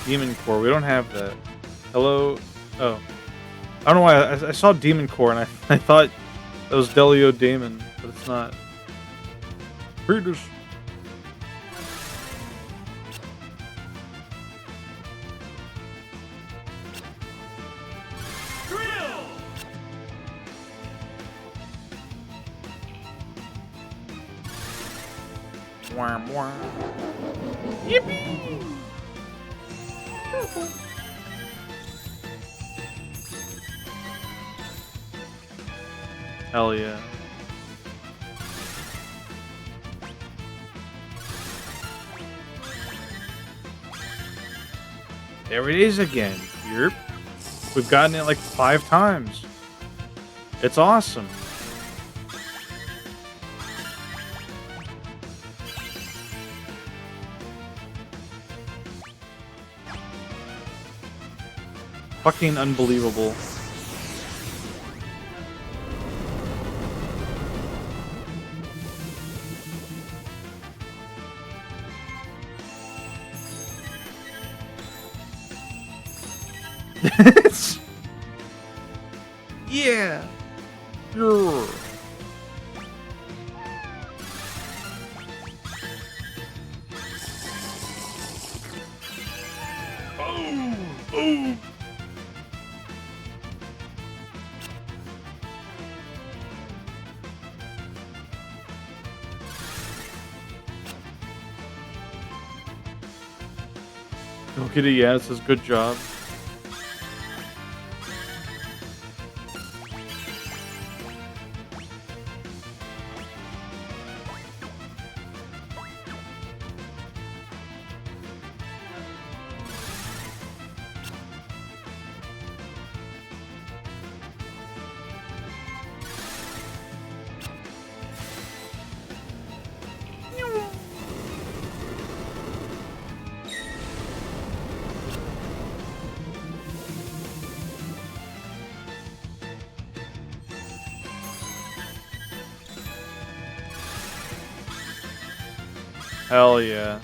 Demon Core. We don't have that. Hello? Oh. I don't know why. I saw Demon Core and I thought that was Delio Damon, but it's not. Readers. Yippee! Hell yeah. There it is again. Yerp. We've gotten it like 5 times. It's awesome. Fucking unbelievable. Yeah. Sure. Oh, oh. Look at it, yeah, it says good job. Hell yeah.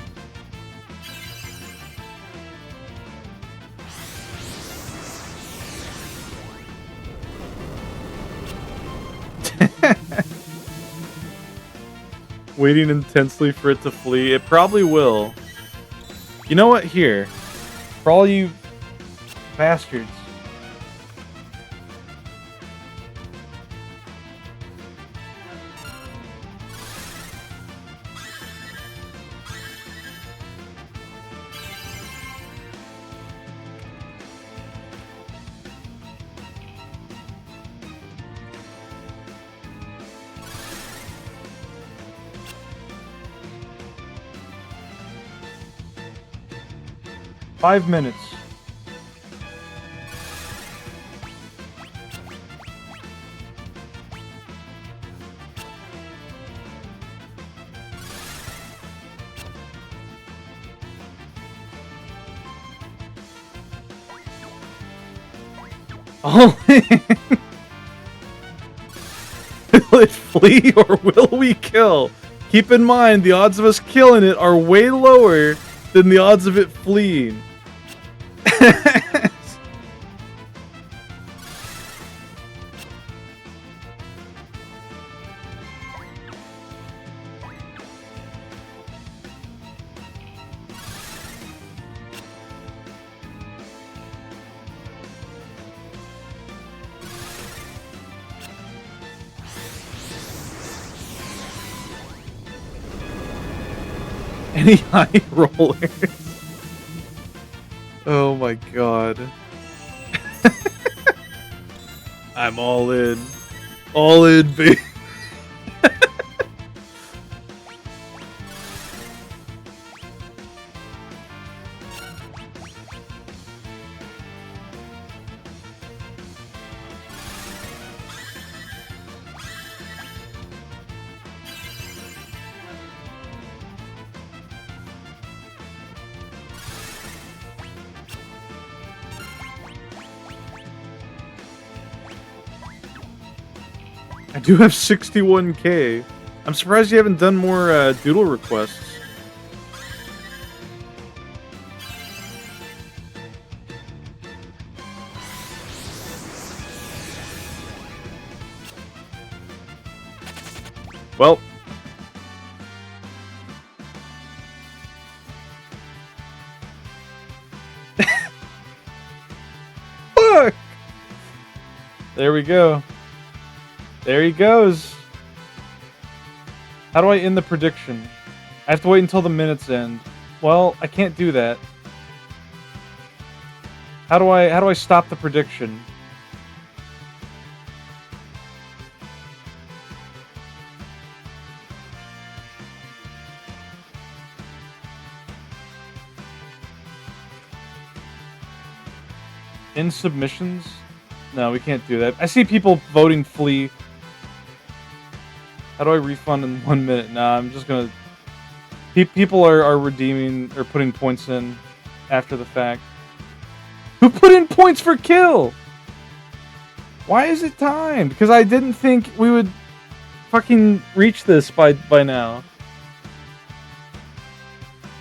Waiting intensely for it to flee. It probably will. You know what? Here. For all you bastards. Five minutes. Oh, will it flee or will we kill? Keep in mind, the odds of us killing it are way lower than the odds of it fleeing. Any high rollers? Oh my god. I'm all in. All in, baby. I do have 61k. I'm surprised you haven't done more doodle requests. Well. Fuck! There we go. There he goes. How do I end the prediction? I have to wait until the minutes end. Well, I can't do that. How do I stop the prediction? In submissions? No, we can't do that. I see people voting flee. How do I refund in 1 minute? Nah, I'm just gonna... People are redeeming or putting points in after the fact. Who put in points for kill? Why is it timed? Because I didn't think we would fucking reach this by now.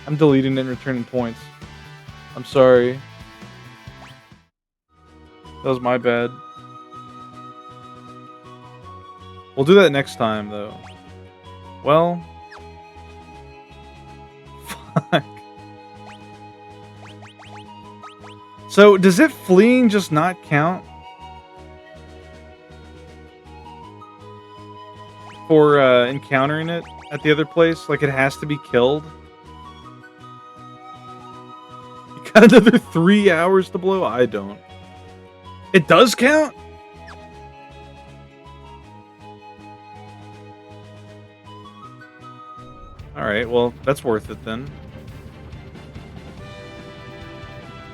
I'm deleting and returning points. I'm sorry. That was my bad. We'll do that next time, though. Well... Fuck. So, does it fleeing just not count? For encountering it at the other place? Like it has to be killed? You got another 3 hours to blow? I don't. It does count? Alright, well, that's worth it then.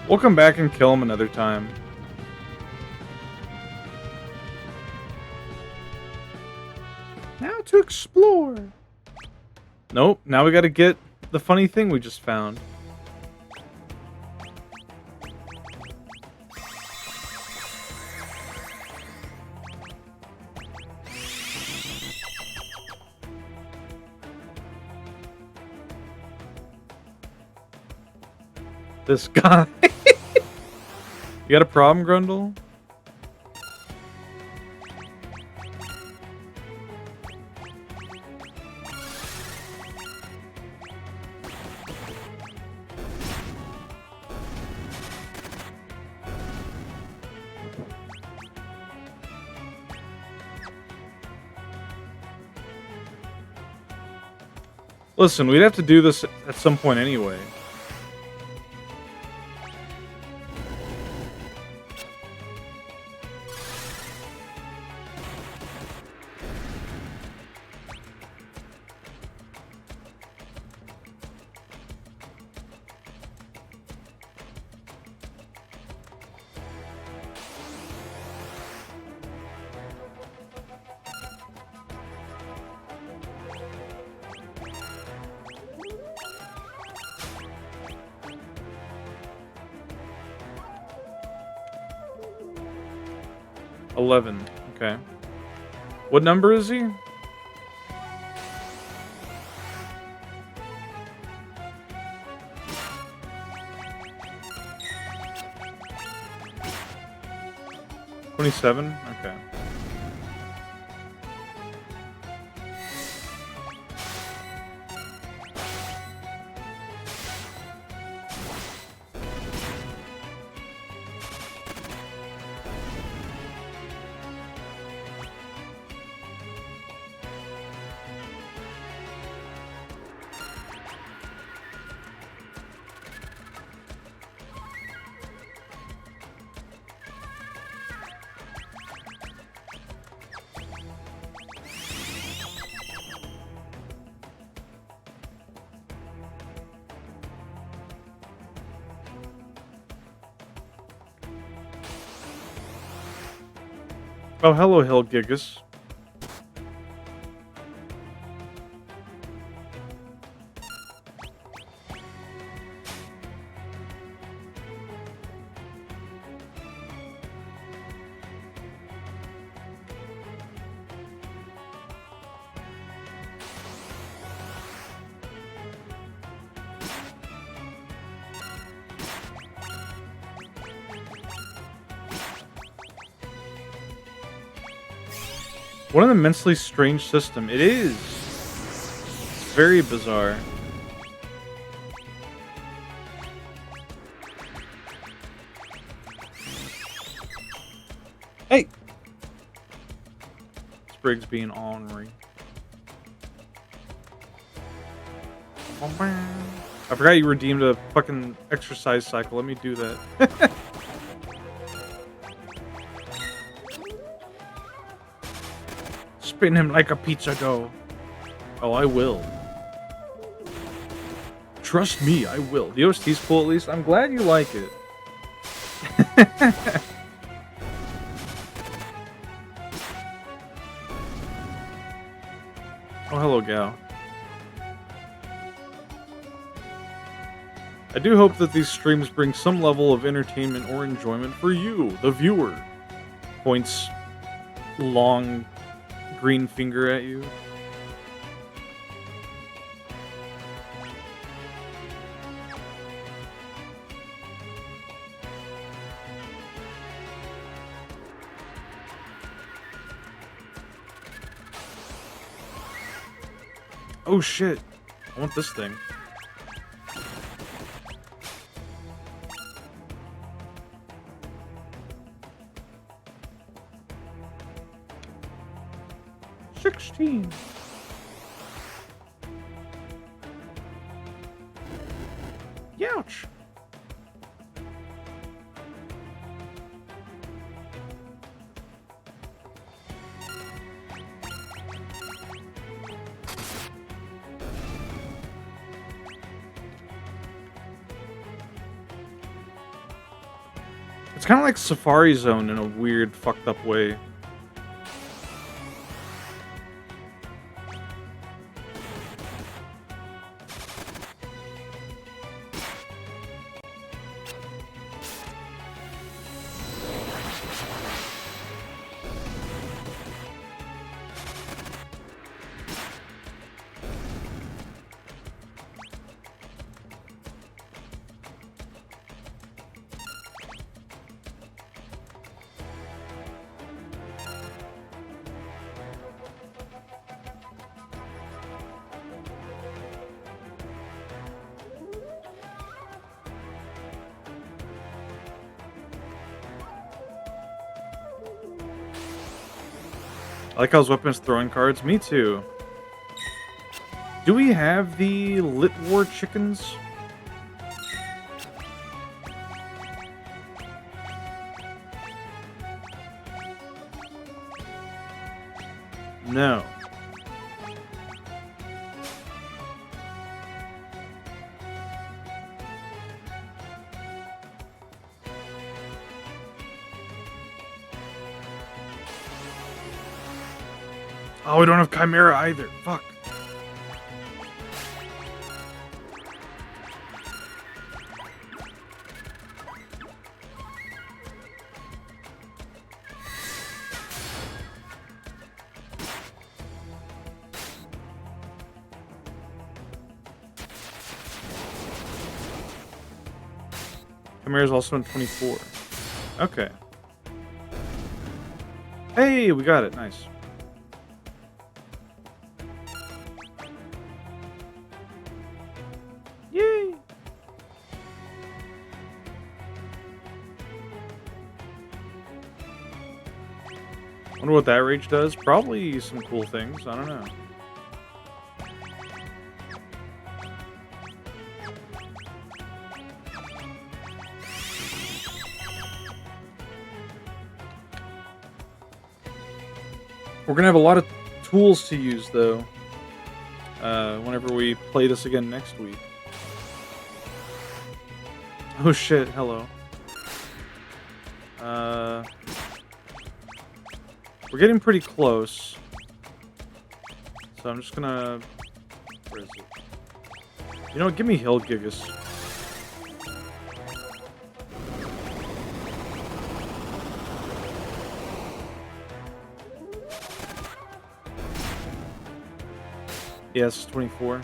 We'll come back and kill him another time. Now to explore. Nope, now we gotta get the funny thing we just found. This guy. You got a problem, Grundle? Listen, we'd have to do this at some point anyway. Okay. What number is he? $27? Okay. Oh, hello, Hillgigus. What an immensely strange system. It is. It's very bizarre. Hey! Spriggs being ornery. I forgot you redeemed a fucking exercise cycle. Let me do that. Spin him like a pizza dough. Oh, I will. Trust me, I will. The OST's cool at least. I'm glad you like it. Oh, hello, Gal. I do hope that these streams bring some level of entertainment or enjoyment for you, the viewer. Points long green finger at you. Oh shit. I want this thing. $16. Youch. It's kind of like Safari Zone in a weird, fucked up way. I like how his weapons throwing cards. Me too. Do we have the Lit War chickens? No. Oh, we don't have Chimera either. Fuck. Chimera's also in 24. Okay. Hey, we got it. Nice. Yay! Wonder what that rage does. Probably some cool things. I don't know. We're gonna have a lot of tools to use, though, whenever we play this again next week. Oh shit, hello. We're getting pretty close. So I'm just gonna... Where is it? You know what, give me Hill Gigas. Yes, 24.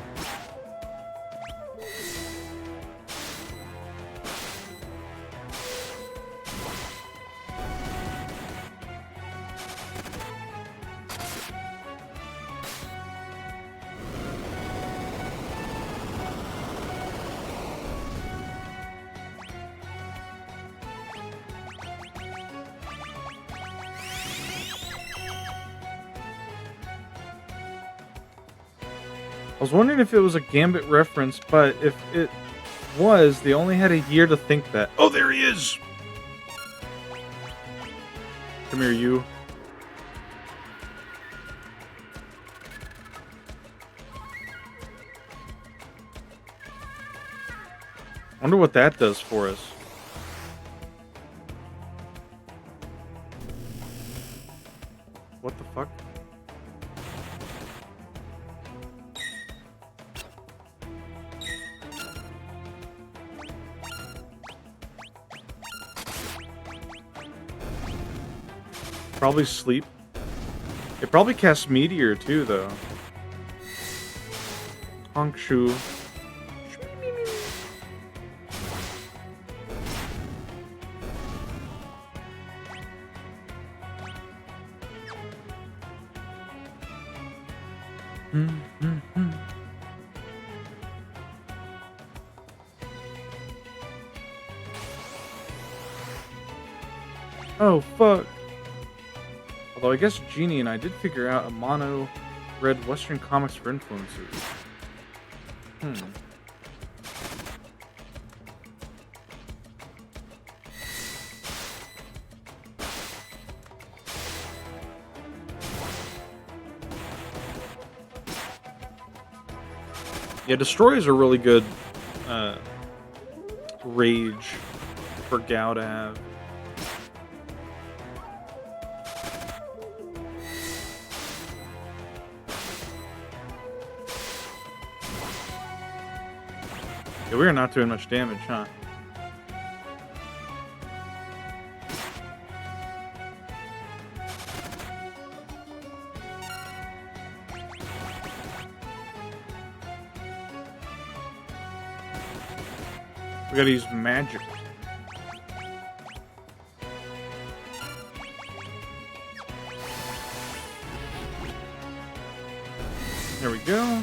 I was wondering if it was a Gambit reference, but if it was, they only had a year to think that. Oh, there he is! Come here, you. Wonder what that does for us. probably sleep. It probably casts Meteor too, though. Honkshu. Oh, fuck. Although I guess Genie and I did figure out a mono read Western comics for influences. Yeah, Destroy is a really good rage for Gao to have. Yeah, we are not doing much damage, huh? We gotta use magic. There we go.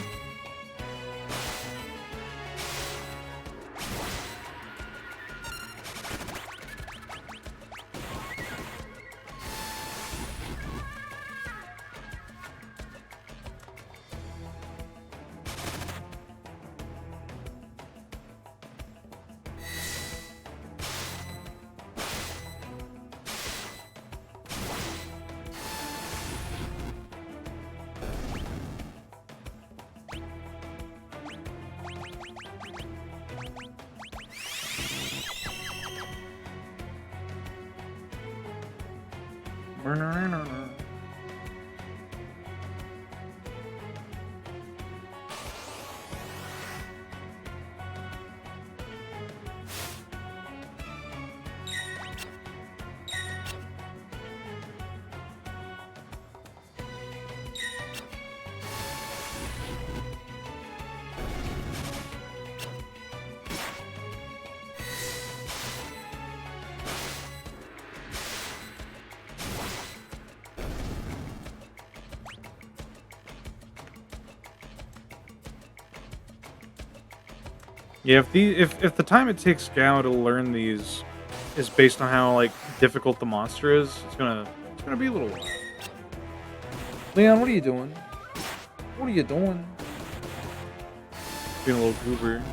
Yeah, if the time it takes Gao to learn these is based on how like difficult the monster is, it's gonna be a little while. Leon, what are you doing? What are you doing? Being a little goober.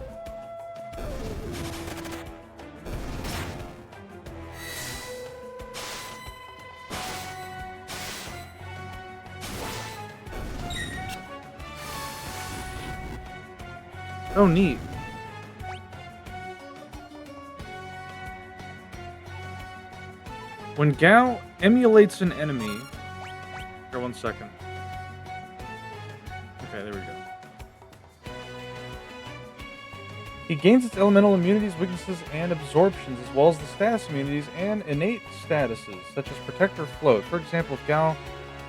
Oh, neat. When Gao emulates an enemy... Here, 1 second. Okay, there we go. He gains its elemental immunities, weaknesses, and absorptions, as well as the status immunities and innate statuses, such as Protect or Float. For example, if Gao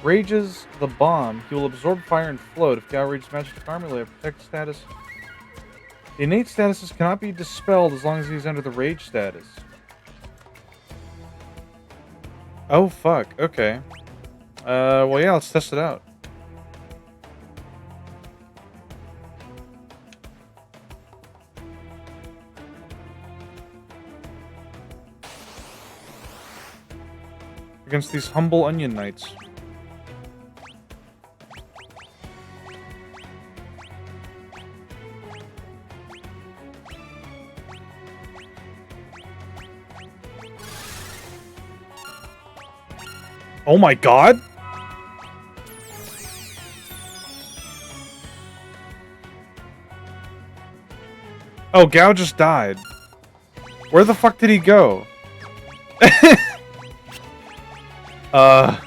rages the bomb, he will absorb fire and float. If Gao rages Magic Arm, he will have Protect status. The innate statuses cannot be dispelled as long as he is under the rage status. Oh, fuck. Okay. Well, yeah, let's test it out. Against these humble onion knights. Oh my god! Oh, Gao just died. Where the fuck did he go? Oh.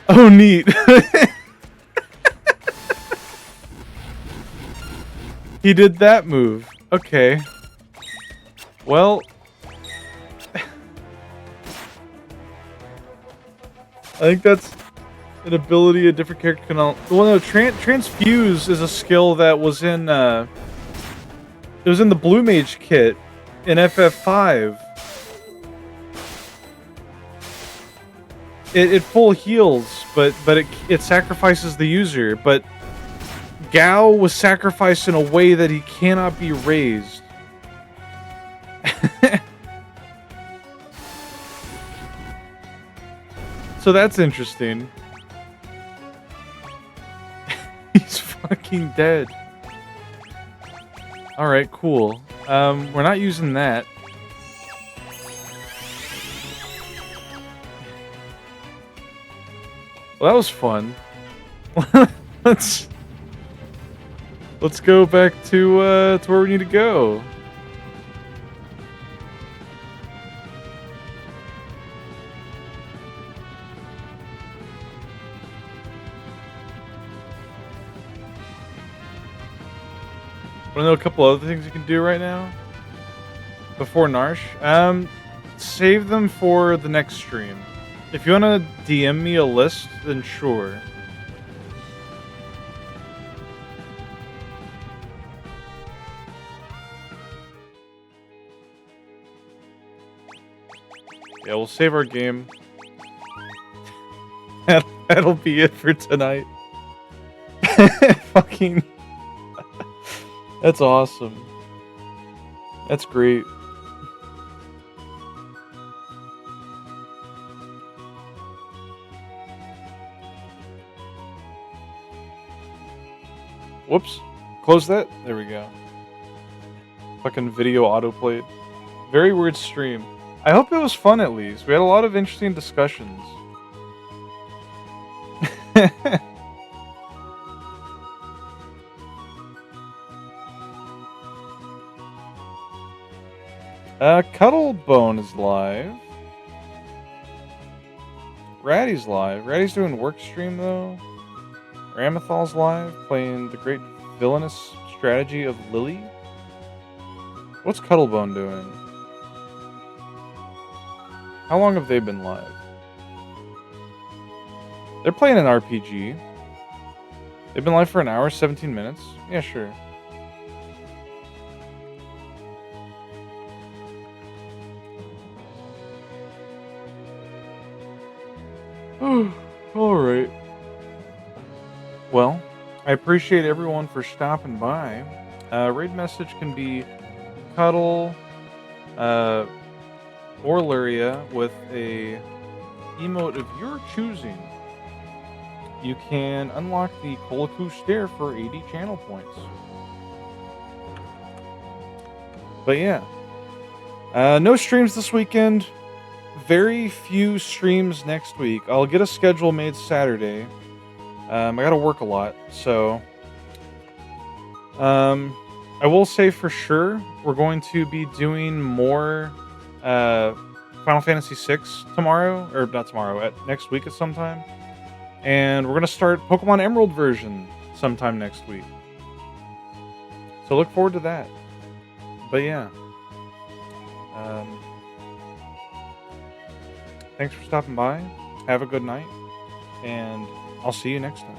Oh, neat. He did that move. Okay. Well, I think that's an ability a different character can. Well, no, transfuse is a skill that was in. It was in the Blue Mage kit in FF5. It full heals, but it sacrifices the user. But Gao was sacrificed in a way that he cannot be raised. So that's interesting. He's fucking dead. Alright, cool. We're not using that. Well, that was fun. let's go back to where we need to go. Want to know a couple other things you can do right now? Before Narsh? Save them for the next stream. If you want to DM me a list, then sure. Yeah, we'll save our game. That'll be it for tonight. Fucking... That's awesome. That's great. Whoops. Close that. There we go. Fucking video autoplayed. Very weird stream. I hope it was fun at least. We had a lot of interesting discussions. Cuttlebone is live. Ratty's live. Ratty's doing work stream though. Ramathal's live, playing the great villainous strategy of Lily. What's Cuttlebone doing? How long have they been live? They're playing an RPG. They've been live for an hour, 17 minutes. Yeah, sure. Alright. Well, I appreciate everyone for stopping by. Raid message can be Cuddle or Luria with a emote of your choosing. You can unlock the Kolaku Stare for 80 channel points. But yeah. No streams this weekend. Very few streams next week. I'll get a schedule made Saturday. I gotta work a lot, so... I will say for sure, we're going to be doing more Final Fantasy VI tomorrow. Or not tomorrow, next week at some time. And we're going to start Pokemon Emerald version sometime next week. So look forward to that. But yeah. Thanks for stopping by. Have a good night. And I'll see you next time.